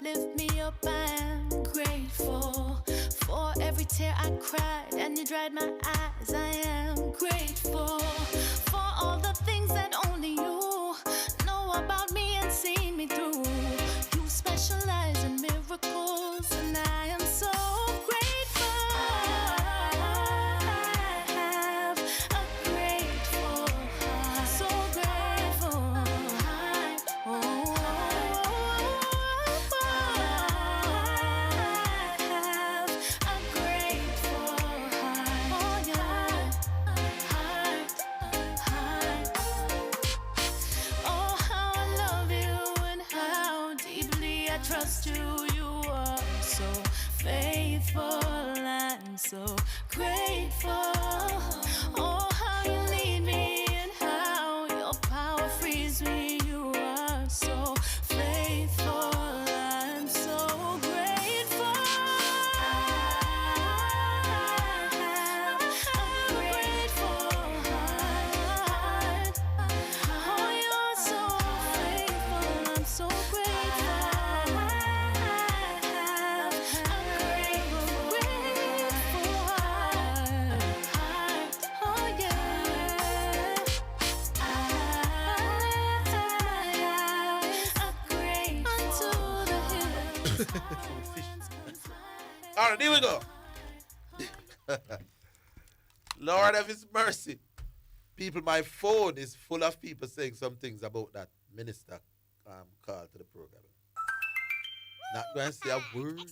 Lift me up, I am grateful for every tear I cried and you dried my eyes. I am grateful for all the things that only you know about me and seen me through. You specialize in miracles, and I am so grateful. I have a grateful heart, so grateful. Trust you, you are so faithful and so grateful. Oh, how you lead me and how your power frees me. You are so faithful and so grateful. I'm grateful heart. Oh, you're so faithful. I'm so grateful. All right, here we go. Lord of His mercy. People, my phone is full of people saying some things about that minister call to the program. Not going to say a word.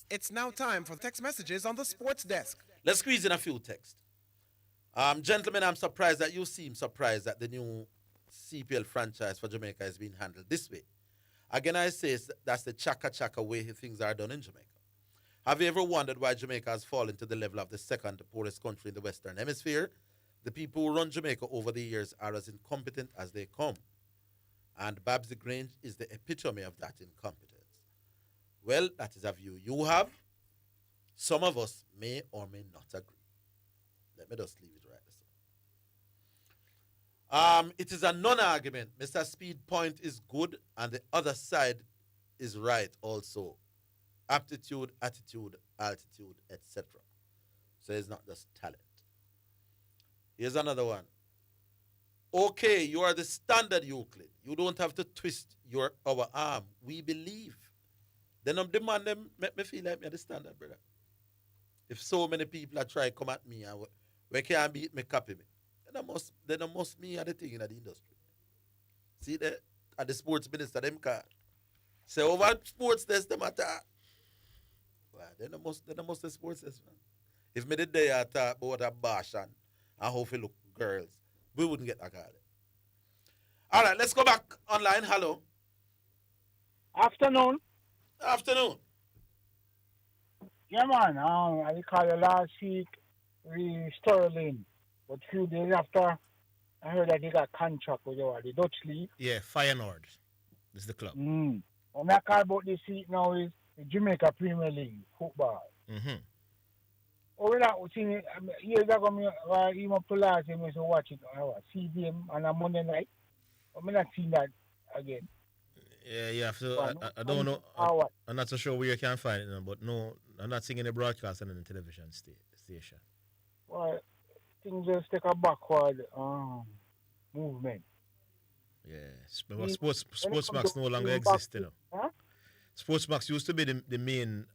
It's now time for text messages on the sports desk. Let's squeeze in a few texts. Gentlemen, I'm surprised that you seem surprised that the new CPL franchise for Jamaica is being handled this way. Again, I say that's the chaka-chaka way things are done in Jamaica. Have you ever wondered why Jamaica has fallen to the level of the second poorest country in the Western Hemisphere? The people who run Jamaica over the years are as incompetent as they come. And Babsy Grange is the epitome of that incompetence. Well, that is a view you have. Some of us may or may not agree. Let me just leave it right there. It is a non-argument. Mr. Speed point is good, and the other side is right also. Aptitude, attitude, altitude, etc. So it's not just talent. Here's another one. Okay, you are the standard Euclid. You don't have to twist our arm. We believe. Then I'm the man them make me feel like me the standard, brother. If so many people are trying to come at me and we can't beat me, copy me, then I must me at the thing in the industry. See there? At the sports minister, them card. Say over sports test them attack. Well, then I must the sports test, man. If me did they talk about a bash and how we look girls, we wouldn't get that card. All right, let's go back online. Hello. Afternoon. Afternoon. Yeah, man. I call you last week, Sterling. But few days after, I heard that he got contract with the Dutch League. Yeah, Feyenoord. This is the club. What I call about this week now is the Jamaica Premier League football. Mm-hmm. Over that, years ago, I even up to last time I watch it, CDM on a Monday night. I'm not seeing that again. Yeah, you have to. I don't know. I'm not so sure where you can find it now, but no, I'm not seeing any broadcast on the television station. Well, things just take a backward movement. Yeah, Sportsmax no longer exists, you know. Huh? Sportsmax used to be the main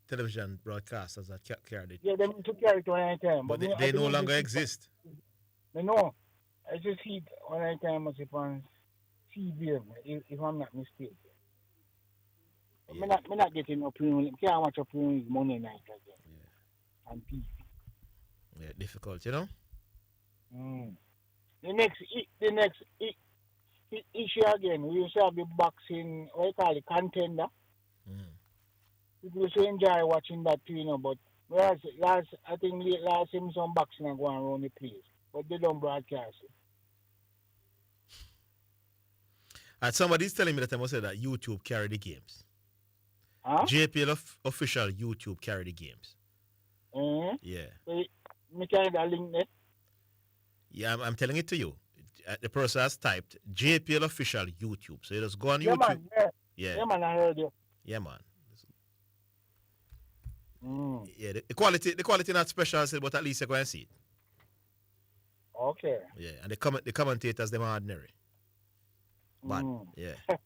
television broadcasters that carried it. Yeah, they took care of it one time. But they no longer exist. I know. I just see it one time as if on CBM, if I'm not mistaken. Yeah. Me not getting no Premier League. Can't watch a Premier League Monday night again. Yeah. And TV. Yeah, difficult, you know. The next issue again. We used to have the boxing. What you call it, contender. People used to enjoy watching that too, you know. But I think last time some boxing are going around the place, but they don't broadcast it. And somebody's telling me that I must say that YouTube carry the games. Huh? JPL official YouTube carry the games. Yeah. So, me carry that link there? Yeah, I'm telling it to you. The person has typed JPL official YouTube. So you just go on YouTube. Man, yeah, man, I heard you. Yeah, man. Yeah, the quality not special, but at least you go and see it. Okay. Yeah, and the commentators, them are ordinary. But, yeah. So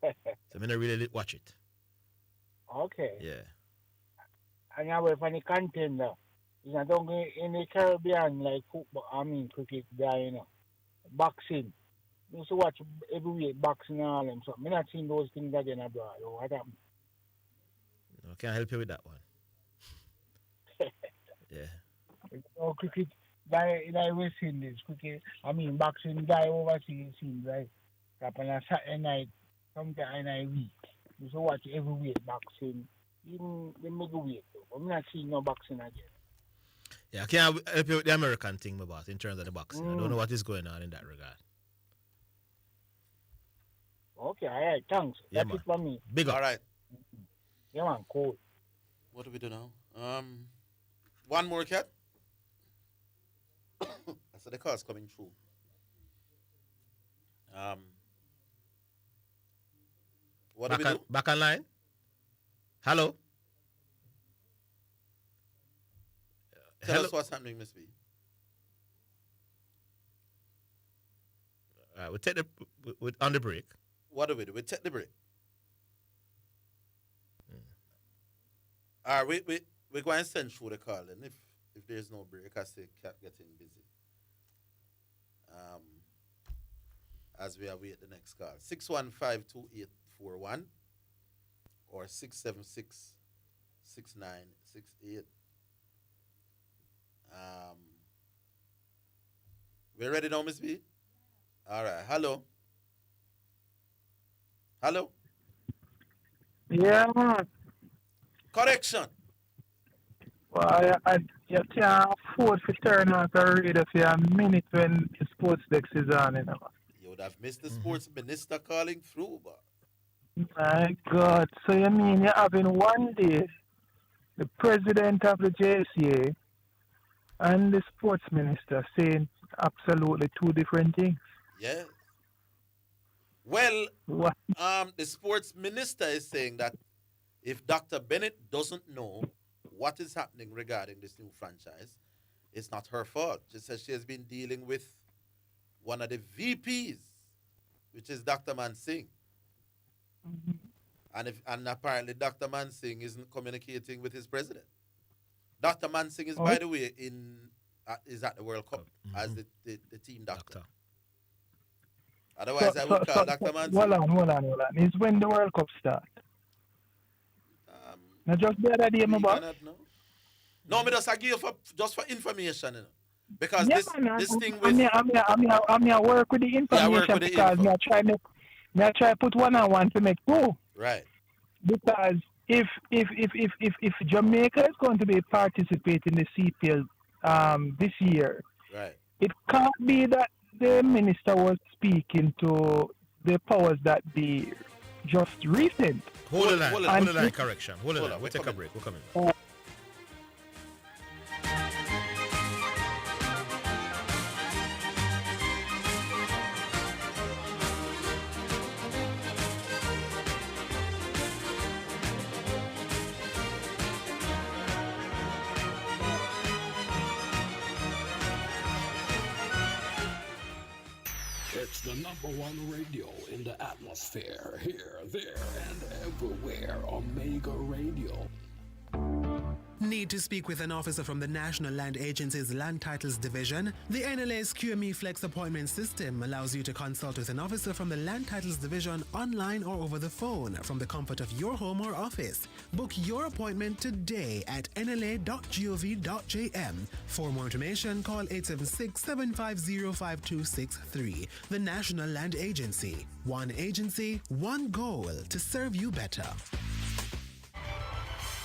I don't really watch it. Okay. Yeah. And now we're funny contender. It's not only in the Caribbean like football, cricket there, you know. Boxing. You used to watch every week boxing and all them. So I'm not seeing those things again abroad. What happened? I can't help you with that one. Yeah. Oh, cricket guy West Indies, cricket. Boxing guy overseas seems right. Happen on Saturday night, sometime in a week. You used to watch every week boxing. Even the middleweight though. I'm not seeing no boxing again. Yeah, I can't help you with the American thing, my boss, in terms of the boxing. I don't know what is going on in that regard. Okay, all right, thanks. Yeah, That's it for me. Big up. All right. Yeah, man, cool. What do we do now? One more, cat. So the call's coming through. What do we do? Back online? Hello? Tell us what's happening, Miss B. We'll take on the break. What do we do? We take the break. All right, we're going to send through the call, and if there's no break, I say kept getting busy. As we await the next call. 615-2841 or 676-6968. We ready now, Miss B? All right. Hello. Hello. Yeah, man. Correction. Well, you can't afford to turn on the radio for a minute when the sports desk is on, you know. You would have missed the sports minister calling through, but. My God. So you mean you're having one day the president of the JCA and the sports minister saying absolutely two different things? Yeah. Well, the sports minister is saying that if Dr. Bennett doesn't know what is happening regarding this new franchise, it's not her fault. She says she has been dealing with one of the VPs, which is Dr. Mansingh. And apparently Dr. Mansingh isn't communicating with his president. Dr. Mansingh is, by the way, is at the World Cup as the team doctor. Otherwise, I would call Dr. Mansingh. Hold on. It's when the World Cup starts. Now just the other day, my boss. No, me just I give for information, you know. Because this thing with I work with the information because I try to put one-on-one to make two. Right. Because if Jamaica is going to be participating in the CPL this year, right, it can't be that the minister was speaking to the powers that be just recent. Hold the line, correction. Hold the line. We'll take a break. We're coming. It's the #1 radio in the atmosphere, here, there, and everywhere. Omega Radio. Need to speak with an officer from the National Land Agency's Land Titles Division? The NLA's QME Flex appointment system allows you to consult with an officer from the Land Titles Division online or over the phone from the comfort of your home or office. Book your appointment today at nla.gov.jm. For more information, call 876-750-5263. The National Land Agency. One agency, one goal to serve you better.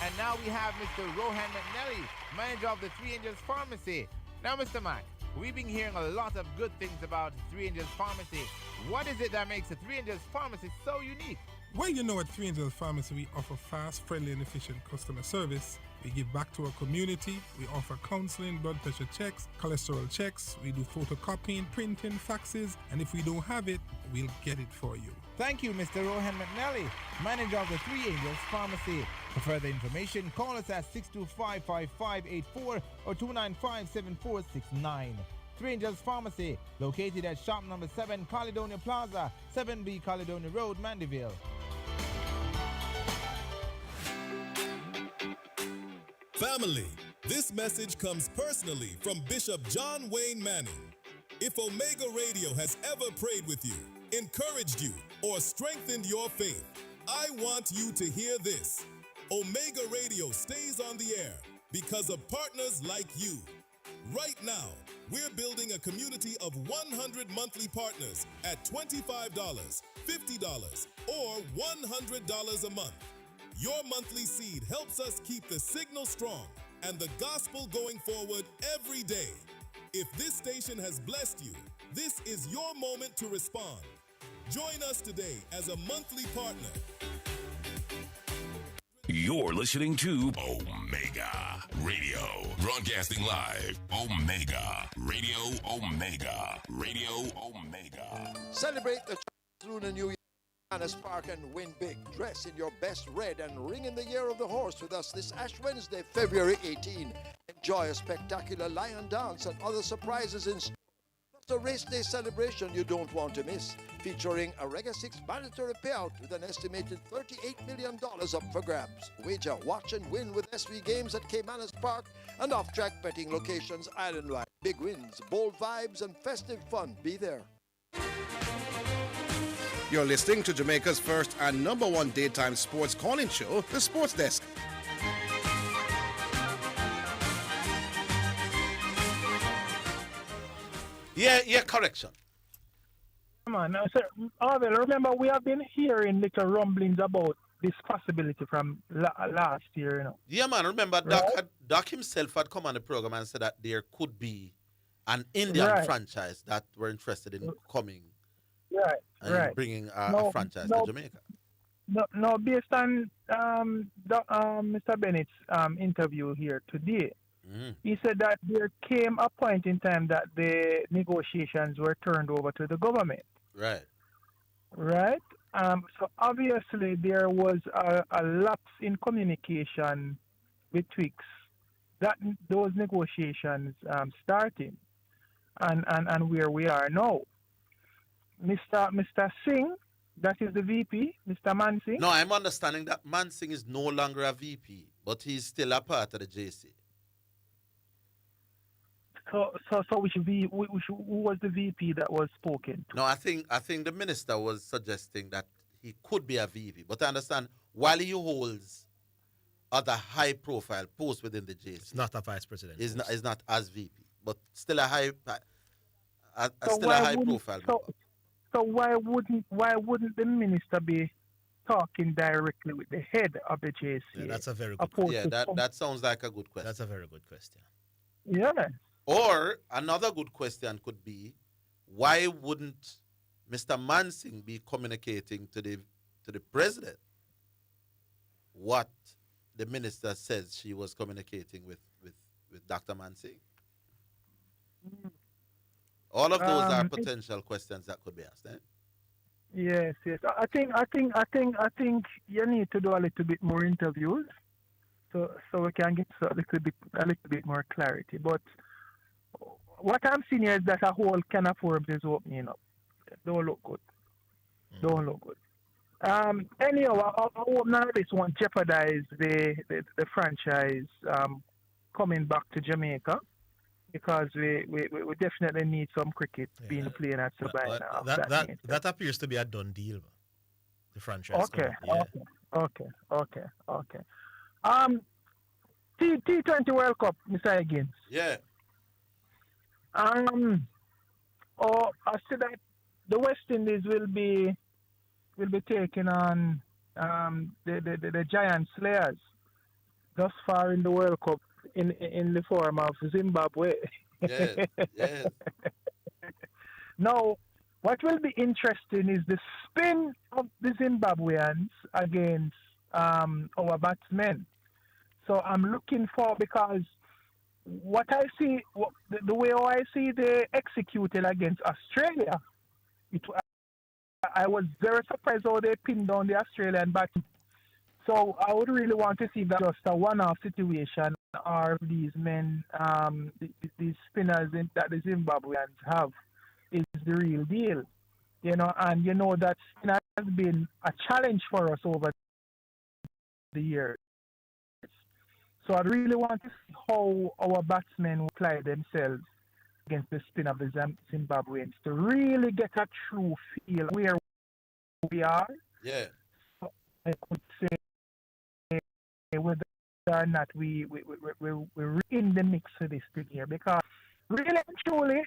And now we have Mr. Rohan McNally, manager of the Three Angels Pharmacy. Now, Mr. Mac, we've been hearing a lot of good things about Three Angels Pharmacy. What is it that makes the Three Angels Pharmacy so unique? Well, you know, at Three Angels Pharmacy, we offer fast, friendly, and efficient customer service. We give back to our community. We offer counseling, blood pressure checks, cholesterol checks. We do photocopying, printing, faxes, and if we don't have it, we'll get it for you. Thank you, Mr. Rohan McNally, manager of the Three Angels Pharmacy. For further information, call us at 625-5584 or 295-7469. Three Angels Pharmacy, located at shop number 7 Caledonia Plaza, 7B Caledonia Road, Mandeville. Family, this message comes personally from Bishop John Wayne Manning. If Omega Radio has ever prayed with you, encouraged you, or strengthened your faith, I want you to hear this. Omega Radio stays on the air because of partners like you. Right now, we're building a community of 100 monthly partners at $25, $50, or $100 a month. Your monthly seed helps us keep the signal strong and the gospel going forward every day. If this station has blessed you, this is your moment to respond. Join us today as a monthly partner. You're listening to Omega Radio. Broadcasting live. Omega. Radio Omega. Radio Omega. Celebrate the Lunar New Year at Annis Park and win big. Dress in your best red and ring in the year of the horse with us this Ash Wednesday, February 18. Enjoy a spectacular lion dance and other surprises in store. Plus a race day celebration you don't want to miss, featuring a Rega 6 mandatory payout with an estimated $38 million up for grabs. Wager, watch and win with SV Games at Caymanas Park and off-track betting locations island-wide. Big wins, bold vibes, and festive fun. Be there. You're listening to Jamaica's first and number one daytime sports calling show, The Sports Desk. Yeah, correction. Come on, now, sir. Arvel, remember we have been hearing little rumblings about this possibility from last year, you know. Yeah, man. Remember, Doc himself had come on the program and said that there could be an Indian franchise that were interested in coming and bringing a franchise to Jamaica. No, based on Mr. Bennett's interview here today, he said that there came a point in time that the negotiations were turned over to the government. Right? So obviously there was a lapse in communication betwixt those negotiations starting and where we are now. Mr. Singh, that is the VP, Mr. Mansingh. No, I'm understanding that Mansingh is no longer a VP, but he's still a part of the JC. So who was the VP that was spoken to? No, I think the minister was suggesting that he could be a VP, but I understand while he holds other high-profile posts within the JC, it's not a vice president. Is not as VP, but still a high profile. So why wouldn't the minister be talking directly with the head of the JC? Yeah, that's a very good question. Yeah, that sounds like a good question. That's a very good question. Yeah. Or another good question could be, why wouldn't Mr. Mansingh be communicating to the president what the minister says she was communicating with Dr. Mansingh? All of those are potential questions that could be asked. Yes. I think you need to do a little bit more interviews, so we can get a little bit more clarity. But what I'm seeing here is that a whole can of worms is opening up. Don't look good. Anyhow, I hope none of this won't jeopardize the franchise coming back to Jamaica, because we definitely need some cricket being played at Sabina. That appears to be a done deal. The franchise. Okay. T20 World Cup, Mr. Higgins. Yeah. I see that the West Indies will be taking on the giant slayers thus far in the World Cup in the form of Zimbabwe. Yes. Now, what will be interesting is the spin of the Zimbabweans against our batsmen. So I'm looking for, because what I see, the way I see they executed against Australia, I was very surprised how they pinned down the Australian batting. So I would really want to see that just a one-off situation, or these men, these spinners that the Zimbabweans have, is the real deal. And that spin has been a challenge for us over the years. So I really want to see how our batsmen will apply themselves against the spin of the Zimbabweans to really get a true feel where we are. Yeah. So I could say whether or not we're in the mix for this thing here, because really and truly,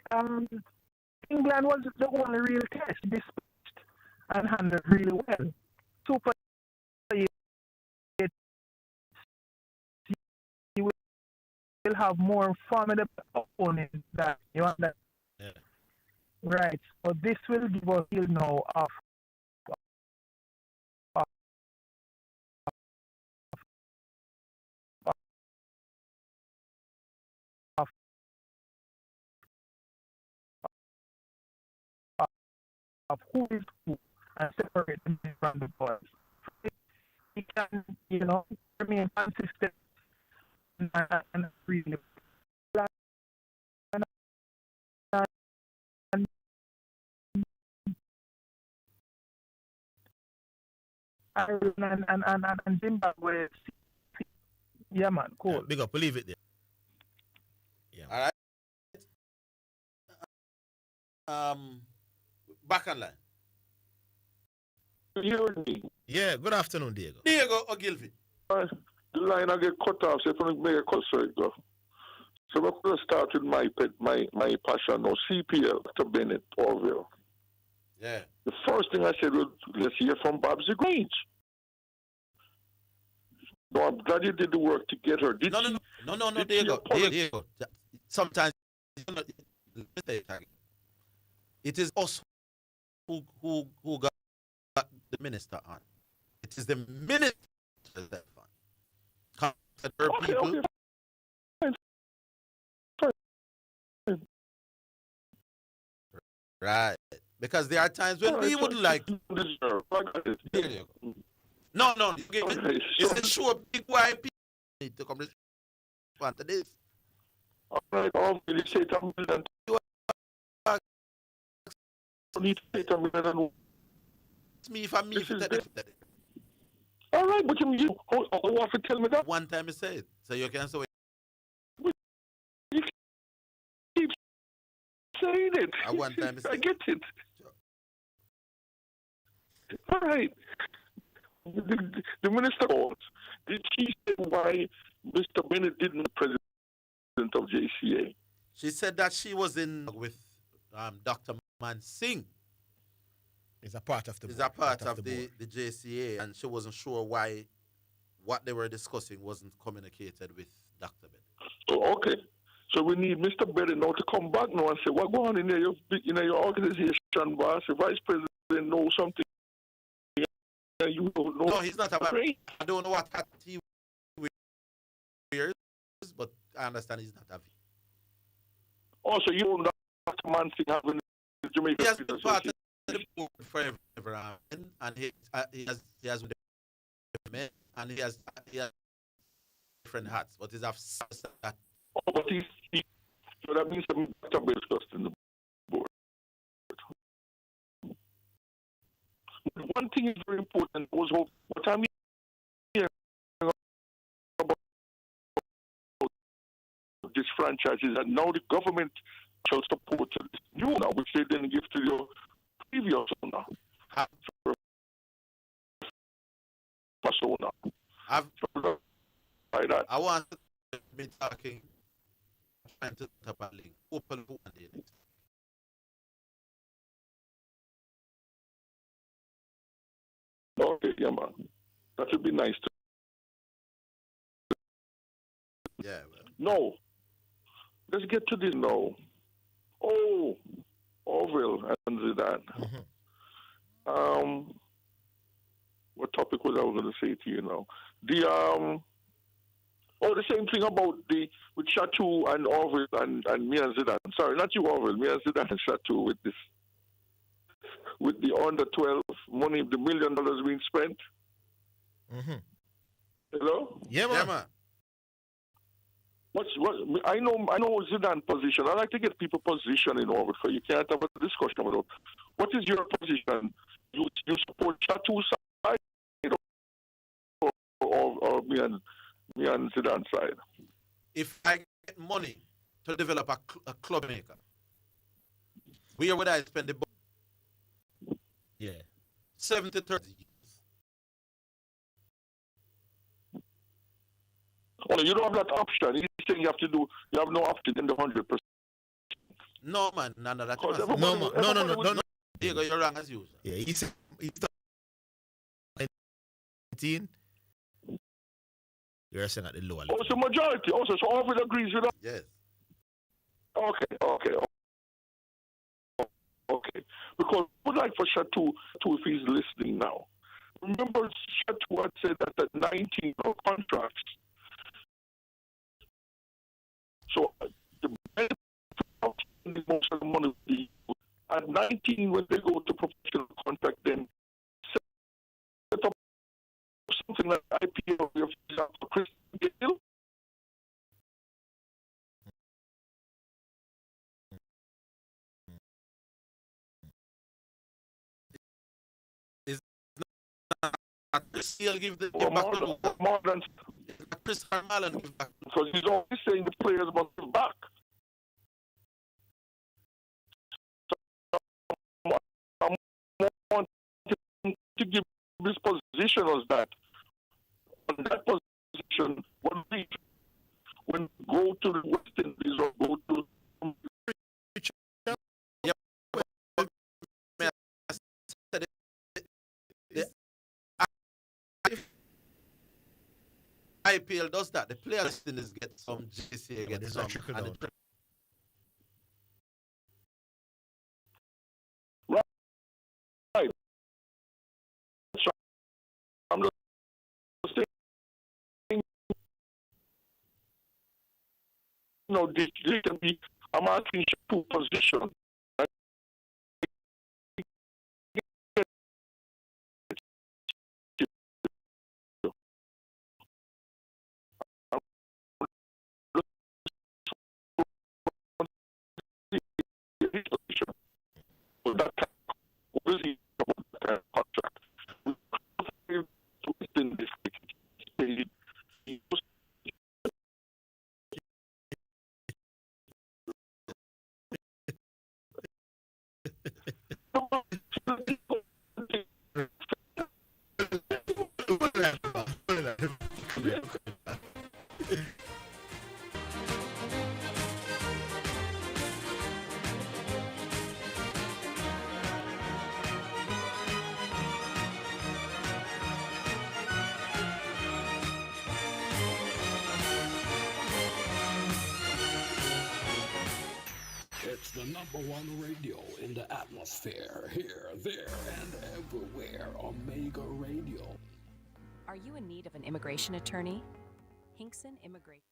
England was the only real test, dispatched and handled really well. Super. Will have more formidable opponents that you understand. Yeah. Right. So this will give us a now of who is who and separate them from the boys. He can, remain consistent and really and Zimbabwe. Yeah, man, cool. Yeah, big up, we'll leave it there. Yeah. All right. Back online. Yeah, good afternoon, Diego. Diego Ogilvy. The line I get cut off, so if I make a cut straight go. So I'm going to start with my passion now. CPL to Bennett Orville. Yeah. The first thing I said was, let's hear from Babsy Grange. No, I'm glad you did the work to get her. No, Diego. Sometimes, it is us who got the minister on. It is the minister that fun. People. Right. Because there are times when we would like. No. It's a show big white people need to come respond to this. All right, you say $10 million. Need to pay $10 million. It's me for me. All right, but you want to tell me that? One time you said, so you can say. You keep saying it. One time you said. I get it. All right. The minister called. Did she say why Mr. Bennett didn't be president of JCA? She said that she was in with Dr. Man Singh. It's a part of the board. It's a part of the JCA, and she wasn't sure why what they were discussing wasn't communicated with Dr. Bennett. Oh, okay. So we need Mr. Bennett now to come back now and say, what going on in your organization, boss? The vice president knows something. You don't know. No, he's not about. I don't know what hat he wears, but I understand he's not having. Also, you don't know Dr. Man Singh having the Jamaican. He has been part of the board forever, and he has with the men, and he has different hats, but he's have that. Oh, but so that means some Dr. Bennett in the board. One thing is very important was what I'm hearing about this franchise is that now the government shall support this new owner, which they didn't give to your previous owner. Persona. I want to be talking, trying to talk about link. Open one day next. Okay, yeah, man. That would be nice. Yeah, man. No. Let's get to this now. Oh, Orville and Zidane. What topic was I going to say to you now? The same thing about with Chateau and Orville and me and Zidane. Sorry, not you, Orville. Me and Zidane and Chateau with the under 12 money, the $1 million being spent. Hello? Yeah, man. Yeah, man. I know Zidane's position. I like to get people position in Orville, so you can't have a discussion about what is your position. You support Chateau's side or me and Zidane's side? If I get money to develop a club maker, where would I spend the money? Yeah. 70-30. Well, you don't have that option. You think you have no option in the 100%. No, man. No, that's No. Diego, you're wrong as usual. Yeah, he's 19. You're saying at the lower level. Oh, so majority. Also, so Orville agrees with that? Yes. Okay. Because I would like for Chateau, if he's listening now. Remember, Chateau had said that at 19 contracts. So the benefit of most of the money would be at 19 when they go to professional contract, then set up something like IPL, for example, Chris Gayle. He'll give the more than Chris Harmalan give back. Because he's always saying the players must give back. So I want him to give his position as that. On that position, when go to the West Indies or go to IPL does that. The players get some GC, get some. Right. So I'm just saying, this can be. I'm asking two positions. It's the #1 radio in the atmosphere, here, there, and everywhere. Omega Radio. Are you in need of an immigration attorney? Hinkson Immigration.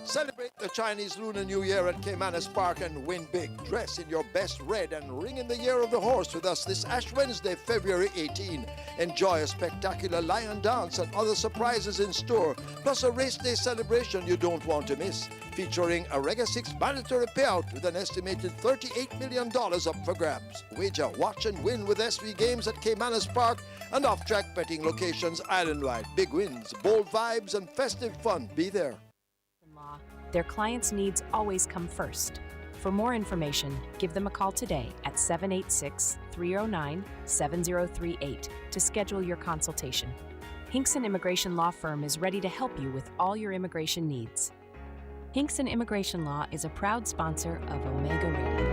Celebrate the Chinese Lunar New Year at Caymanas Park and win big. Dress in your best red and ring in the year of the horse with us this Ash Wednesday, February 18. Enjoy a spectacular lion dance and other surprises in store, plus a race day celebration you don't want to miss, featuring a Rega 6 mandatory payout with an estimated $38 million up for grabs. Wager, watch and win with SV Games at Caymanas Park and off-track betting locations island-wide. Big wins, bold vibes and festive fun. Be there. Their clients' needs always come first. For more information, give them a call today at 786-309-7038 to schedule your consultation. Hinkson Immigration Law Firm is ready to help you with all your immigration needs. Hinkson Immigration Law is a proud sponsor of Omega Radio.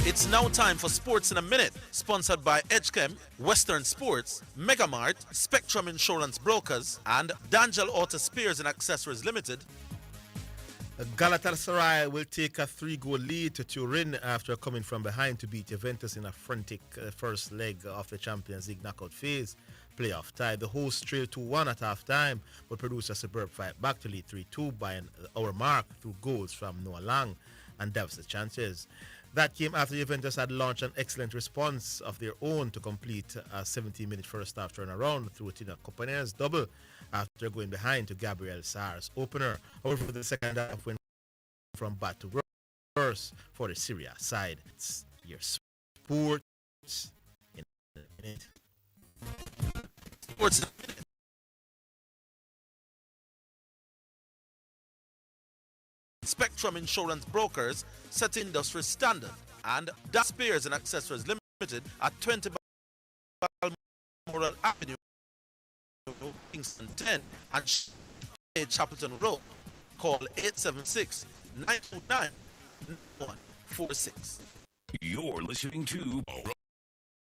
It's now time for Sports in a Minute, sponsored by Edgechem, Western Sports, Megamart, Spectrum Insurance Brokers, and D'Angelo Auto Spears and Accessories Limited. Galatasaray will take a 3-goal lead to Turin after coming from behind to beat Juventus in a frantic first leg of the Champions League knockout phase playoff tie. The hosts trailed 2-1 at half-time, but produced a superb fight back to lead 3-2 by an hour mark through goals from Noah Lang and Davis Sanchez. That came after Juventus had launched an excellent response of their own to complete a 17-minute first-half turnaround through Tina Copane's double after going behind to Gabriel Sar's opener. However, the second half went from bad to worse for the Syria side. It's your sports in a minute. Sports in a minute. Spectrum Insurance Brokers set industry standard, and Da Spears and Accessories Limited at 20 Balmoral Avenue, Kingston 10, and Chapelton Road. Call 876-929-146. You're listening to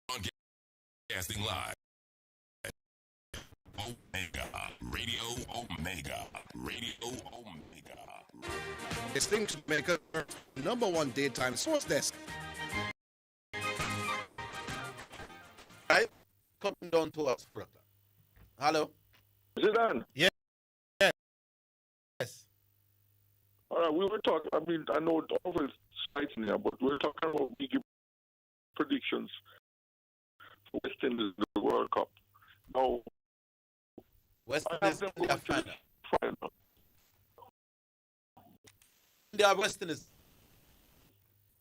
Broadcasting Live. Omega. Radio Omega. Radio Omega. Listening to Jamaica's #1 daytime sports desk. Right? Coming down to us. Hello? Is it on? Yeah. Yes. All right, we were talking, I mean, I know it's always exciting here, but we were talking about big predictions for West Indies in the World Cup. Now, West Indies in the final. They are West Indies.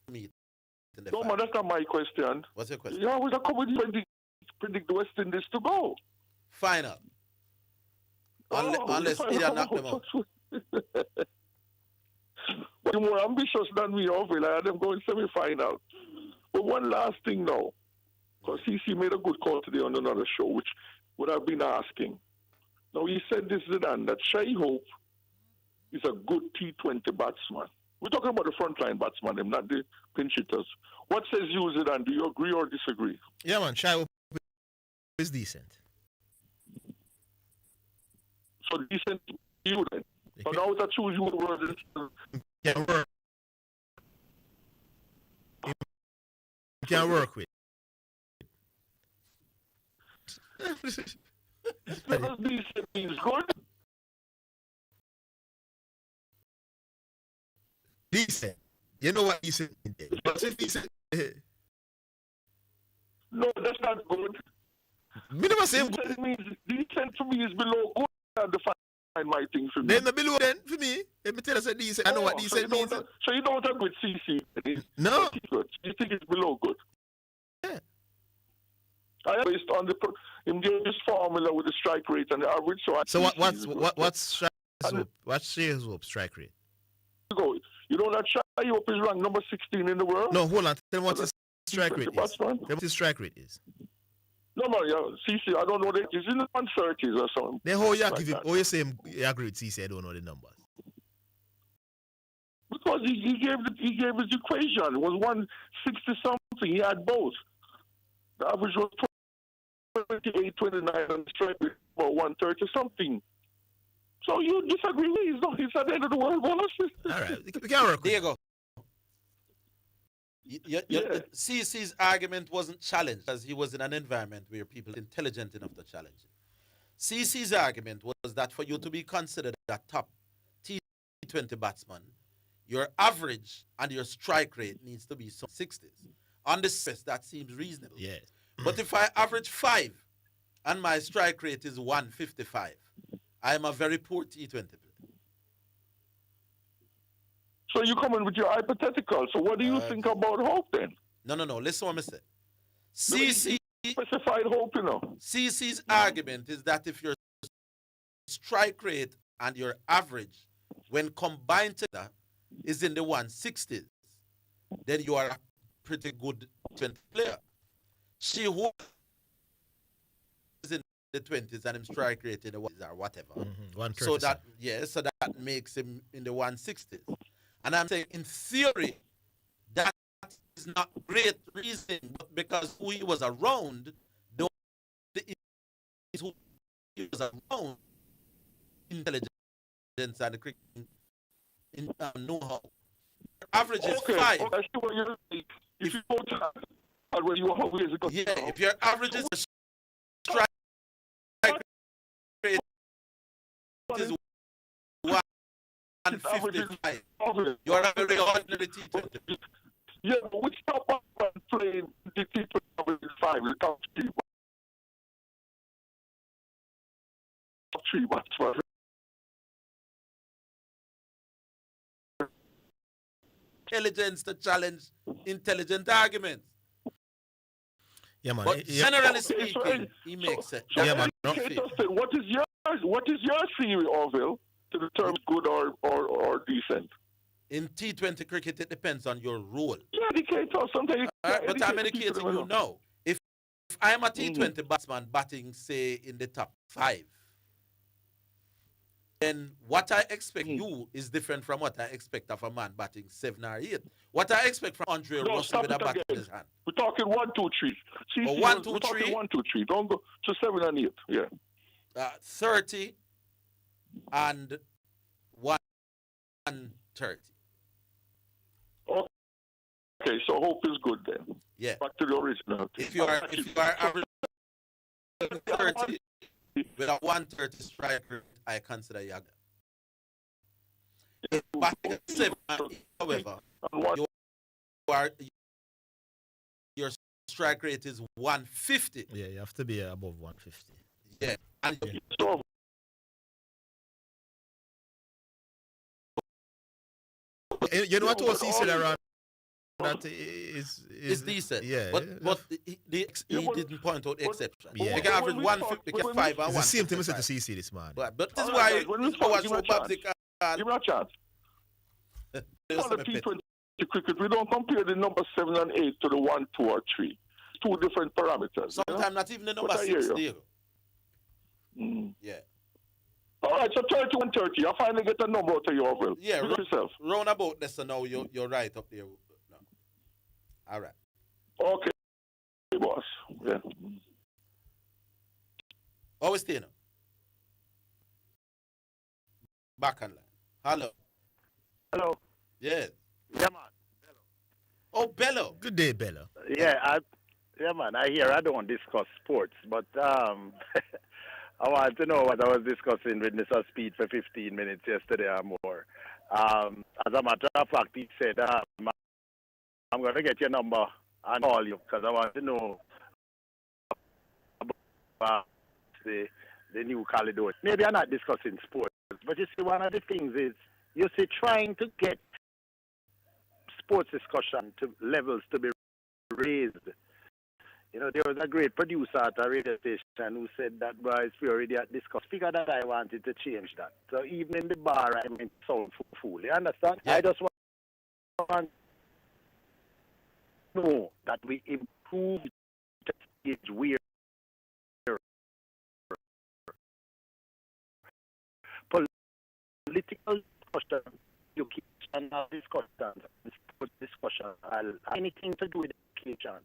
No, man, that's not my question. What's your question? You always come with you predict the West Indies to go. Final. Unless India knock them out. But you're more ambitious than me, obviously. I had them going semi-final. But one last thing now, because CC made a good call today on another show, which would have been asking. Now, he said this, Zidane, that Shai Hope is a good T20 batsman. We're talking about the frontline batsman, not the pinch hitters. What says you, Zidane? Do you agree or disagree? Yeah, man, Shai Hope is decent. So decent to you then. So now that choose you word can work. You can work with. Because decent means good. Decent. You know what decent means? What's it decent? No, that's not good. Me never say decent means decent to me is below good. And define my thing for me. Then the below then for me. Let me tell you decent. I know what decent means. So you don't agree with CC? No. You think it's below good? Yeah. I am based on this formula with the strike rate and the average. So what's Shai Hope's strike rate? You know that Shai Hope is ranked number 16 in the world? No, hold on. Tell me what his strike rate is. Tell me what his strike rate is. No, CC, I don't know. It's in the 130s or something. Then how you give him? How you say you agree with CC? I don't know the numbers. Because he gave his equation. It was 160 something. He had both. The average was 28, 29, and the strike rate about 130 something. So you disagree with me? It's at the end of the world, Wallace. All right, we can work. There you go. CC's argument wasn't challenged because he was in an environment where people were intelligent enough to challenge it. CC's argument was that for you to be considered a top T20 batsman, your average and your strike rate needs to be some 60s. On the surface, that seems reasonable. Yes. But if I average 5 and my strike rate is 155, I am a very poor T20 player. So you come in with your hypothetical. So what do you think about Hope then? No. Listen what I said. CC specified Hope, you know. CC's argument is that if your strike rate and your average, when combined together, is in the 160s, then you are a pretty good 20 player. She who is in the 20s and him strike rate in the 1s or whatever. So that makes him in the 160s. And I'm saying in theory, that is not great reason, but because who he was around, who he was around, intelligence and the cricket know-how. Average is 5. Okay, I see what you're saying. If you go to where you are, where is it going? Yeah, if your average is strike rate is 155, you are a very ordinary T20. Yeah, but we stop up and playing the T20 with 5, the top 3. Top 3 batsmen. Intelligence to challenge intelligent arguments. Yeah, man. But generally speaking, he makes it. Yeah, man. What is your theory, Orville, to determine good or decent? In T20 cricket, it depends on your role. Yeah, educate us. Sometimes. But I'm educating you now. If I am a T20 batsman batting, say, in the top 5, then what I expect you is different from what I expect of a man batting 7 or 8. What I expect from Andre Russell with a bat in his hand. We're talking 1, 2, 3. Oh, 1, 2, 3? We're talking 1, 2, 3. Don't go to 7 and 8. Yeah. 30 and 130. Okay, so Hope is good then. Yeah. Back to the original. If you are average 30 with a 130 striker, I consider you. If batting 7, however, your strike rate is 150. Yeah, you have to be above 150. Yeah. And you know what OC said around that is decent. Yeah. But he didn't point out the exception. Yeah. You can average 150, get 5 and 1. It's the same thing we said to CC this man. But this is why give me a chance. On the T20 cricket, we don't compare the number 7 and 8 to the 1, 2, or 3. 2 different parameters. Sometimes not even the number 6 there. Yeah. All right, so 30 and 30. I finally get a number out of you, Orville. Yeah, yourself. Round about this, so now you're right up there. No. All right. Okay, boss. Yeah. Always stay now. Back on line. Hello. Hello. Yes. Yeah, man. Oh, Bello. Good day, Bello. Yeah, man. I hear I don't discuss sports, but I want to know what I was discussing with Mr. Speed for 15 minutes yesterday or more. As a matter of fact, he said, I'm going to get your number and call you because I want to know about the new Caledonia. Maybe I'm not discussing sports, but you see, one of the things is, you see, trying to get sports discussion to levels to be raised. You know, there was a great producer at a radio station who said that boys we already had discussed. Figure that I wanted to change that. So even in the bar, I mean, sound fool. You understand? Yeah. I just want to know that we improve the stage where political discussion, educational discussion, anything to do with education.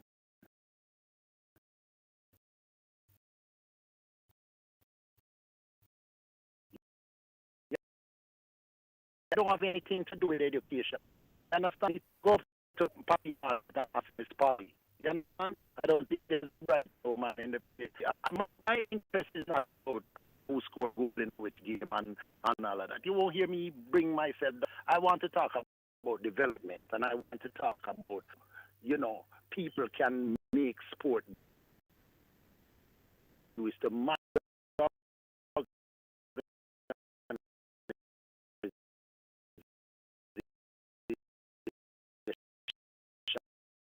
I don't have anything to do with education. I understand? Go to party that office party. You understand? I don't think there's right man in the my interest is not about and all of that. You won't hear me bring myself down. I want to talk about development, and I want to talk about, people can make sport. It's the matter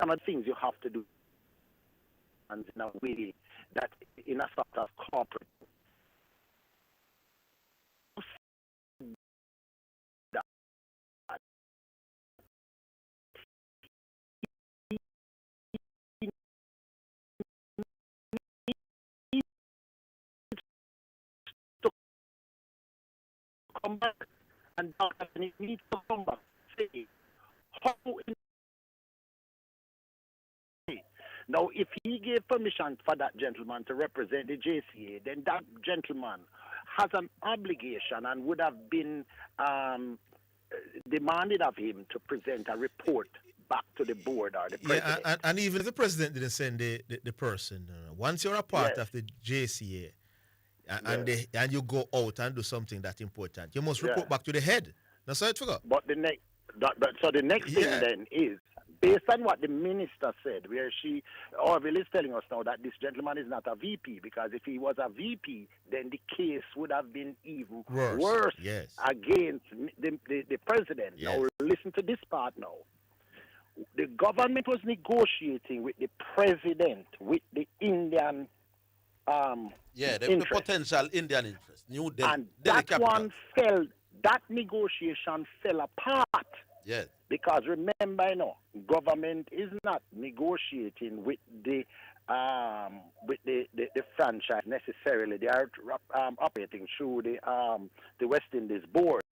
some of the things you have to do, and in a way that in a sort of corporate. Come back and he needs to come back. Say how. Now, if he gave permission for that gentleman to represent the JCA, then that gentleman has an obligation and would have been demanded of him to present a report back to the board or the president. Yeah, and even if the president didn't send the person, once you're a part of the JCA and you go out and do something that's important, you must report back to the head. That's how it forgot. But the next thing then is, based on what the minister said, where Orville is telling us now that this gentleman is not a VP, because if he was a VP, then the case would have been even worse against the president. Yes. Now, listen to this part now. The government was negotiating with the president, with the Indian the potential Indian interest. And that negotiation fell apart. Yes. Because remember, government is not negotiating with the franchise necessarily. They are operating through the West Indies board,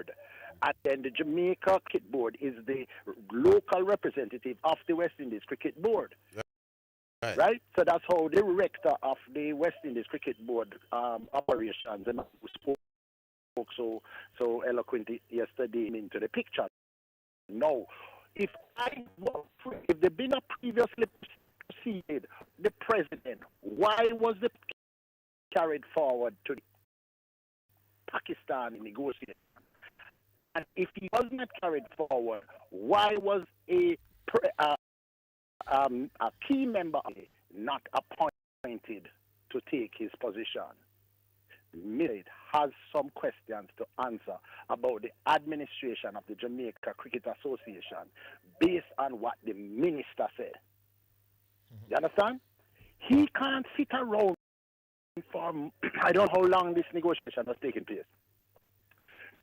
and then the Jamaica Cricket Board is the local representative of the West Indies Cricket Board. Right? So that's how the director of the West Indies Cricket Board operations and spoke so eloquently yesterday into the picture. No, if there been a previously proceeded the president, why was it carried forward to Pakistan negotiation? And if he was not carried forward, why was a key member not appointed to take his position? It has some questions to answer about the administration of the Jamaica Cricket Association based on what the minister said. You understand? He can't sit around for I don't know how long this negotiation was taking place.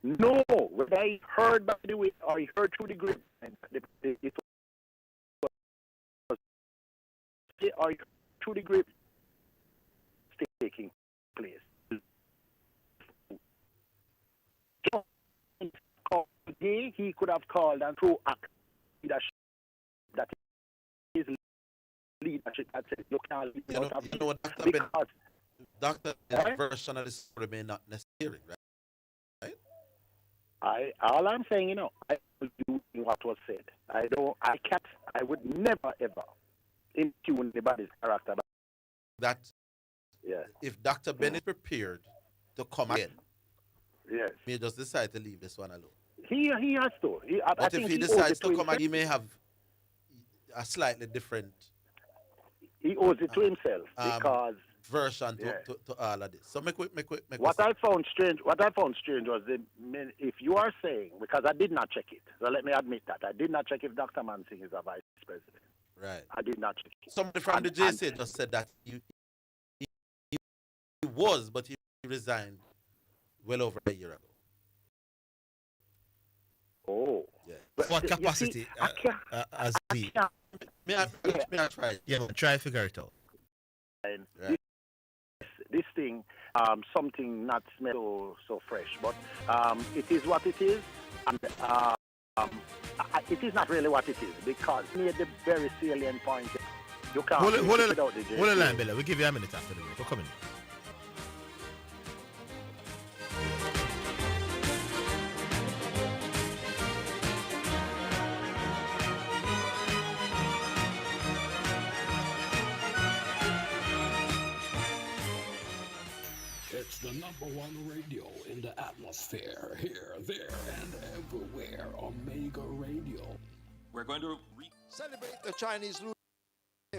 No, when I heard by the way, or I heard through the grip, taking place. Today he could have called and through act leadership that his leadership had said you can't leave out of what Dr. version of this story may not necessarily, right? All I'm saying, I will do what was said. I would never ever impugn anybody's character. If Dr. Ben is prepared to come again, he just decide to leave this one alone. He has to. But if he decides to come again, he may have a slightly different. He owes it to himself because version to all of this. So make what I found strange was if you are saying, because I did not check it, so let me admit that I did not check if Dr. Mansingh is a vice president. Right. I did not check it. Somebody from the JCA just said that he was, but he resigned well over a year ago. Oh. Yeah. What capacity as the? May I try? Yeah, try figure it out. Right. This thing, something not smell so fresh, but it is what it is, and it is not really what it is because near the very salient point, you can't hold it without the JCA. Hold the line, Bella. We'll give you a minute after the break. We're coming. It's the #1 Radio in the atmosphere. Here, there, and everywhere. Omega Radio. We're going to Celebrate the Chinese Lunar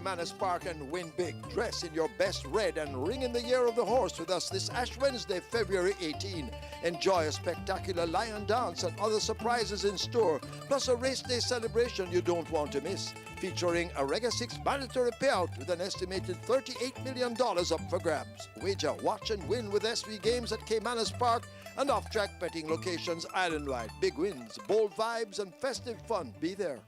Manus Park and win big. Dress in your best red and ring in the year of the horse with us this Ash Wednesday, February 18. Enjoy a spectacular lion dance and other surprises in store, plus a race day celebration you don't want to miss, featuring a Rega 6 mandatory payout with an estimated $38 million up for grabs. Wager, watch and win with SV Games at Caymanas Park and off-track betting locations island-wide. Big wins, bold vibes, and festive fun. Be there.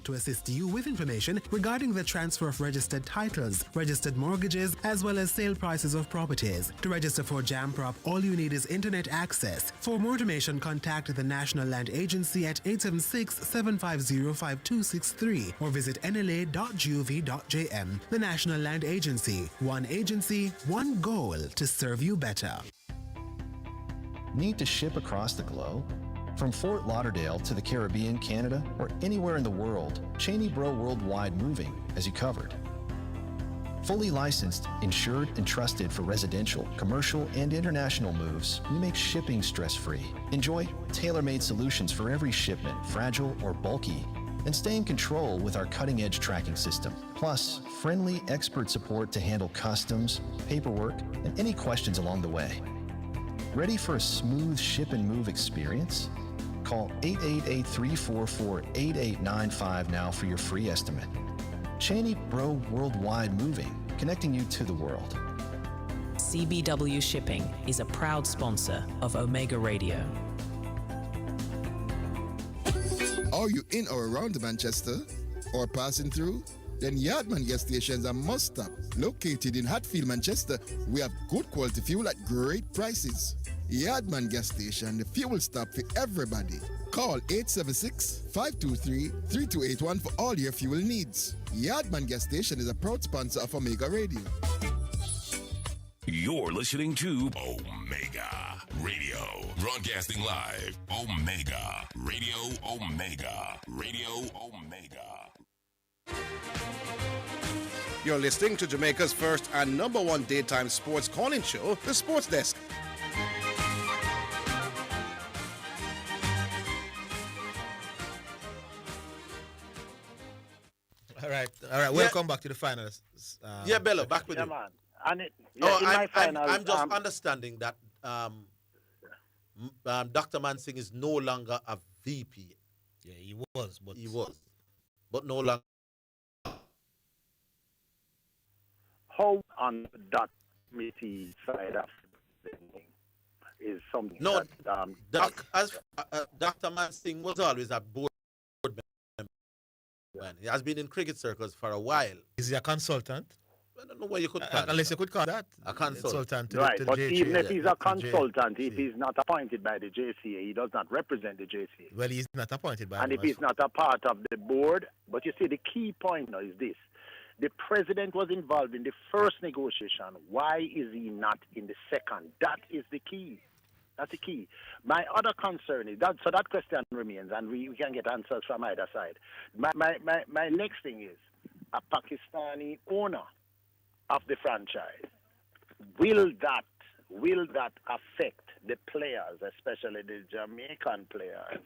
To assist you with information regarding the transfer of registered titles, registered mortgages, as well as sale prices of properties. To register for JAMPROP, all you need is internet access. For more information, contact the National Land Agency at 876-750-5263 or visit nla.gov.jm. The National Land Agency. One agency, one goal to serve you better. Need to ship across the globe? From Fort Lauderdale to the Caribbean, Canada, or anywhere in the world, Cheney Bro Worldwide Moving has you covered. Fully licensed, insured, and trusted for residential, commercial, and international moves, we make shipping stress-free. Enjoy tailor-made solutions for every shipment, fragile or bulky, and stay in control with our cutting-edge tracking system. Plus, friendly expert support to handle customs, paperwork, and any questions along the way. Ready for a smooth ship and move experience? Call 888-344-8895 now for your free estimate. Cheney Bro Worldwide Moving, connecting you to the world. CBW Shipping is a proud sponsor of Omega Radio. Are you in or around Manchester or passing through? Then Yardman gas stations are must stop. Located in Hatfield, Manchester, we have good quality fuel at great prices. Yardman gas station, the fuel stop for everybody. Call 876-523-3281 for all your fuel needs. Yardman gas station is a proud sponsor of Omega Radio. You're listening to Omega Radio. Broadcasting live. Omega Radio. Omega Radio. Omega. You're listening to Jamaica's first and #1 daytime sports calling show, The Sports Desk. All right. Welcome back to the finals. Yeah, Bello, back with you. Man. And I'm just understanding that Dr. Mansing is no longer a VP. Yeah, he was, but no longer. How on that committee side of the thing is something Dr. Mansing was always a board member. He has been in cricket circles for a while. Is he a consultant? I don't know what you could call unless you could call that a consultant. Right, but even if he's a consultant, if he's not appointed by the JCA, he does not represent the JCA. Well, he's not appointed by and if he's not a part of the board, but you see, the key point now is this. The president was involved in the first negotiation. Why is he not in the second? That is the key. That's the key. My other concern is that, so that question remains, and we can get answers from either side. My next thing is a Pakistani owner of the franchise. Will that affect the players, especially the Jamaican players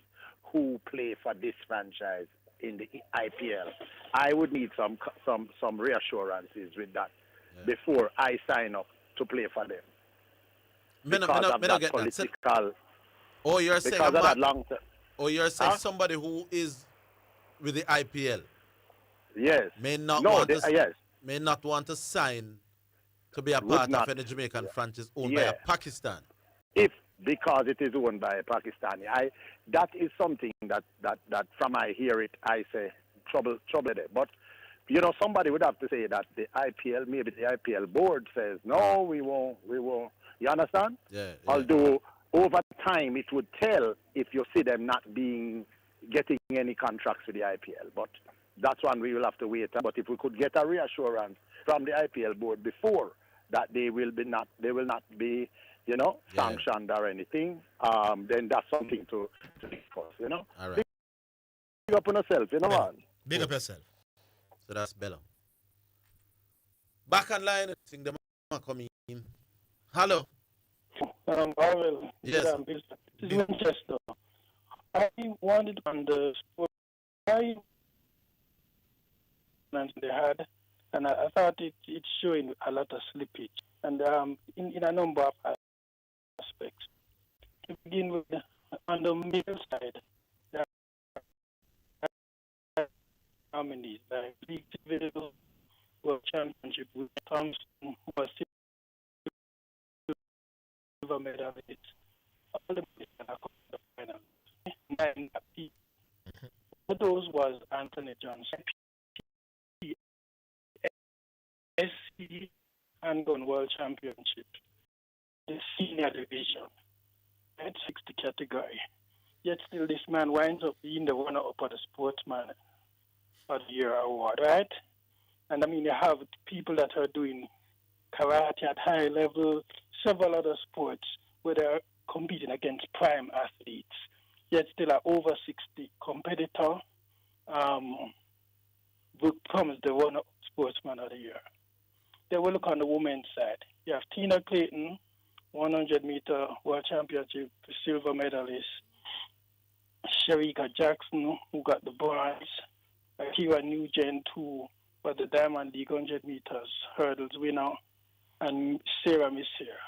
who play for this franchise in the IPL? I would need some reassurances with that before I sign up to play for them. Oh, you're saying that long term. Oh, you're saying somebody who is with the IPL. Yes. May not want to sign to be a part of any Jamaican franchise owned by a Pakistan. Because it is owned by a Pakistani. That is something that from I hear it, I say trouble there. But somebody would have to say that the IPL, maybe the IPL board says no, we won't. You understand? Yeah. Although over time it would tell if you see them not getting any contracts with the IPL. But that's one we will have to wait. But if we could get a reassurance from the IPL board before that they will not be sanctioned or anything, then that's something to discuss, All right. Big up on yourself, man. Big up yourself. So that's Bello. Back online, I think the man coming in. Hello. Well, Yes. This is Winchester. I wanted on the sport they had, and I thought it's showing a lot of slippage, and in a number of aspects. To begin with, on the male side, there are nominees like League Divisional World Championship with Thompson, who was silver medalist. All the final. 9 people. One of those was Anthony Johnson. SC Handgun World Championship, the senior division, at 60 category. Yet still this man winds up being the runner-up of the Sportsman of the Year award, right? And I mean, you have people that are doing karate at high level, several other sports where they're competing against prime athletes. Yet still an over 60 competitor becomes the runner-up Sportsman of the Year. Then we look on the women's side. You have Tina Clayton, 100-meter world championship silver medalist. Sherika Jackson, who got the bronze. Akira Nugent, who was the Diamond League 100 meters hurdles winner. And Sarah Messier,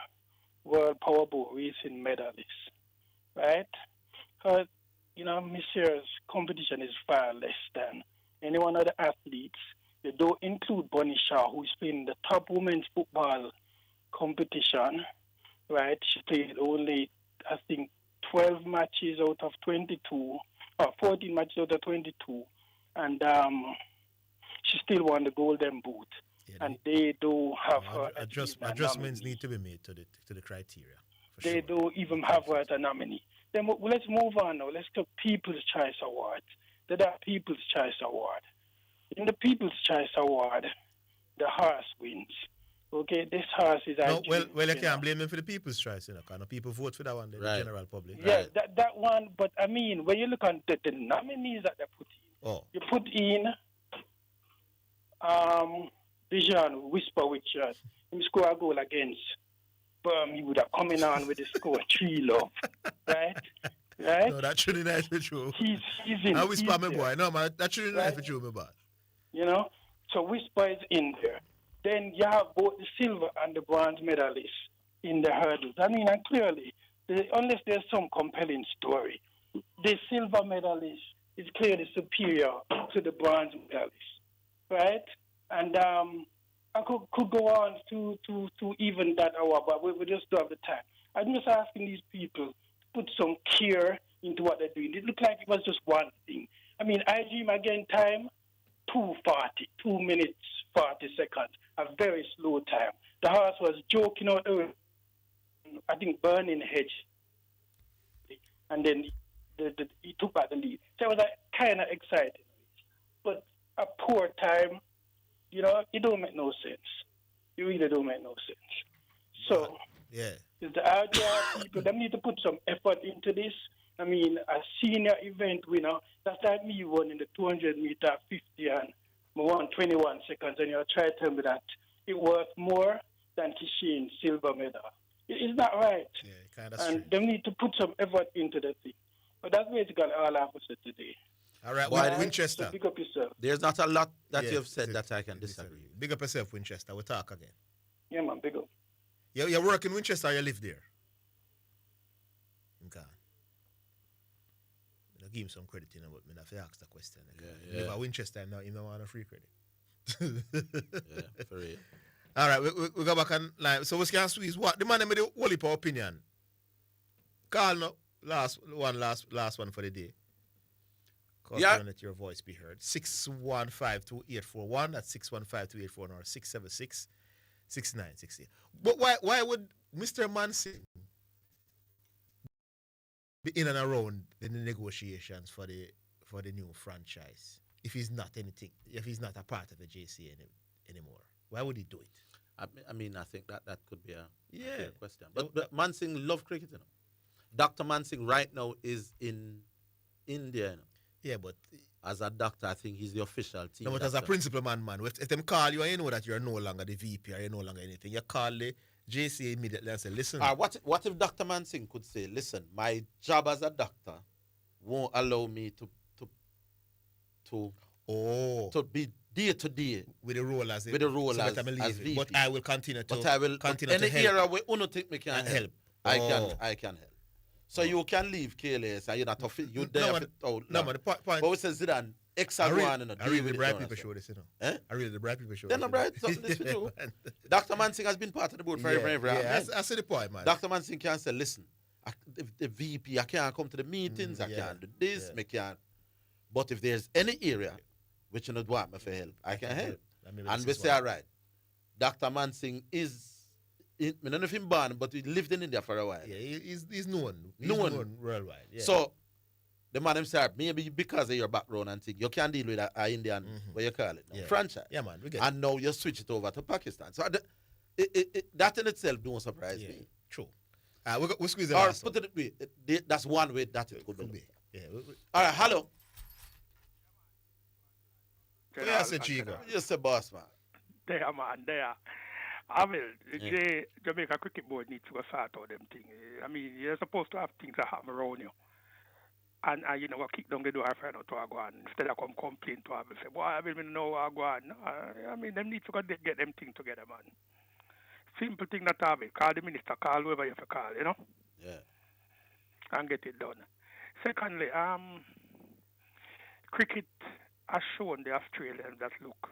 world powerboat racing medalist. Right? Messier's competition is far less than any one of the athletes. They don't include Bonnie Shaw, who is playing the top women's football competition, right? She played only, I think, 12 matches out of 22, or 14 matches out of 22, and she still won the Golden Boot. Yeah, and they do have her. Adjustments need to be made to the criteria. They do even have her as a nominee. Then let's move on now. Let's talk People's Choice Awards. There are People's Choice Award. In the People's Choice Award, the horse wins. Okay, this horse is actually... Well, you can't blame them for the People's Choice, because people vote for that one, the general public. Yeah, right. that one, but I mean, when you look at the nominees that they put in, you put in Bijan Whisper Richards, him score a goal against he would have come in on with the score 3-love, right? Right? No, that shouldn't be true. He's in. I Whisper my boy. No, man, that shouldn't be true, my boy. You know, so Whisper is in there. Then you have both the silver and the bronze medalists in the hurdles. I mean, and clearly, unless there's some compelling story, the silver medalist is clearly superior to the bronze medalist, right? And I could go on to even that hour, but we just don't have the time. I'm just asking these people to put some care into what they're doing. It looked like it was just one thing. I mean, IG again time, 2:40, 2 minutes, 40 seconds, a very slow time. The horse was joking out, I think, Burning Hedge, and then he took back the lead. So I was kind of excited. But a poor time, it don't make no sense. It really don't make no sense. So, it's the RJR people, they need to put some effort into this. I mean, a senior event winner, that's like me running the 200 meter 50 and 1:21 seconds, and you're trying to tell me that it worth more than Kishine's silver medal. It's not right. Yeah, kind of and they need to put some effort into the thing. But that's basically all I have to say today. All right, Winchester. So pick up yourself. There's not a lot that you've said that I can disagree. Big up yourself, Winchester. We'll talk again. Yeah, man, big up. You work in Winchester or you live there? Okay. I'll give him some credit, but I have to ask the question. Yeah. Live at Winchester now, you don't want a free credit. Yeah, for real. All right, we go back and live. So we can squeeze what? The man made the whole heap of opinion. Call no last one for the day. Let your voice be heard. 615-2841. That's 615-2841 or 676-6968. But why would Mr. Mansing be in and around the negotiations for the new franchise if he's not a part of the JC anymore? Why would he do it? I mean, I think that could be a fair question. But Mansing love cricket, Dr. Mansing right now is in India, Yeah, but as a doctor, I think he's the official team. No, but doctor. as a principal man, if them call you and you know that you're no longer the VP or you're no longer anything, you call the JCA immediately and say, listen. What if Dr. Mansing could say, listen, my job as a doctor won't allow me to be day to day with the role as VP. But I will continue to any to help. area where you think me can help. I can help. So you can leave KLS and you're not tough. You there out. No, but the point. But we say Zidane, Hexagon, I really the bright people show this, I really the bright people show this. They're not bright. Something this we do. Dr. Mansing has been part of the board for every I see the point, man. Dr. Mansing can say, listen, the VP, I can't come to the meetings, I can't do this, I can't. But if there's any area which you not want me for help, I can help. And we say, all right, Dr. Mansing is, I don't know if he's born, but he lived in India for a while. Yeah, he's known. He's known worldwide. Yeah. So, the man himself, maybe because of your background and thing, you can deal with an Indian, what you call it, franchise. Yeah, man. We get and now you switch it over to Pakistan. So, that in itself don't surprise me. True. We'll squeeze it Or out. put it way, that's one way that it could be. Yeah. All right, hello. Yes, Chico. Yes, the boss, man. There, man, there. I mean, the Jamaica Cricket Board needs to go sort out them things. I mean, you're supposed to have things that happen around you. And you know, kick down the door for to go on. Instead of come complain to have and say, boy, I don't know how to go on. I mean, them need to go get them things together, man. Simple thing that have it. Call the minister, call whoever you have to call, you know? Yeah. And get it done. Secondly, cricket has shown the Australians that, look,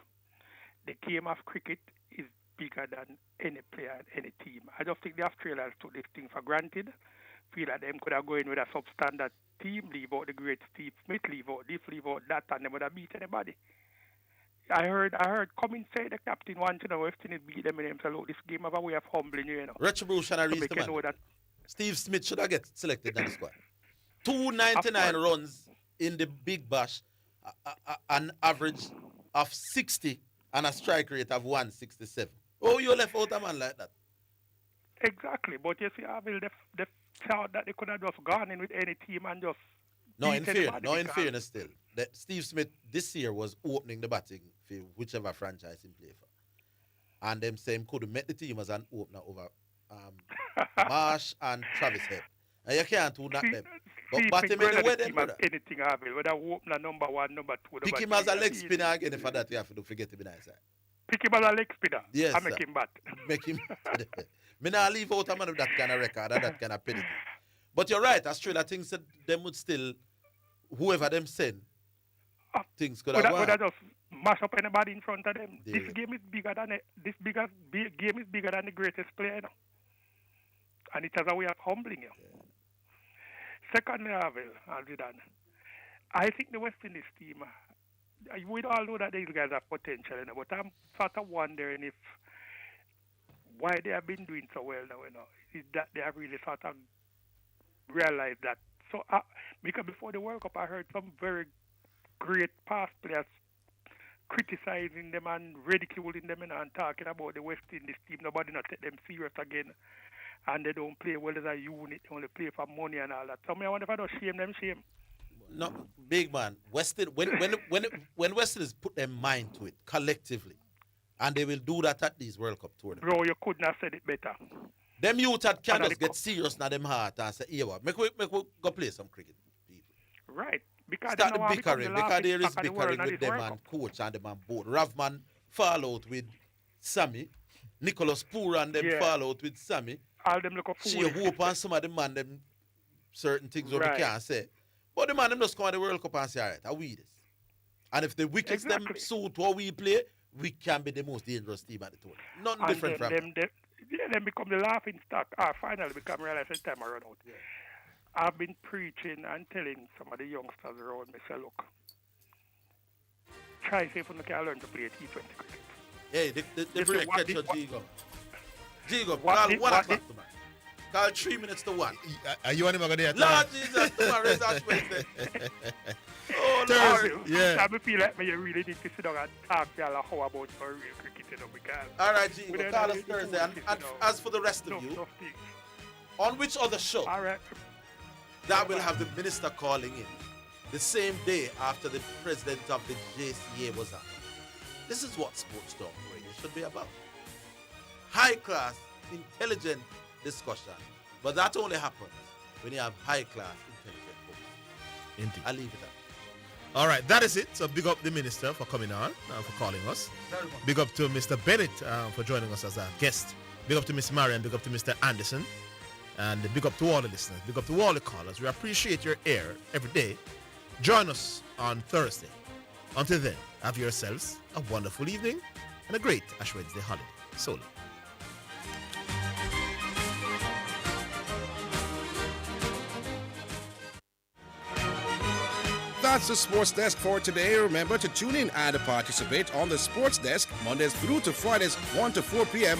the game of cricket is bigger than any player and any team. I just think the Australians took this thing for granted. Feel like them could have gone with a substandard team, leave out the great Steve Smith, leave out this, leave out that, and they would have beat anybody. I heard Cummins say the captain wanted to West Indies beat them, and them say, look, this game have a way of humbling you, you know. Retribution and reason, man. Steve Smith should have get selected in the squad. 299 runs in the Big Bash, an average of 60 and a strike rate of 167. Oh, you left out a man like that. Exactly, but you see, they thought that they could have just gone in with any team and just. No, in fairness, still, that Steve Smith this year was opening the batting for whichever franchise he played for, and them same could have met the team as an opener over Marsh and Travis Head. And you can't do that them. But batting in the way them anything have it, whether opener number 1, number 2. Pick him as a leg spinner again. For that, you have to forget to be nice. Pick him as a leg spinner. Yes, and make him bat. Make him. Me not leave out a man with that kind of record and that kind of pedigree. But you're right, Australia thinks that them would still, whoever them send, things could have won. Would I just mash up anybody in front of them? Yeah. This game is bigger than game is bigger than the greatest player, you know? And it has a way of humbling you. Yeah. Secondly, I think the West Indies team, we all know that these guys have potential, you know, but I'm sort of wondering if why they have been doing so well now, you know, is that they have really sort of realized that. So, because before the World Cup, I heard some very great past players criticizing them and ridiculing them and talking about the West Indies team. Nobody not take them serious again, and they don't play well as a unit. They only play for money and all that. So, I wonder if I don't shame them. No, big man. When West Indies put their mind to it collectively, and they will do that at these World Cup tournaments. Bro, you couldn't have said it better. Them youth can just get serious now them heart and say, yeah, make we go play some cricket, people. Right. Because start the bickering, because there is bickering with them and coach and them and board. Ravman fall out with Sammy. Nicholas Poor and them fall out with Sammy. All them look she hope on some of them man them certain things what we can't say. But the man them just come to the World Cup and say, all right, how we this? And if the wickets them suit how we play, we can be the most dangerous team at the tournament. Nothing different from them. Then become the laughing stock. Finally become realized the time I run out. Yeah. I've been preaching and telling some of the youngsters around me, say, look, try see if you can learn to play T20 cricket. Hey, the break catch your Jigo. Jigo, call 1 o'clock tomorrow. Call 3 minutes to 1. Are you on him again? Lord Jesus, tomorrow is our Wednesday. Oh, Lord. Yeah. I feel like you really need to sit down and talk to y'all how about for real cricket, you know, because... All right, Jigo, call us Thursday. And as for the rest of you, on which other show that will have the minister calling in the same day after the president of the JCA was out? This is what Sports Talk Radio should be about. High class, intelligent discussion. But that only happens when you have high-class, intelligent folks. Indeed. I'll leave it at that. All right, that is it. So big up the minister for coming on, for calling us. Big up to Mr. Bennett for joining us as a guest. Big up to Miss Marian. Big up to Mr. Anderson. And big up to all the listeners. Big up to all the callers. We appreciate your ear every day. Join us on Thursday. Until then, have yourselves a wonderful evening and a great Ash Wednesday holiday. Solo. That's the Sports Desk for today. Remember to tune in and participate on the Sports Desk Mondays through to Fridays 1 to 4 p.m.